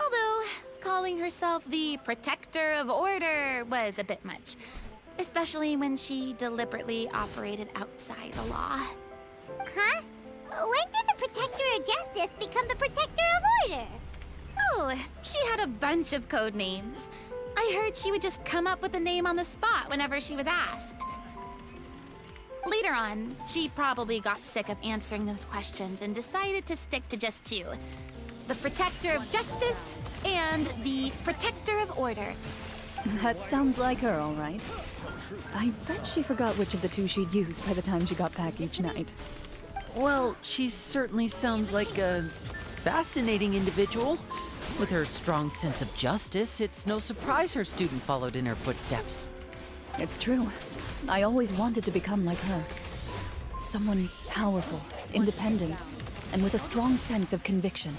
Although, calling herself the Protector of Order was a bit much. Especially when she deliberately operated outside the law. Huh? When did the Protector of Justice become the Protector of Order? Oh, she had a bunch of code names. I heard she would just come up with a name on the spot whenever she was asked. Later on, she probably got sick of answering those questions and decided to stick to just two. The Protector of Justice and the Protector of Order. That sounds like her, all right. I bet she forgot which of the two she'd use by the time she got back each night. Well, she certainly sounds like a fascinating individual. With her strong sense of justice, it's no surprise her student followed in her footsteps. It's true. I always wanted to become like her. Someone powerful, independent, and with a strong sense of conviction.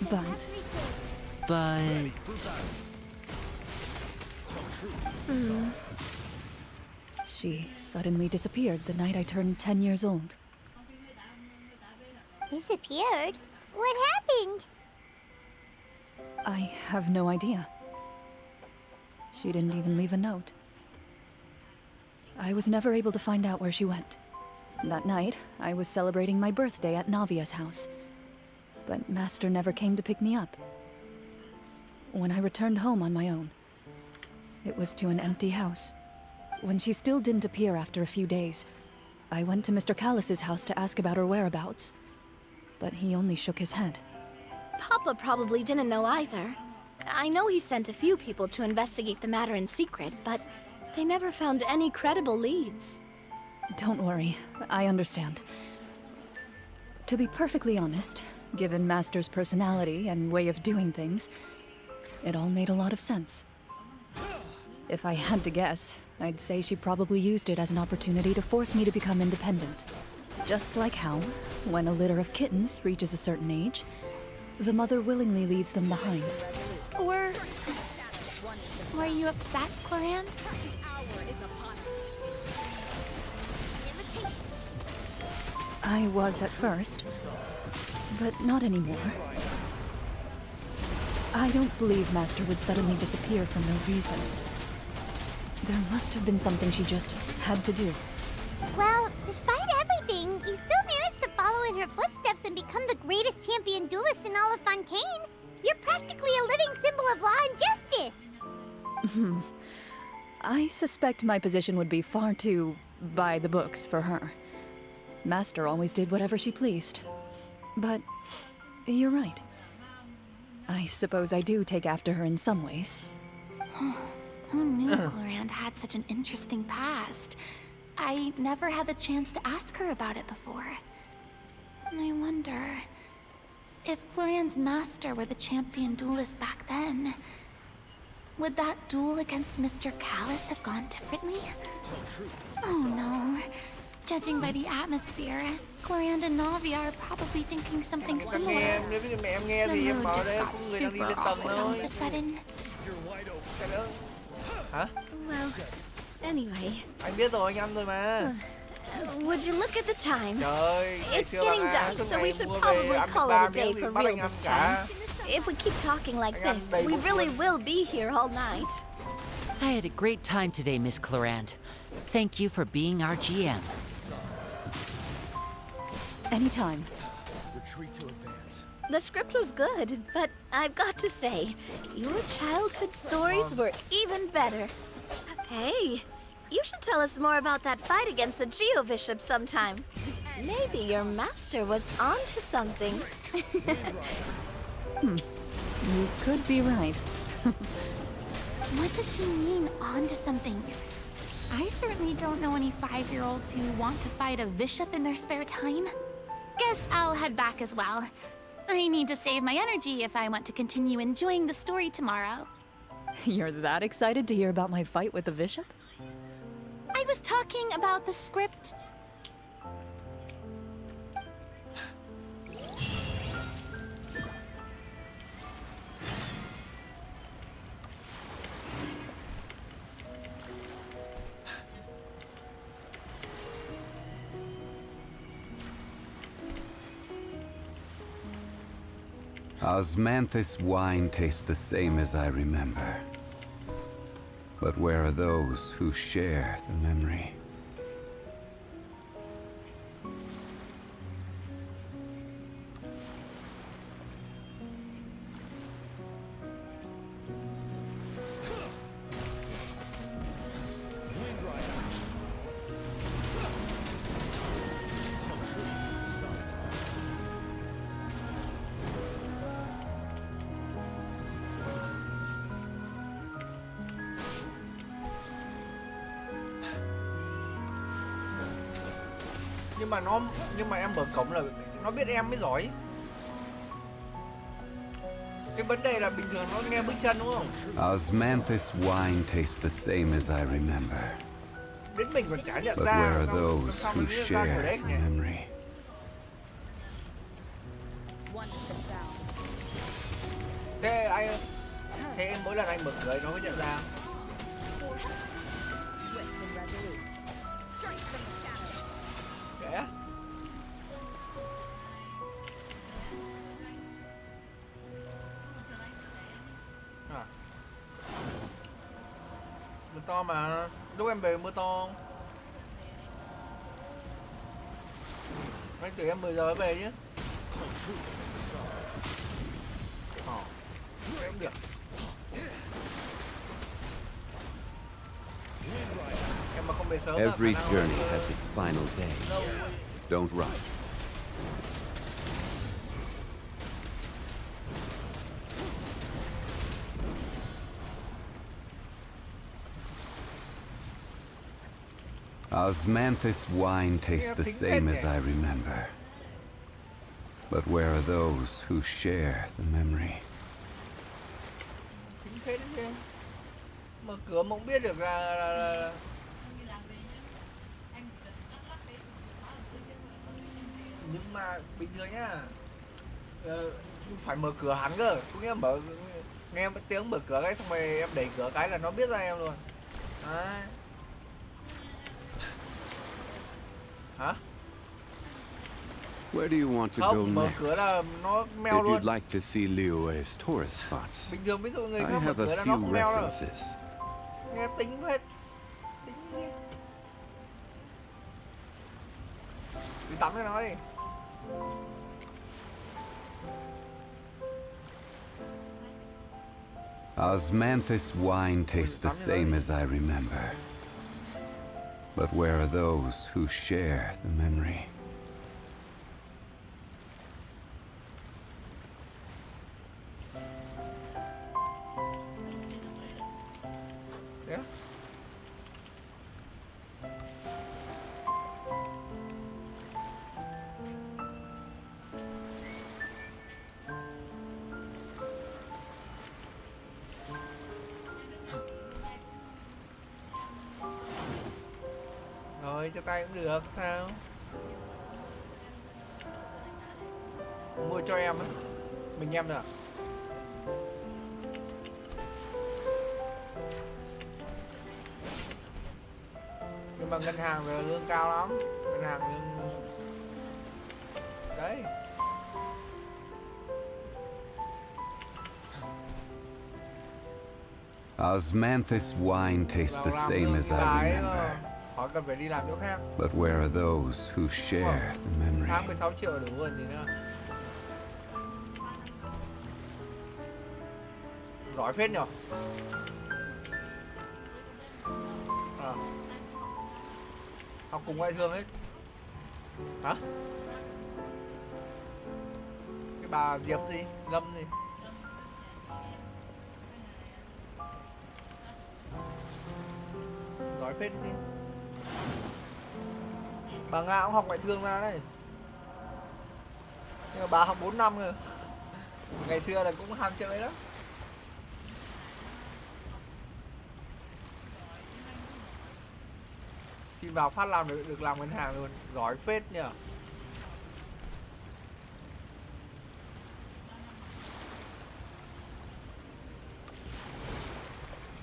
But... She suddenly disappeared the night I turned 10 years old. Disappeared? What happened? I have no idea. She didn't even leave a note. I was never able to find out where she went. That night, I was celebrating my birthday at Navia's house. But Master never came to pick me up. When I returned home on my own, it was to an empty house. When she still didn't appear after a few days, I went to Mr. Callis's house to ask about her whereabouts. But he only shook his head. Papa probably didn't know either. I know he sent a few people to investigate the matter in secret, but they never found any credible leads. Don't worry, I understand. To be perfectly honest, given Master's personality and way of doing things, it all made a lot of sense. If I had to guess, I'd say she probably used it as an opportunity to force me to become independent. Just like how, when a litter of kittens reaches a certain age, the mother willingly leaves them behind. Were you upset, Cloran? I was at first, but not anymore. I don't believe Master would suddenly disappear for no reason. There must have been something she just had to do. Well, despite everything, you still managed to follow in her footsteps and become the greatest champion duelist in all of Fontaine. You're practically a living symbol of law and justice. I suspect my position would be far too by the books for her. Master always did whatever she pleased. But you're right. I suppose I do take after her in some ways. Who knew Cloran had such an interesting past? I never had the chance to ask her about it before. I wonder... If Florian's master were the champion duelist back then, would that duel against Mr. Callus have gone differently? Oh no. Judging by the atmosphere, Glorianda and Navi are probably thinking something similar. Nếu như mẹ em nghe thì em bảo đấy, cũng người đang đi lên tầng thôi. Hả? Well, anyway. Anh biết rồi, anh ăn rồi mà. Would you look at the time? Trời, It's getting dark, so we should probably call it a day for real this time. If we keep talking like this, we really will be here all night. I had a great time today, Miss Clorant. Thank you for being our GM. Anytime. Retreat to advance. The script was good, but I've got to say, your childhood stories were even better. Hey, you should tell us more about that fight against the Geo-Bishop sometime. Maybe your master was onto something. You could be right. What does she mean, onto something? I certainly don't know any 5-year-olds who want to fight a bishop in their spare time. Guess I'll head back as well. I need to save my energy if I want to continue enjoying the story tomorrow. You're that excited to hear about my fight with the bishop? I was talking about the script. Osmanthus wine tastes the same as I remember. But where are those who share the memory? Nhưng mà em mở cổng là nó biết em mới giỏi. Cái vấn đề là bình thường nó nghe bước chân đúng không? Osmanthus wine tastes the same as I remember. Đến mình còn chả nhận But ra. where are those who share the memory? Thế em mỗi lần anh mở cửa nó mới nhận ra. Kệ. Mưa to mà, lúc em về mưa to. Anh tưởng em 10 giờ về chứ. Em được. Em mà không về sớm. Every journey has its final day. Don't rush. Osmanthus wine tastes the same as I remember. But where are those who share the memory? Thế đấy. Mở cửa mà không biết được là... Nhưng mà bình thường nhá, phải mở cửa hẳn cơ, có nghĩa nghe tiếng mở cửa cái xong rồi em đẩy cửa cái là nó biết ra em luôn. Đấy. Hả? Where do you want to go Mở next? cửa là nó meo If luôn. you'd like to see Liyue's tourist spots, Bình thường ví dụ người I khác mở have cửa a là nó few không meo đâu. references. Nghe tính hết. Tính hết. Đi tắm cho nó đi. Osmanthus wine tastes the same as I remember. But where are those who share the memory? Yeah. về cho tay cũng được, sao? Mua cho em á, mình em được. Nhưng mà ngân hàng về lương cao lắm, ngân hàng lương... đấy. Osmanthus wine tastes the same as I remember. Họ cần phải đi làm chỗ khác. But where are those who share the memory? Tháng 16 triệu đủ rồi gì nữa. Giỏi phết nhở. À. Học cùng ngoại thương hết. Hả? Cái bà Diệp gì? Lâm gì? Giỏi phết gì? Bà Nga cũng học ngoại thương ra đấy. Nhưng mà bà học 4 năm rồi. Ngày xưa là cũng ham chơi đó. Khi vào phát làm được làm ngân hàng luôn. Giỏi phết nhờ.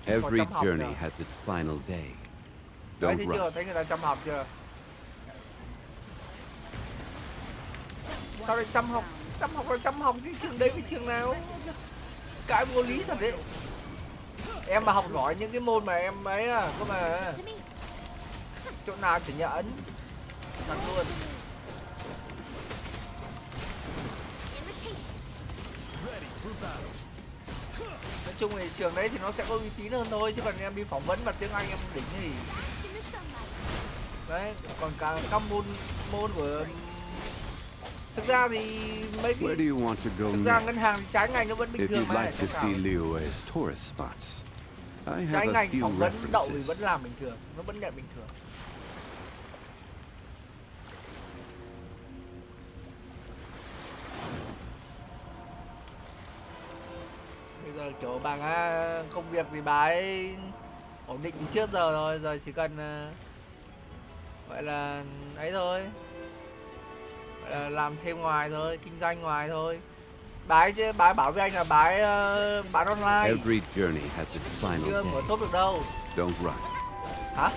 Every journey has its final day. Don't rush. Chưa? Thấy người ta chăm học chưa? Sao lại chăm học? Chăm học là chăm học chứ trường đây với trường nào? Cái vô lý thật đấy. Em mà học giỏi những cái môn mà em ấy à, cơ mà chỗ nào chỉ nhờ ấn thật luôn. Nói chung thì trường đấy thì nó sẽ có uy tín hơn thôi, chứ còn em đi phỏng vấn mà tiếng Anh em đỉnh thì đấy. Còn cả các môn của thực ra thì mấy cái thực ra ngân hàng thì trái ngành nó vẫn bình thường mà. Trái ngành phỏng vấn đậu thì vẫn làm bình thường, nó vẫn nhận bình thường. Bây giờ chỗ bà Nga công việc thì bà ấy ổn định từ trước giờ rồi, giờ chỉ cần gọi là ấy thôi, gọi là làm thêm ngoài thôi, kinh doanh ngoài thôi. Bà ấy bảo với anh là bà ấy bán online. Every journey has its final chưa day. mở shop được đâu. Don't rush. Hả?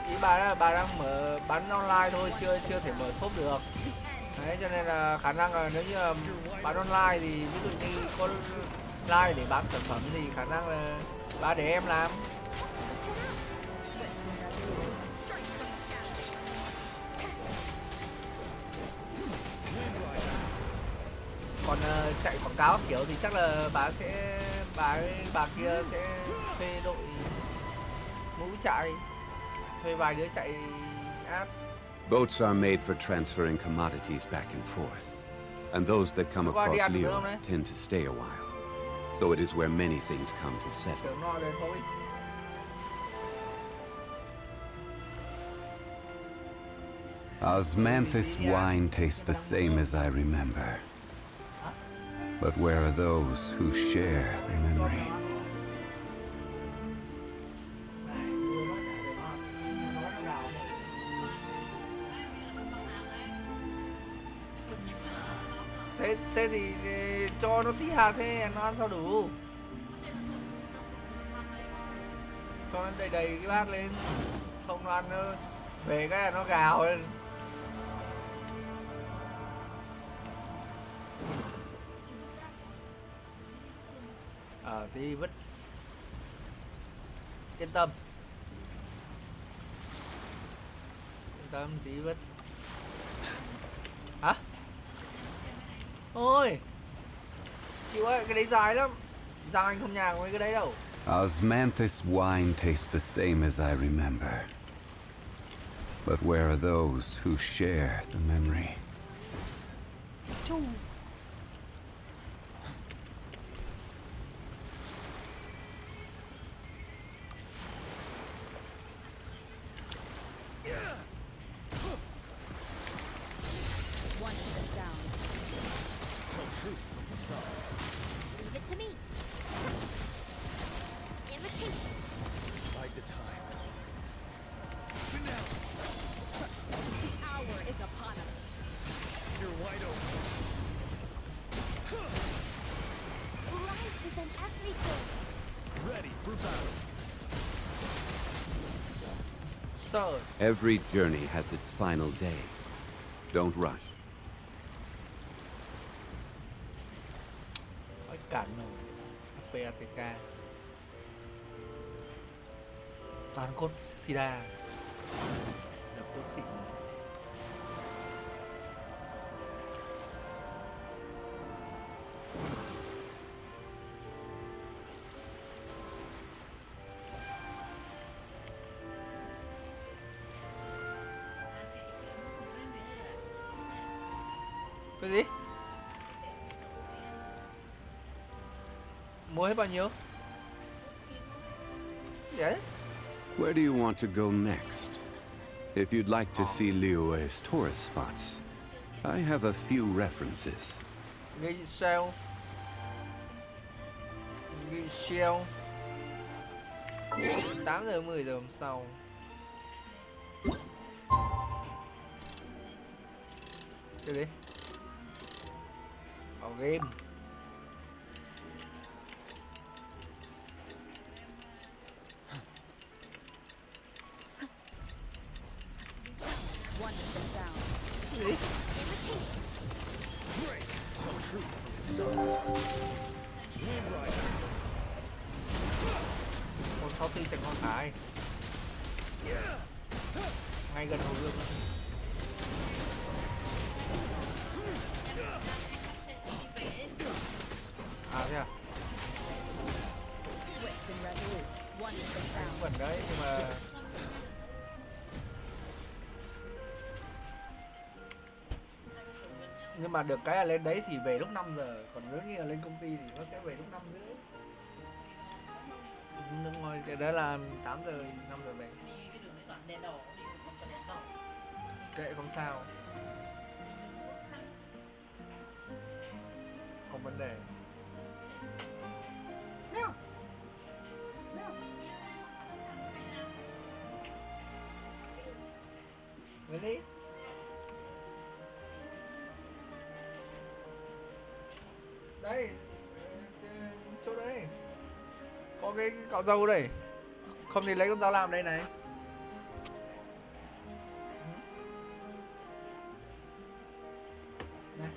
Ý bà đang mở bán online thôi, chưa thể mở shop được. Đấy, cho nên là khả năng là nếu như là bán online thì ví dụ như có like để bán sản phẩm thì khả năng là bà để em làm. Còn chạy quảng cáo kiểu thì chắc là bà kia sẽ thuê đội mũ chạy, thuê vài đứa chạy app. Boats are made for transferring commodities back and forth, and those that come across Leo tend to stay a while. So it is where many things come to settle. Osmanthus wine tastes the same as I remember. But where are those who share the memory? Thế thì cho nó tí hạt thế nó ăn sao đủ. Cho nó đầy cái bát lên. Không nó ăn nữa. Về cái là nó gào lên. Tí vứt. Yên tâm. Yên tâm tí vứt. Hả? Ôi. Chịu ơi, cái đấy dài lắm. Giang anh không nhàng với cái đấy đâu. Osmanthus wine tastes the same as I remember. But where are those who share the memory? Sợ. Every journey has its final day. Don't rush. Ôi cản rồi. PATK. Toàn cốt sida. Là cốt xịn. Cái gì? Mua hết bao nhiêu? Đấy. Where do you want to go next? If you'd like to see Liyue's tourist spots, I have a few references. Ghi sao? Ghi sao? 8 giờ 10 giờ hôm sau. Cái gì? Vào game. One with the sound. Cái gì? Tell truth from the sound. Wind rider. Con 64 chẳng con cái. Ngay gần hồ gươm. À thế à? Swift and resolute. One with the sound. Vẫn đấy nhưng mà được cái là lên đấy thì về lúc 5 giờ, còn nếu như là lên công ty thì nó sẽ về lúc 5 rưỡi. Nhưng mà cái đó là 8 giờ 5 giờ về. Kệ không sao. Không vấn đề. Lên đi. Đây, chỗ đây. Có cái cạo râu đây. Không thì lấy con dao làm đây này. Này.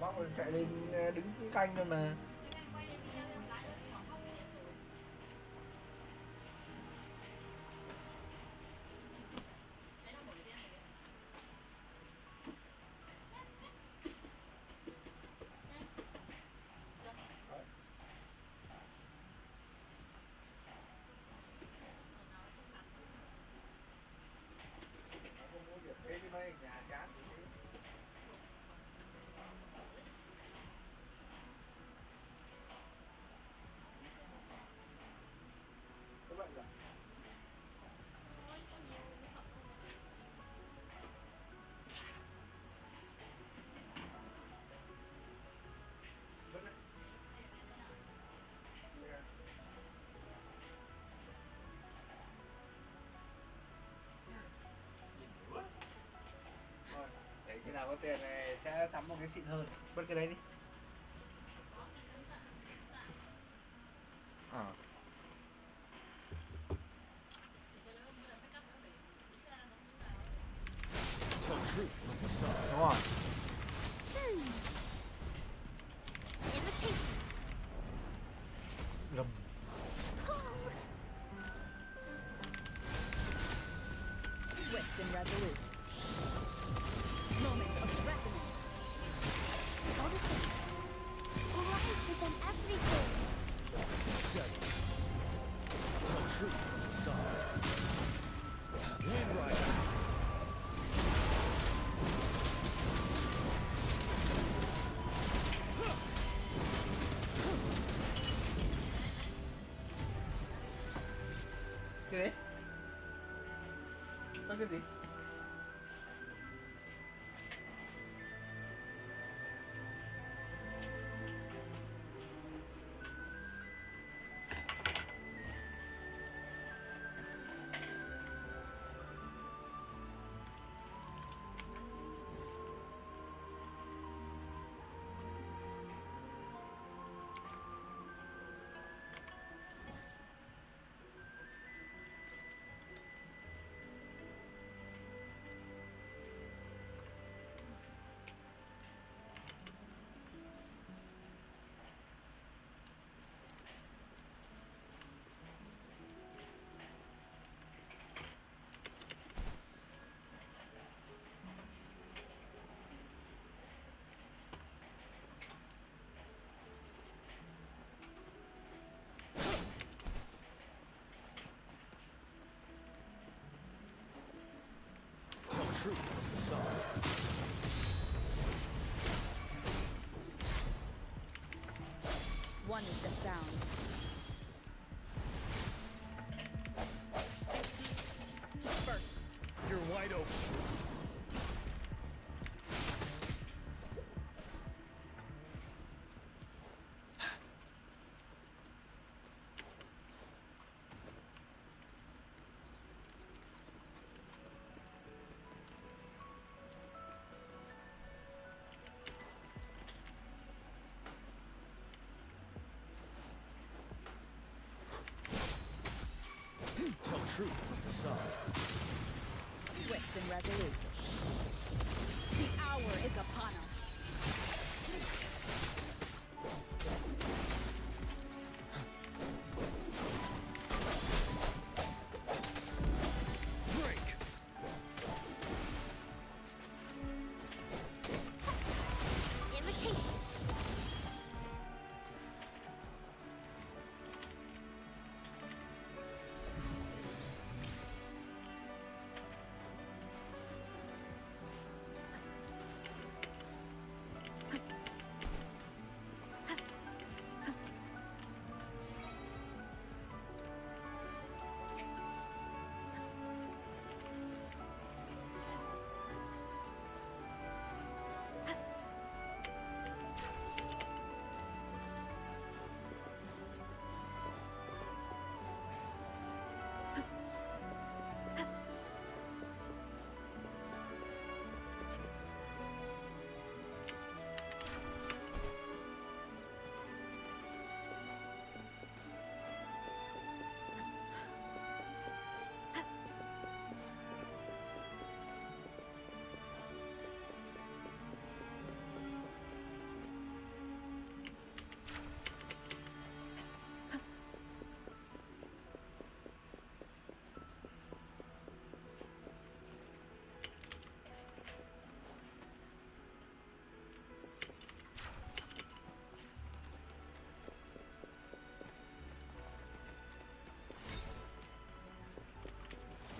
Bác rồi chạy lên đứng canh thôi mà. Để khi nào có tiền này sẽ sắm một cái xịn hơn. Bật cái đấy đi. Tell truth from the sound. Đúng rồi. Invitation. Gầm. Swift and resolute. Moment of resonance. Go to 6. Life is in everything. Seven. Tell truth from the sound. Wind rider. Cái đấy. Có cái gì? truth of the song. One with the sound. Disperse. You're wide open. Tell truth from the song. Swift and resolute. The hour is upon us. Break. Invitation.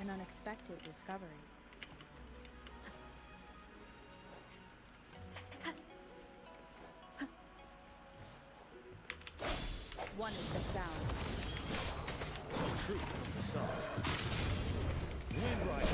An unexpected discovery. One with the sound. Tell truth from the song. Wind Rider.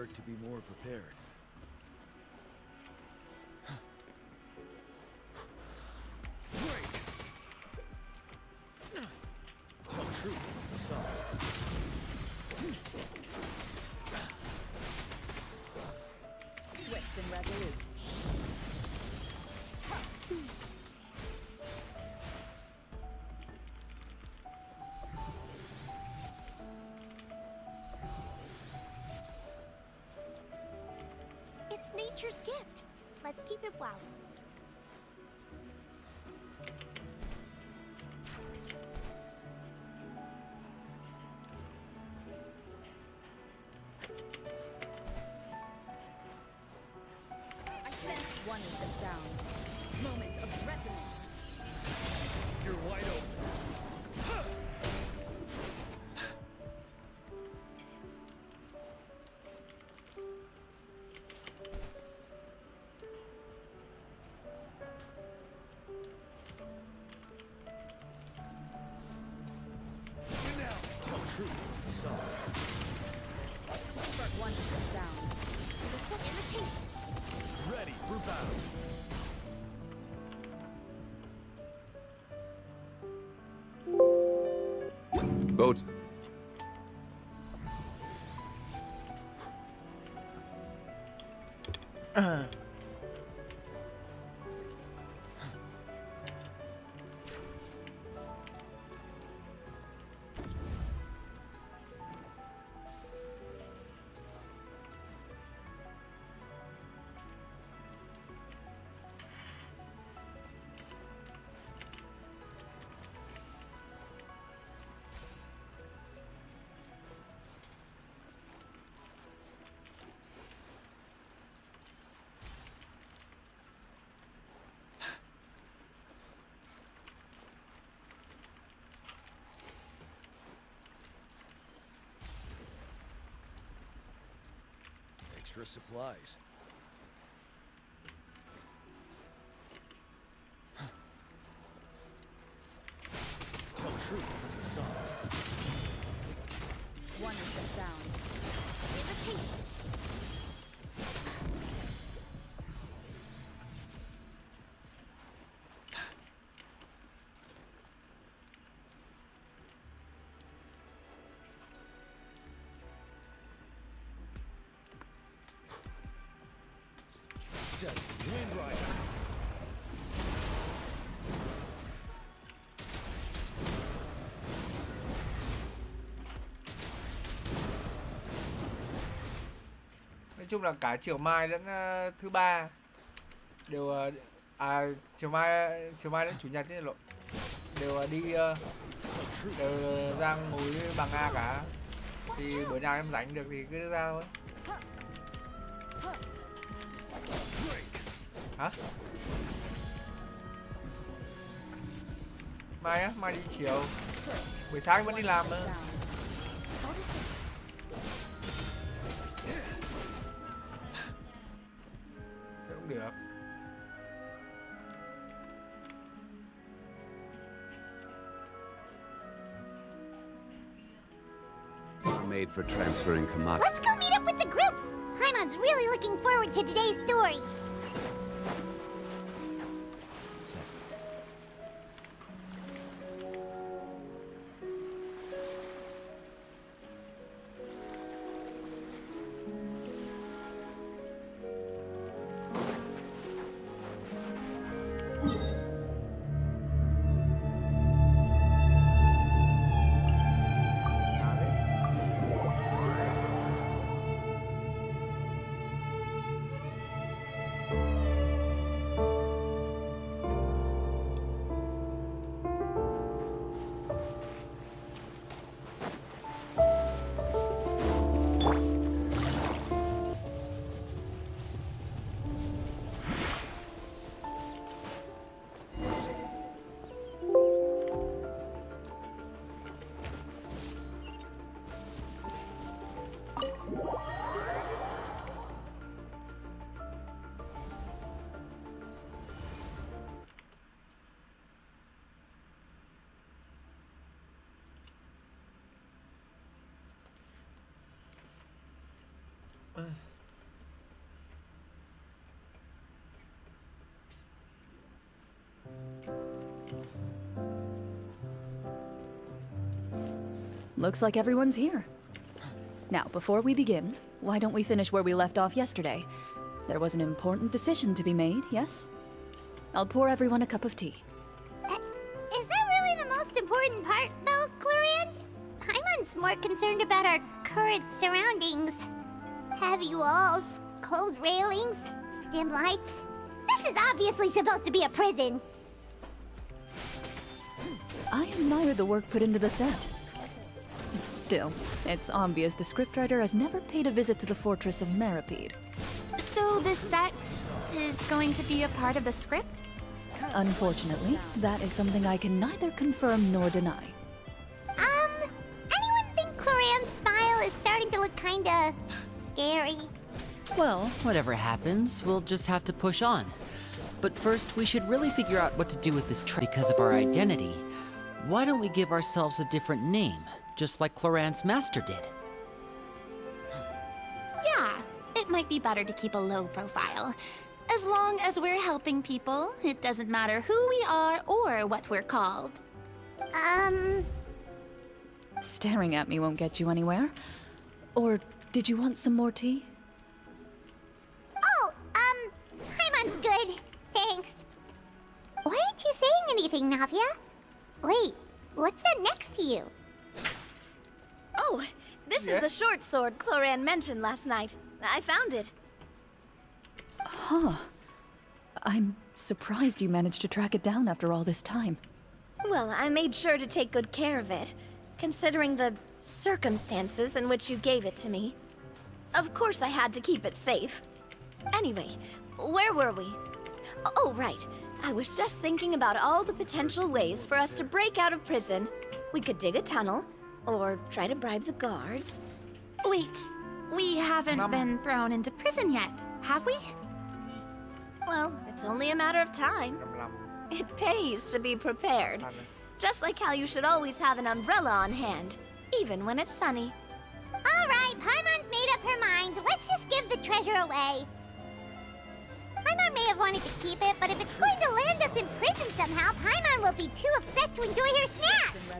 hurt to be more prepared. Break! Tell truth with the sun. Swift and resolute. It's nature's gift. Let's keep it well. I sense one with the sound. Moment of resonance. You're wide open. Tell truth with the sun. Spark one with the sound. Listen, imitation. Ready for battle. Boat. Extra supplies. Tell truth with the sun. One with the sound. Imitation. Set wind rider. Nói chung là cả chiều mai lẫn thứ ba đều chiều mai lẫn chủ nhật ấy lộn, đều đi đều đang ngồi bằng A cả, thì bữa nào em rảnh được thì cứ ra thôi. Hả? Mai á, mai đi chiều, buổi sáng vẫn đi làm nữa. Thế cũng được. Made for transferring commodities. Let's go meet up with the group. Paimon's really looking forward to today's story. Looks like everyone's here. Now, before we begin, why don't we finish where we left off yesterday? There was an important decision to be made, yes? I'll pour everyone a cup of tea. Is that really the most important part, though, Clorian? Paimon's more concerned about our current surroundings. Heavy walls, cold railings, dim lights. This is obviously supposed to be a prison. I admire the work put into the set. Still, it's obvious the scriptwriter has never paid a visit to the fortress of Meripede. So the set is going to be a part of the script? Unfortunately, that is something I can neither confirm nor deny. Anyone think Clorian's smile is starting to look kinda scary? Well, whatever happens, we'll just have to push on. But first, we should really figure out what to do with this because of our identity. Why don't we give ourselves a different name, just like Clorian's master did? Yeah, it might be better to keep a low profile. As long as we're helping people, it doesn't matter who we are or what we're called. Staring at me won't get you anywhere. Or did you want some more tea? Oh, Paimon's good. Thanks. Why aren't you saying anything, Navia? Wait, what's that next to you? Oh, this is the short sword Clorian mentioned last night. I found it. Huh. I'm surprised you managed to track it down after all this time. Well, I made sure to take good care of it, considering the circumstances in which you gave it to me. Of course I had to keep it safe. Anyway, where were we? Oh, right. I was just thinking about all the potential ways for us to break out of prison. We could dig a tunnel, or try to bribe the guards. Wait, we haven't been thrown into prison yet, have we? Well, it's only a matter of time. It pays to be prepared. Just like how you should always have an umbrella on hand, even when it's sunny. Alright, Paimon's made up her mind. Let's just give the treasure away. Paimon may have wanted to keep it, but if it's going to land us in prison somehow, Paimon will be too upset to enjoy her snacks.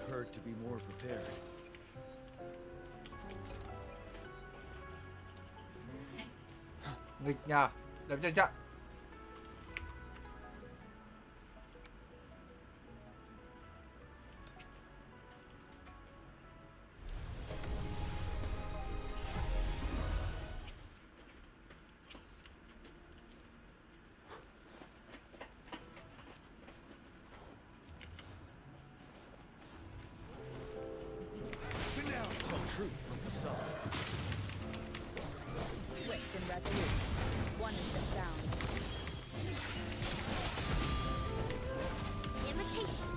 Hurt to be more prepared. Nghịch nha, đấm cho chặn. Tell truth from facade. Swift and resolute. One with the sound. Imitation.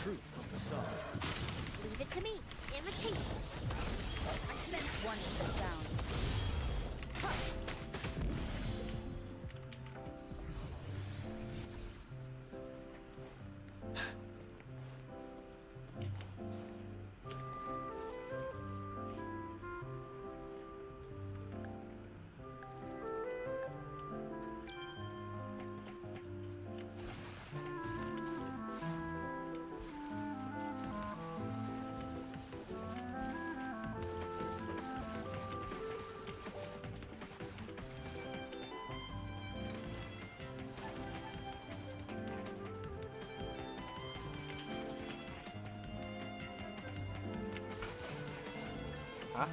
Truth from facade. Leave it to me. Imitation. I sense one with the sound. Hả?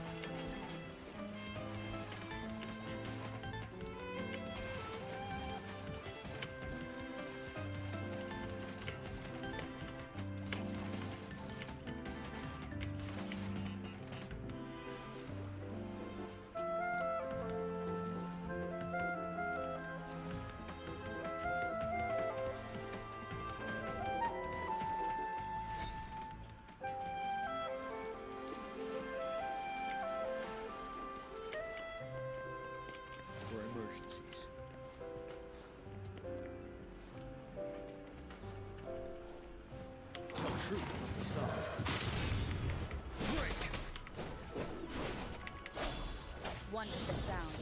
For emergencies. Tell truth from facade. Break. One with the sound.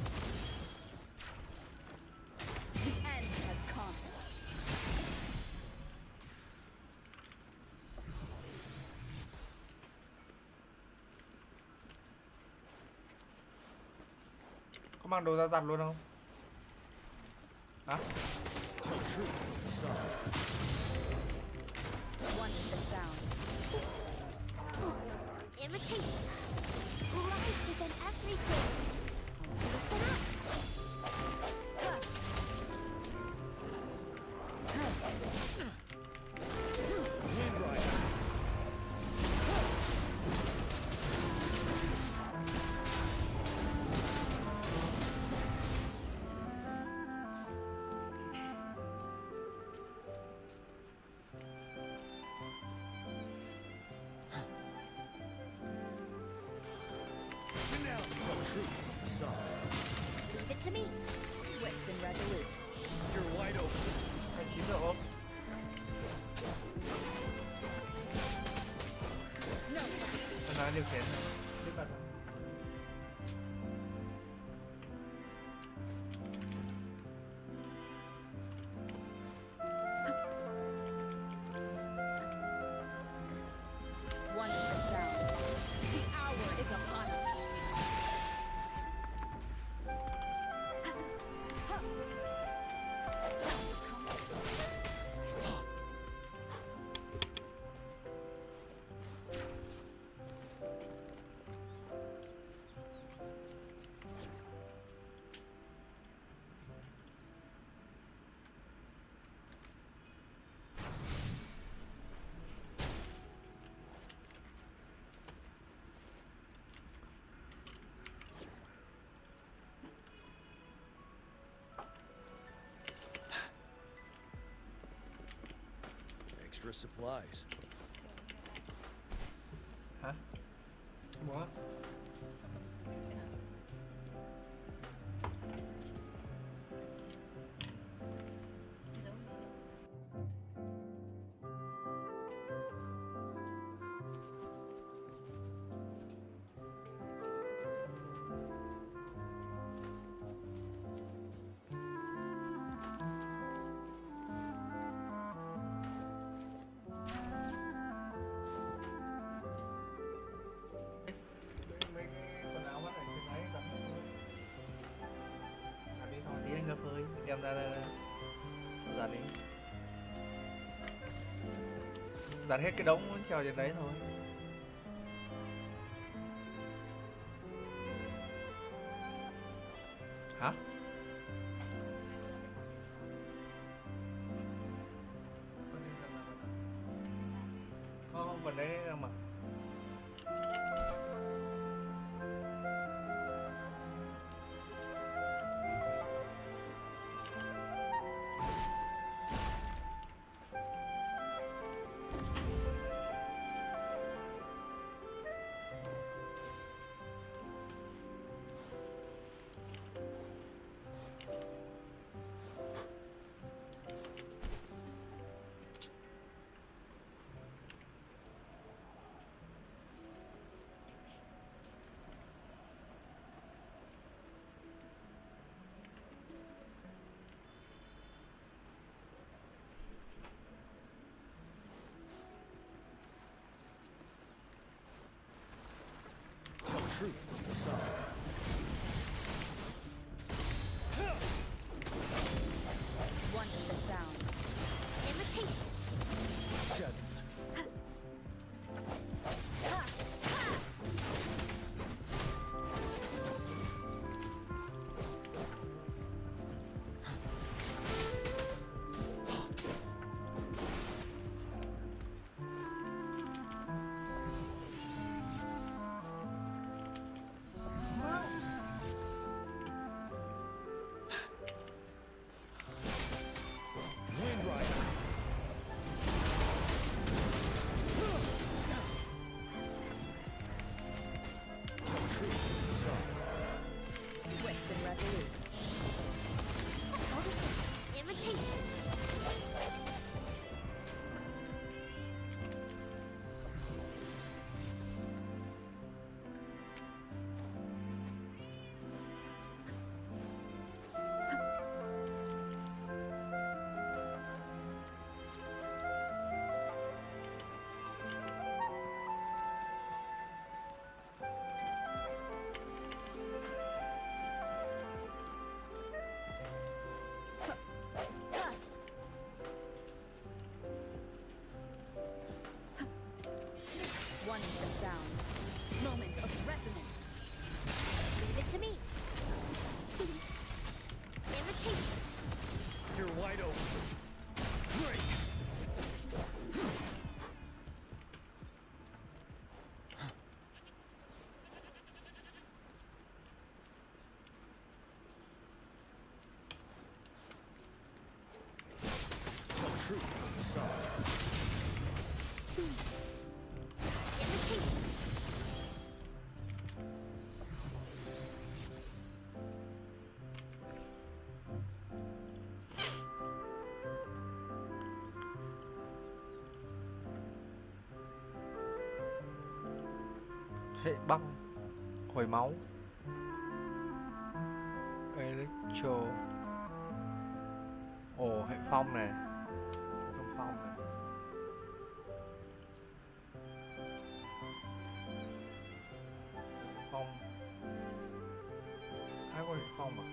The end has come. Có mang đồ ra giặt luôn không? Hả? Tell truth from facade. One with the sound. Imitation. Life is in everything. Listen up. Handwriting. Tell truth from facade. Leave it to me. Swift and resolute. You're wide open. Cái chín độ không? Tôi nói điều khiển. Tiếp bật. extra supplies. Hả? What? Đem ra giặt đi, giặt hết cái đống treo trên đấy thôi. Hả? Không, phần đấy đang mà. Tell truth from the side. One with the sound. Imitation. 7. Swift and resolute. Imitation. One with the sound. Moment of resonance. Leave it to me. Imitation. You're wide open. Break. Tell truth from the side. Imitation. Hệ băng, hồi máu, electro. Ồ, hệ phong này, phong này. Phong, ai có hệ phong à?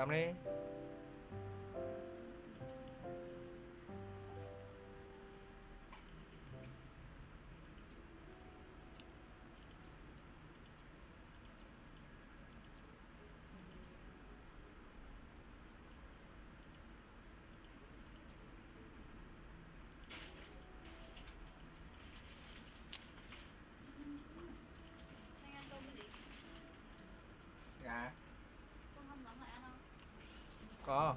Cầm đi. Dạ. Có.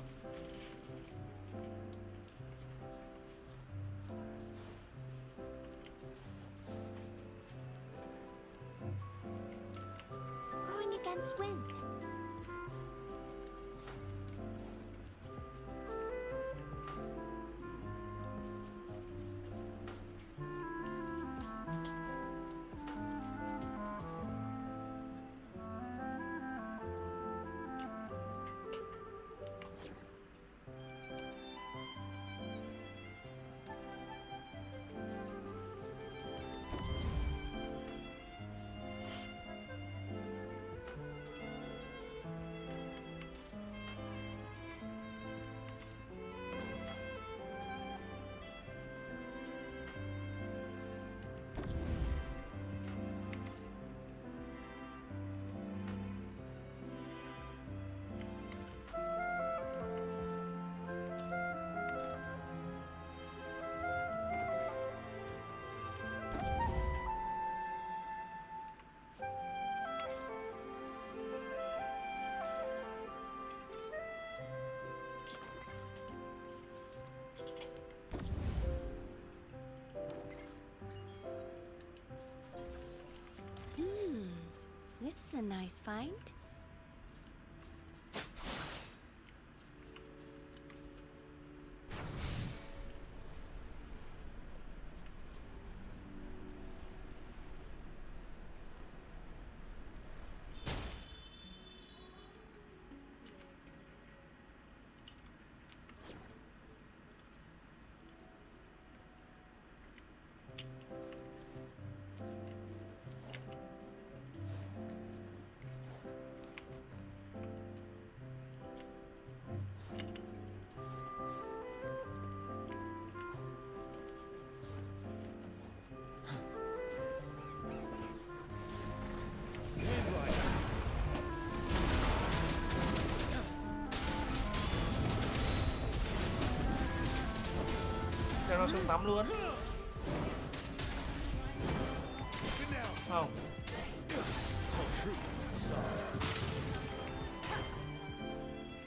Going against wind. This is a nice find. Cho nó xuống tắm luôn. Không.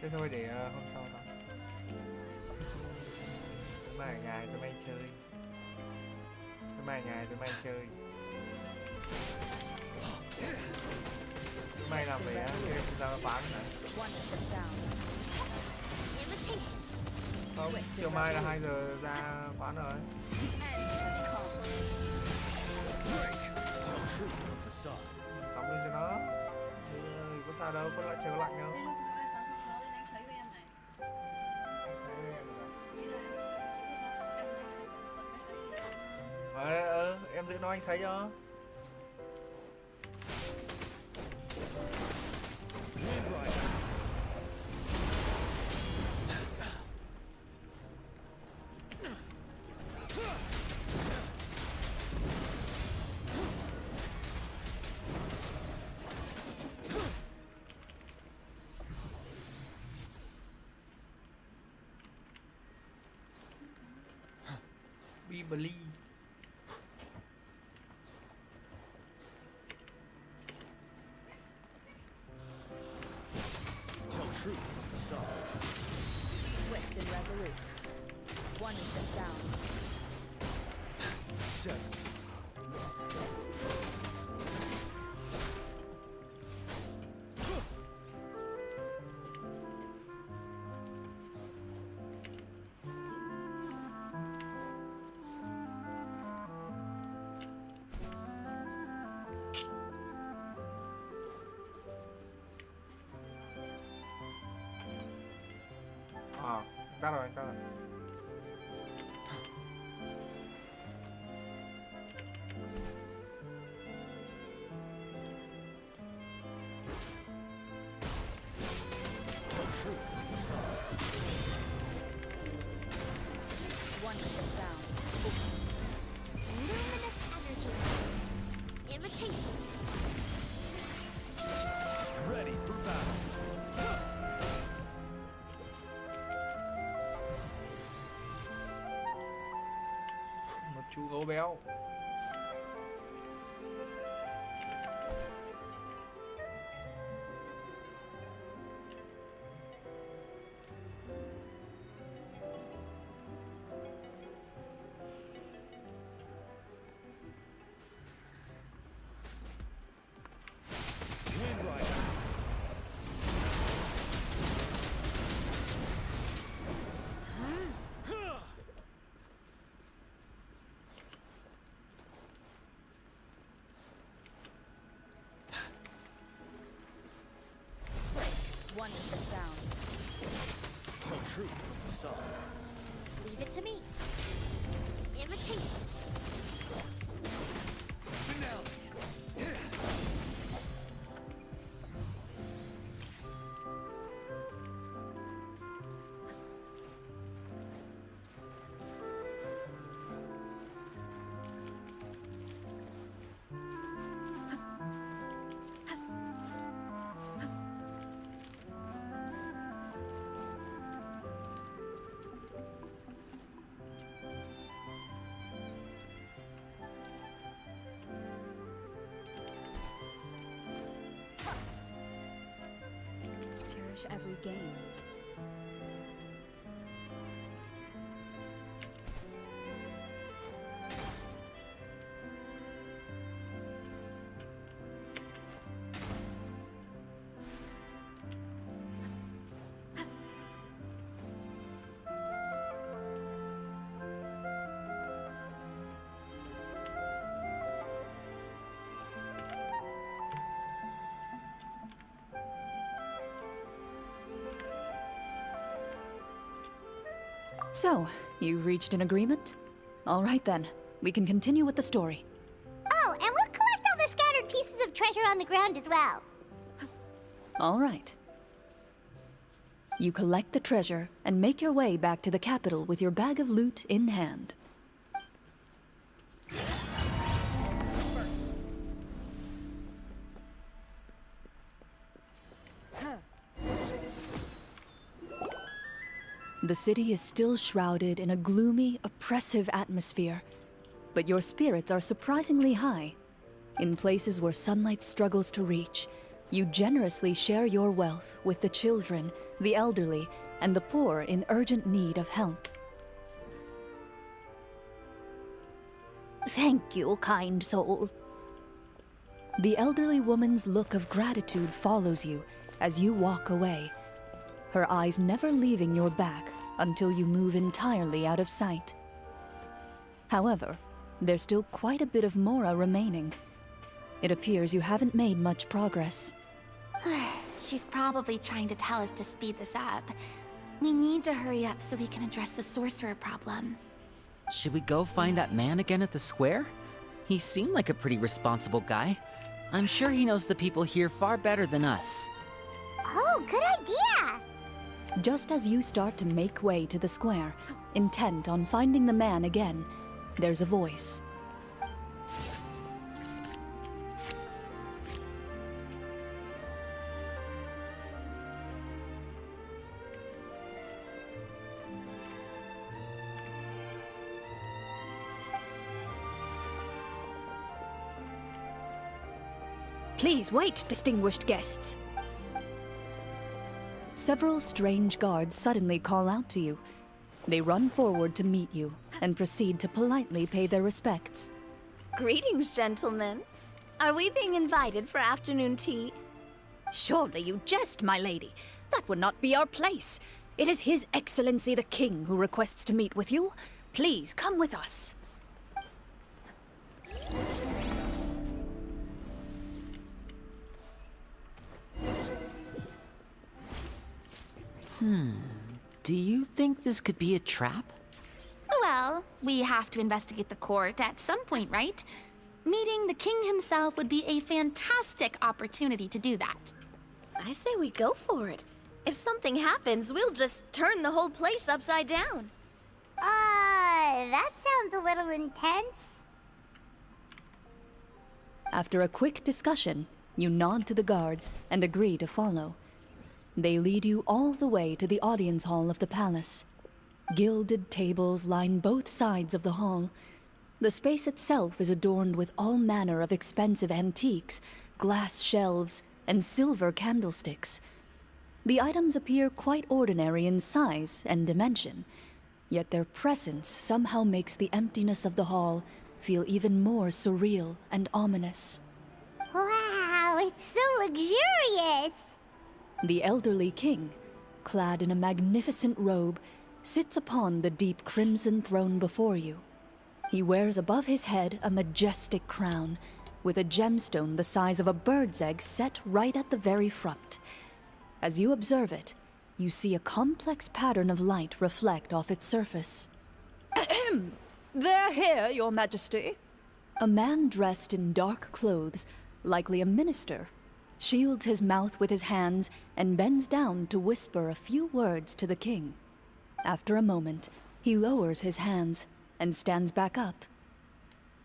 Thế thôi để hôm sau thôi. Thứ mai ngày tụi mày chơi. Thứ mai ngày tụi mày chơi. Thứ mai làm về á, thì ra nó bán này. Không, chiều mai là 2 giờ ra quán rồi. Tắm lên cho nó. Có sao đâu, có lại trời lạnh đâu. Em giữ nó anh thấy cho. We believe. Tell truth with the song. Swift and resolute. One with the sound. 7. Tắt rồi, tắt rồi. Tell truth One with the sound. Luminous energy. Invitation. Ready for battle. Một chú gấu béo. Wind Rider. One with the sound. Tell truth with the song. Leave it to me. Invitation. Finale. Cherish every game. So, you reached an agreement? All right then, we can continue with the story. Oh, and we'll collect all the scattered pieces of treasure on the ground as well. All right. You collect the treasure and make your way back to the capital with your bag of loot in hand. The city is still shrouded in a gloomy, oppressive atmosphere, but your spirits are surprisingly high. In places where sunlight struggles to reach, you generously share your wealth with the children, the elderly, and the poor in urgent need of help. Thank you, kind soul. The elderly woman's look of gratitude follows you as you walk away, her eyes never leaving your back until you move entirely out of sight. However, there's still quite a bit of Mora remaining. It appears you haven't made much progress. She's probably trying to tell us to speed this up. We need to hurry up so we can address the sorcerer problem. Should we go find that man again at the square? He seemed like a pretty responsible guy. I'm sure he knows the people here far better than us. Oh, good idea! Just as you start to make way to the square, intent on finding the man again, there's a voice. Please wait, distinguished guests. Several strange guards suddenly call out to you. They run forward to meet you and proceed to politely pay their respects. Greetings, gentlemen. Are we being invited for afternoon tea? Surely you jest, my lady. That would not be our place. It is His Excellency the King who requests to meet with you. Please come with us. Do you think this could be a trap? Well, we have to investigate the court at some point, right? Meeting the king himself would be a fantastic opportunity to do that. I say we go for it. If something happens, we'll just turn the whole place upside down. That sounds a little intense. After a quick discussion, you nod to the guards and agree to follow. They lead you all the way to the audience hall of the palace. Gilded tables line both sides of the hall. The space itself is adorned with all manner of expensive antiques, glass shelves, and silver candlesticks. The items appear quite ordinary in size and dimension, yet their presence somehow makes the emptiness of the hall feel even more surreal and ominous. Wow, it's so luxurious! The elderly king, clad in a magnificent robe, sits upon the deep crimson throne before you. He wears above his head a majestic crown, with a gemstone the size of a bird's egg set right at the very front. As you observe it, you see a complex pattern of light reflect off its surface. They're here, Your Majesty. A man dressed in dark clothes, likely a minister, shields his mouth with his hands and bends down to whisper a few words to the king. After a moment, he lowers his hands and stands back up.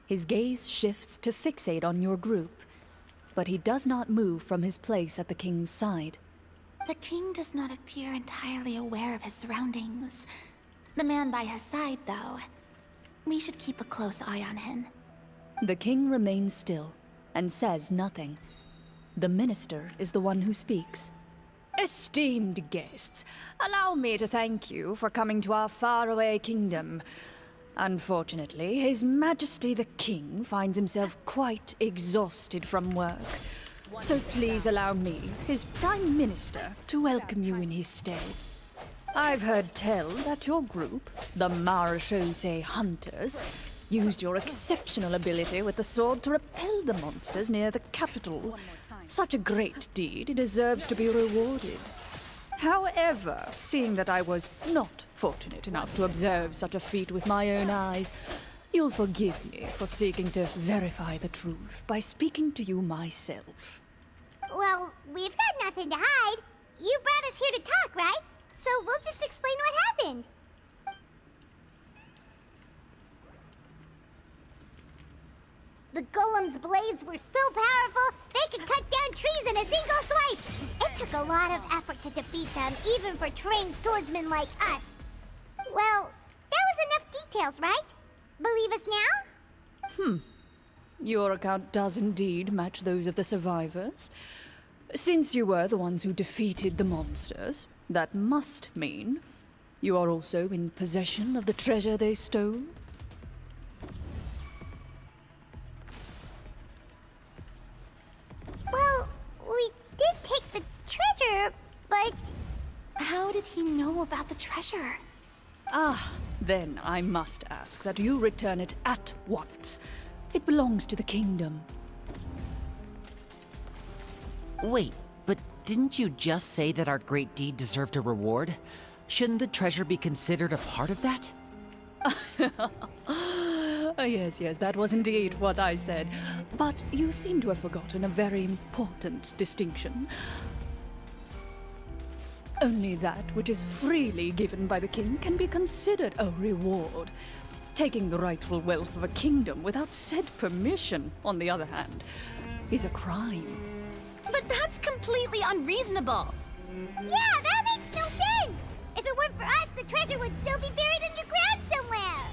His gaze shifts to fixate on your group, but he does not move from his place at the king's side. The king does not appear entirely aware of his surroundings. The man by his side, though. We should keep a close eye on him. The king remains still and says nothing. The minister is the one who speaks. Esteemed guests, allow me to thank you for coming to our faraway kingdom. Unfortunately, His Majesty the King finds himself quite exhausted from work. So please allow me, his Prime Minister, to welcome you in his stead. I've heard tell that your group, the Màn Aoc Hunters, used your exceptional ability with the sword to repel the monsters near the capital. Such a great deed deserves to be rewarded. However, seeing that I was not fortunate enough to observe such a feat with my own eyes, you'll forgive me for seeking to verify the truth by speaking to you myself. Well, we've got nothing to hide. You brought us here to talk, right? So we'll just explain what happened. The golem's blades were so powerful, they could cut down trees in a single swipe. It took a lot of effort to defeat them, even for trained swordsmen like us. Well, that was enough details, right? Believe us now? Your account does indeed match those of the survivors. Since you were the ones who defeated the monsters, that must mean you are also in possession of the treasure they stole? Well, we did take the treasure, but... How did he know about the treasure? Then I must ask that you return it at once. It belongs to the kingdom. Wait, but didn't you just say that our great deed deserved a reward? Shouldn't the treasure be considered a part of that? Yes, that was indeed what I said. But you seem to have forgotten a very important distinction. Only that which is freely given by the king can be considered a reward. Taking the rightful wealth of a kingdom without said permission, on the other hand, is a crime. But that's completely unreasonable. Yeah, that makes no sense! If it weren't for us, the treasure would still be buried underground somewhere!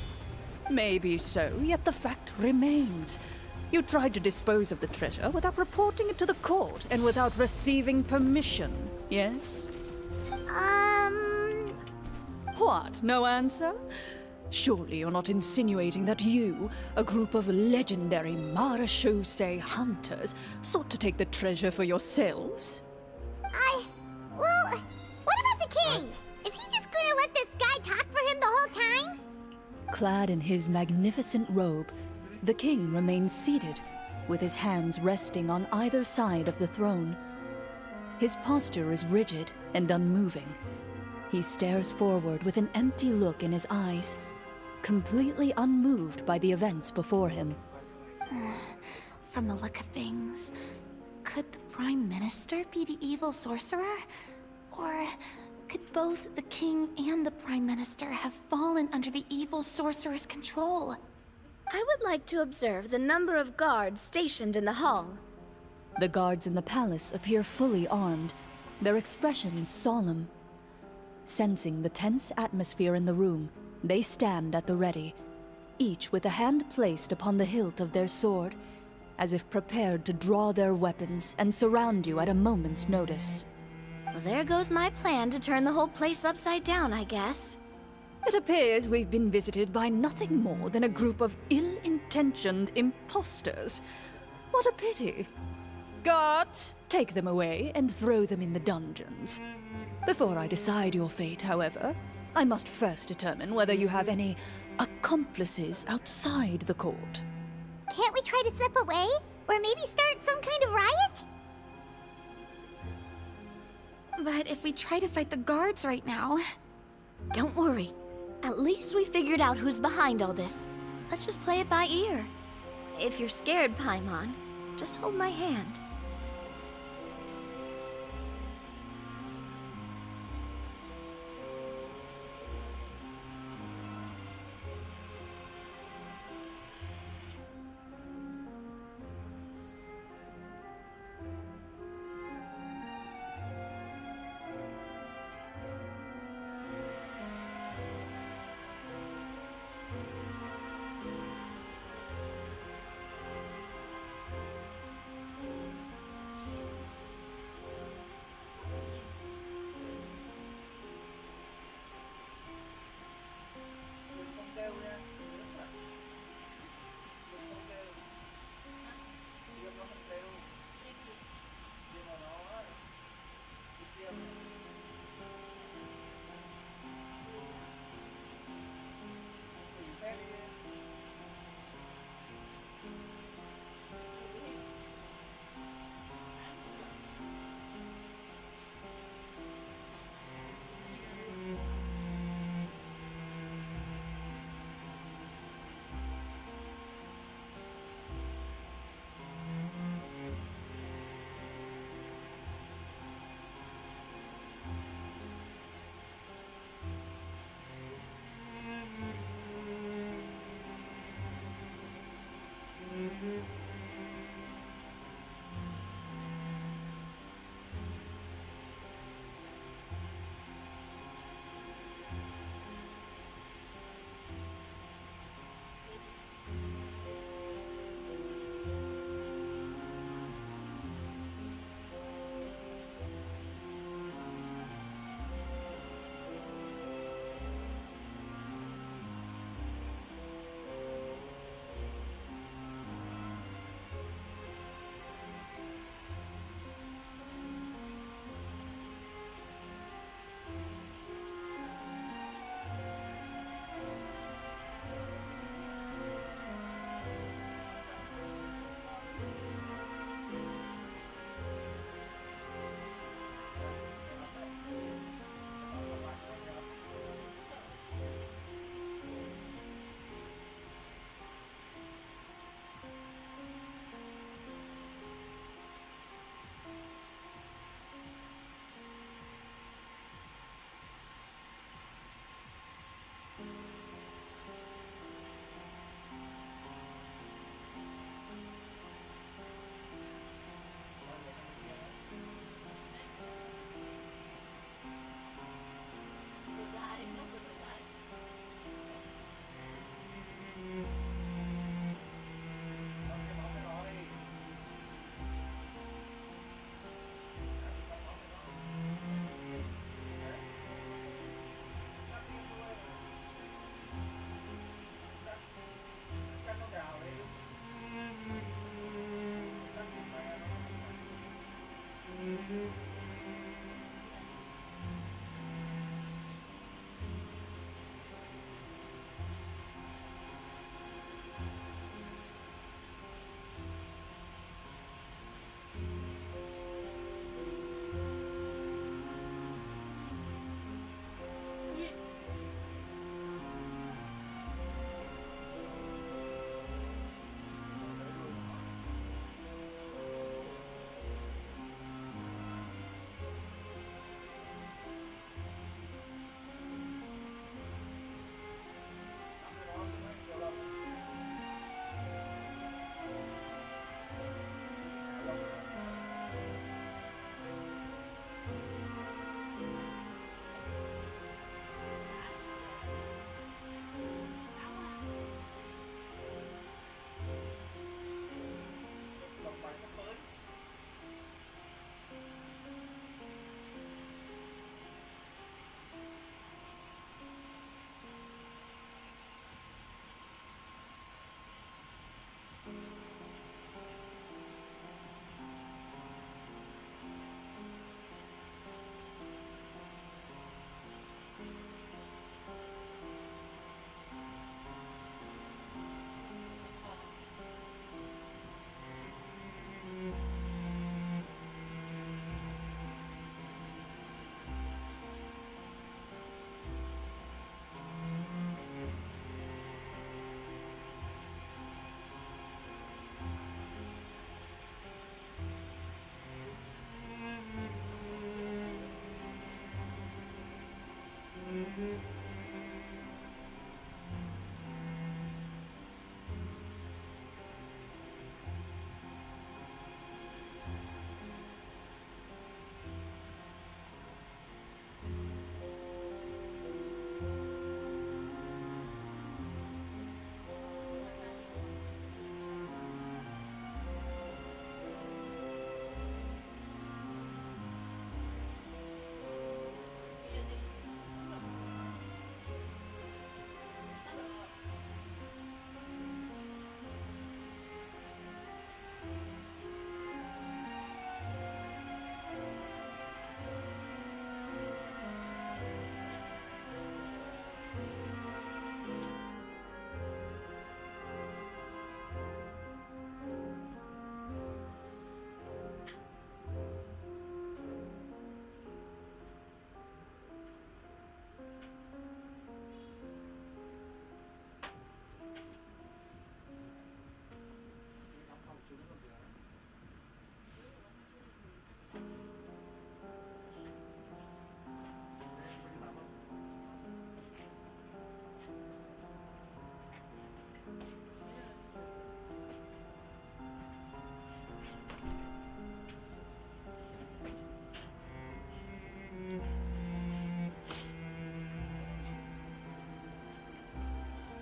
Maybe so, yet the fact remains. You tried to dispose of the treasure without reporting it to the court and without receiving permission, yes? What, no answer? Surely you're not insinuating that you, a group of legendary Màn Aoc hunters, sought to take the treasure for yourselves? Well, what about the king? Is he just gonna let this guy talk for him the whole time? Clad in his magnificent robe, the king remains seated, with his hands resting on either side of the throne. His posture is rigid and unmoving. He stares forward with an empty look in his eyes, completely unmoved by the events before him. From the look of things, could the Prime Minister be the evil sorcerer? Or could both the king and the prime minister have fallen under the evil sorcerer's control? I would like to observe the number of guards stationed in the hall. The guards in the palace appear fully armed, their expressions solemn. Sensing the tense atmosphere in the room, they stand at the ready, each with a hand placed upon the hilt of their sword, as if prepared to draw their weapons and surround you at a moment's notice. Well, there goes my plan to turn the whole place upside down, I guess. It appears we've been visited by nothing more than a group of ill-intentioned imposters. What a pity. Guards, take them away and throw them in the dungeons. Before I decide your fate, however, I must first determine whether you have any accomplices outside the court. Can't we try to slip away? Or maybe start some kind of riot? But if we try to fight the guards right now... Don't worry. At least we figured out who's behind all this. Let's just play it by ear. If you're scared, Paimon, just hold my hand.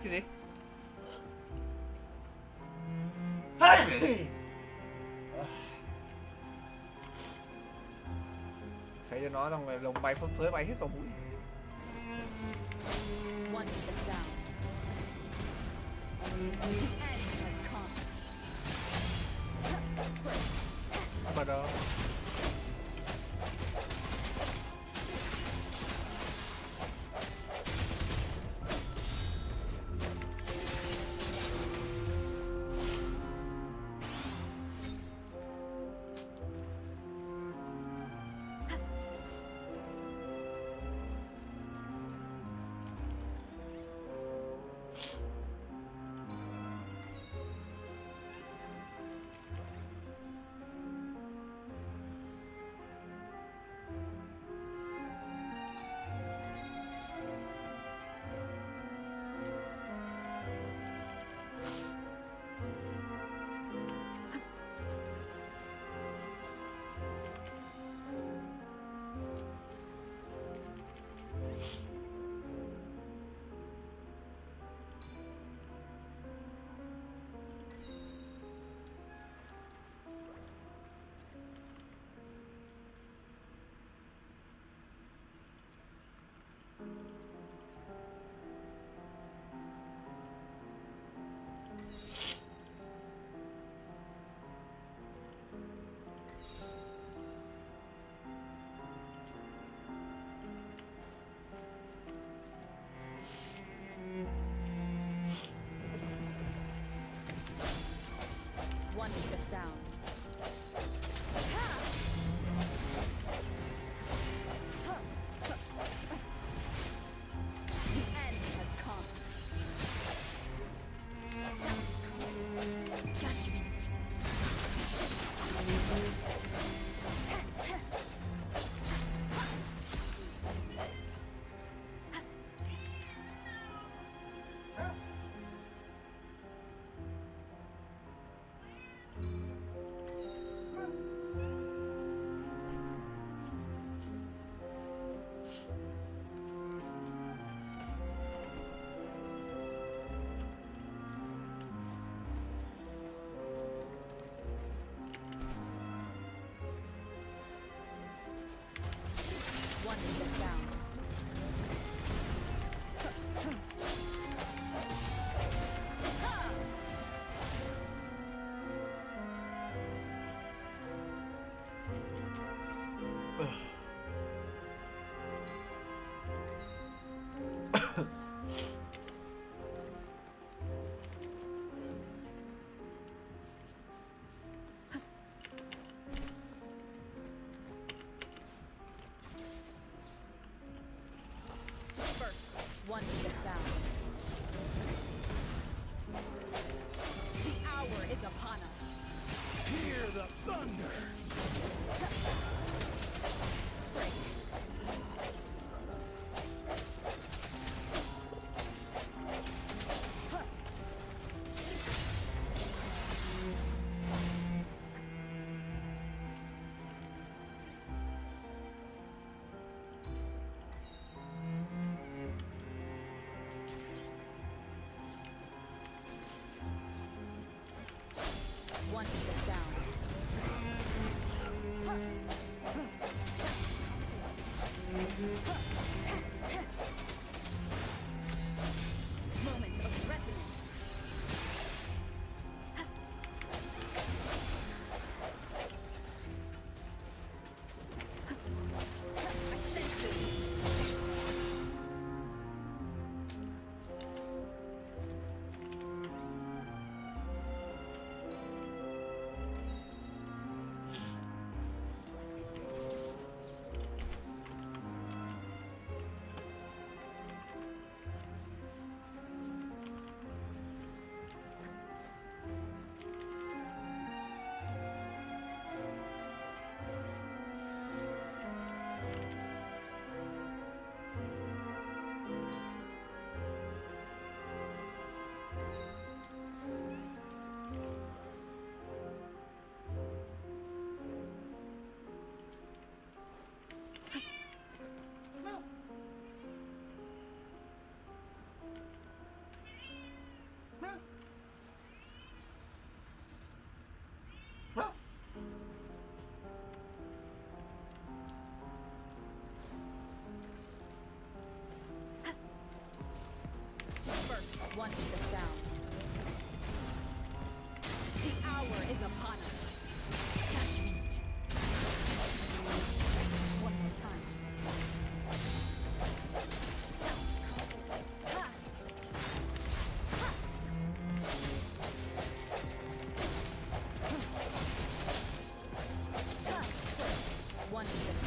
Cái gì? Thấy cho nó xong rồi lồng bay phấp phới bay hết vào mũi. One with the sounds. The end has come. Mà đó. One with the sounds. The end has come. Judgment. One with the sounds. Disperse. One with the sounds. The hour is upon us. Hear the thunder! Break. One with the sounds. Moment of resonance. I sense your weakness.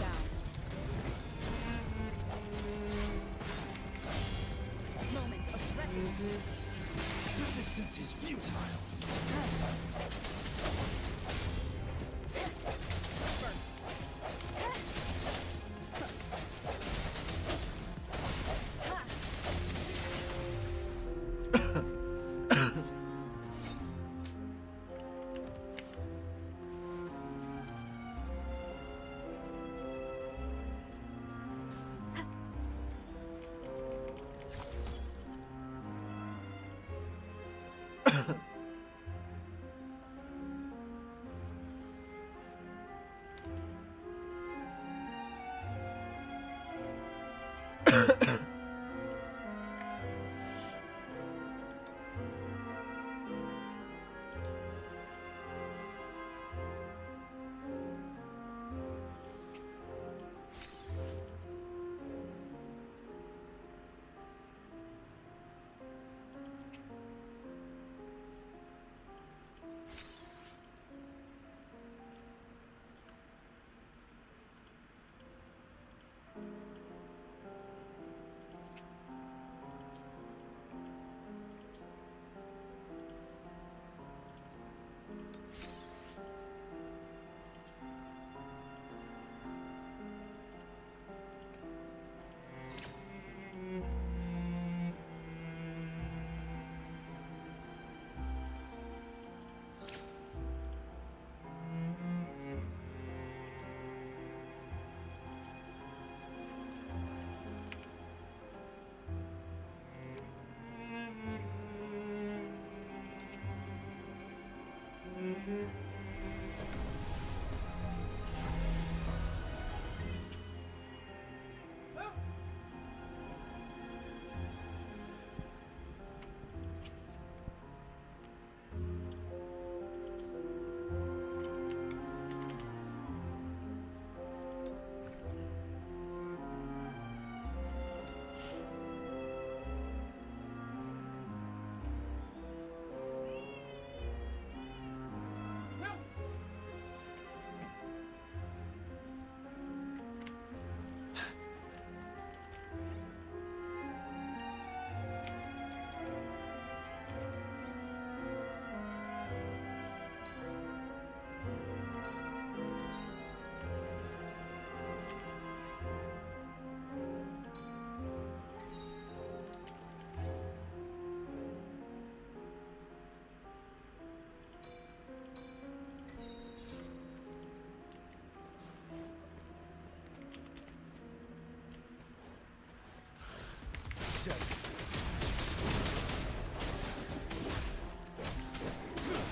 sounds. Moment of resonance. Resistance is futile.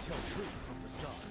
Tell truth from facade.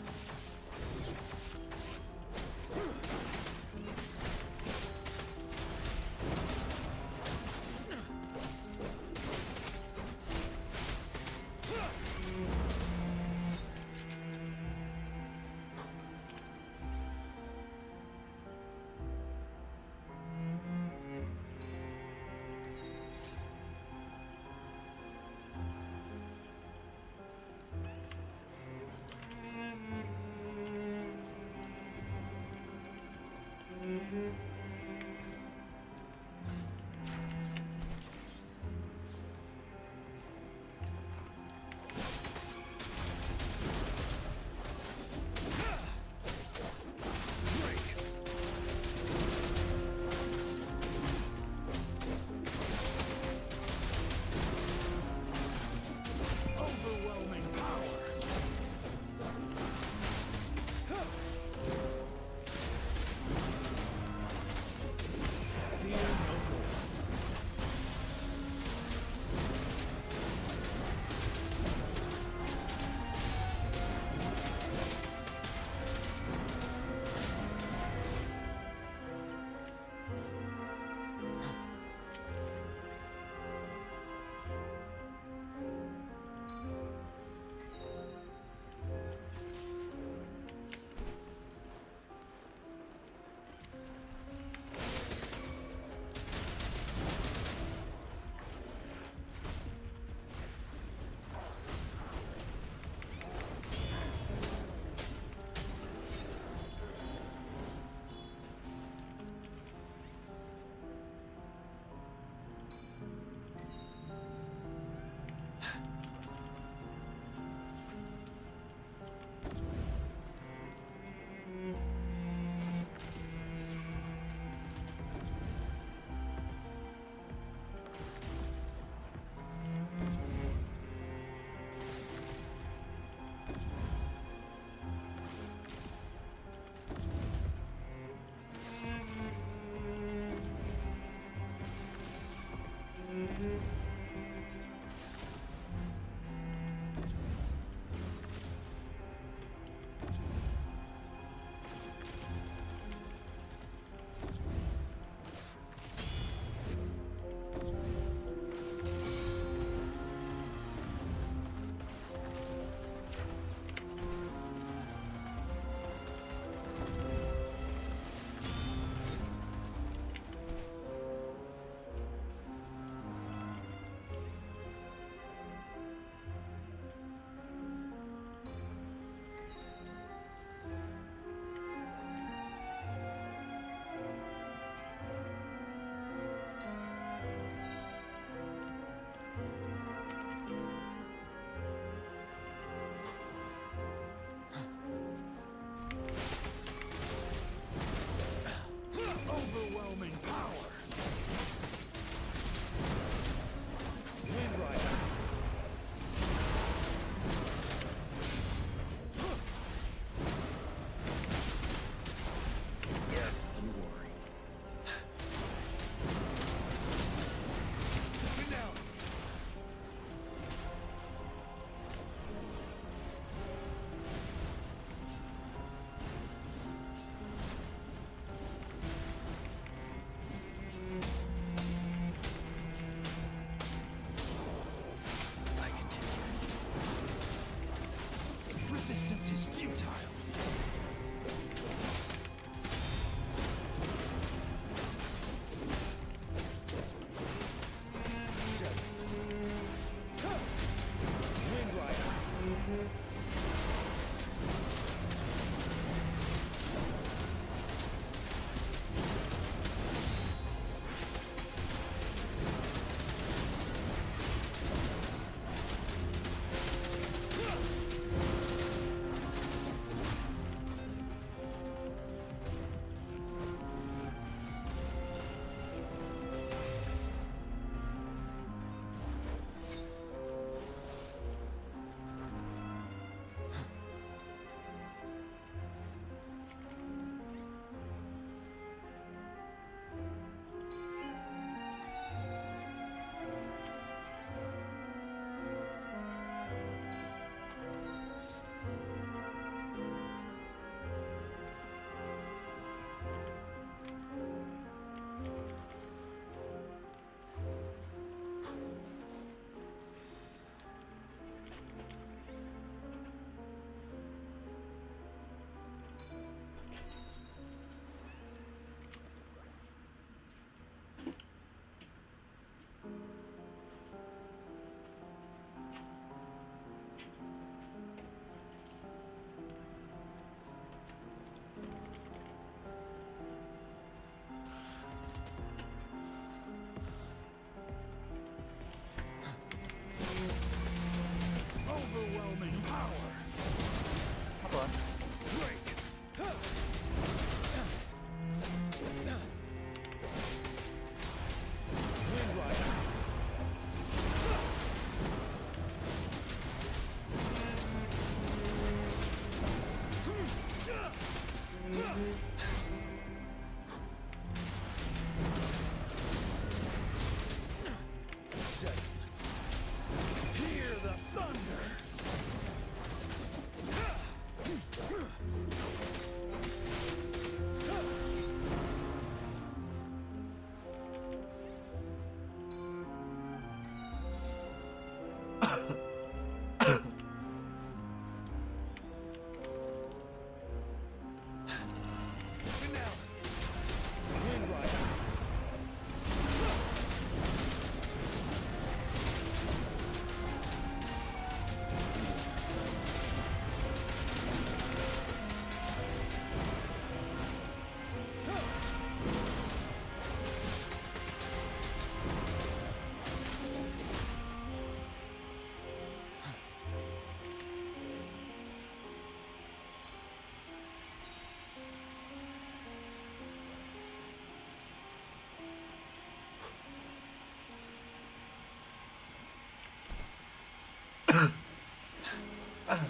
Bask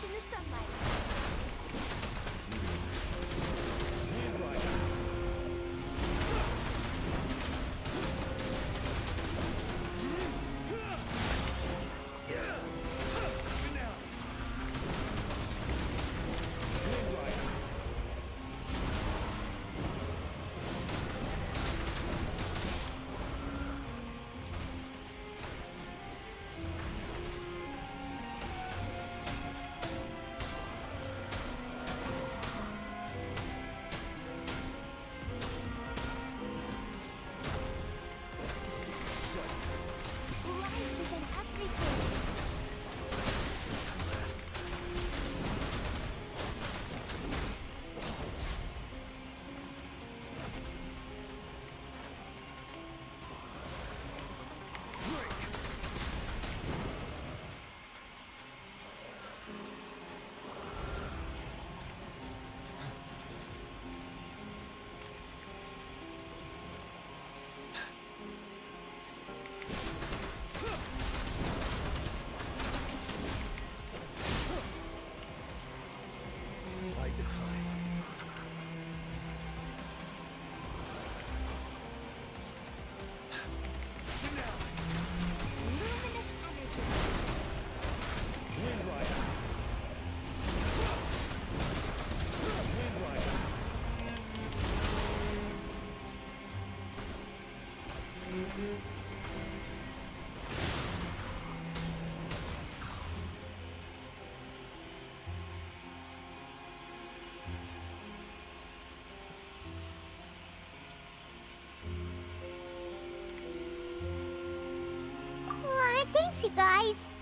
in the sunlight. Life is in everything. Light the time. Luminous energy. Wind Rider. Wind Rider. Aw, thanks, you guys.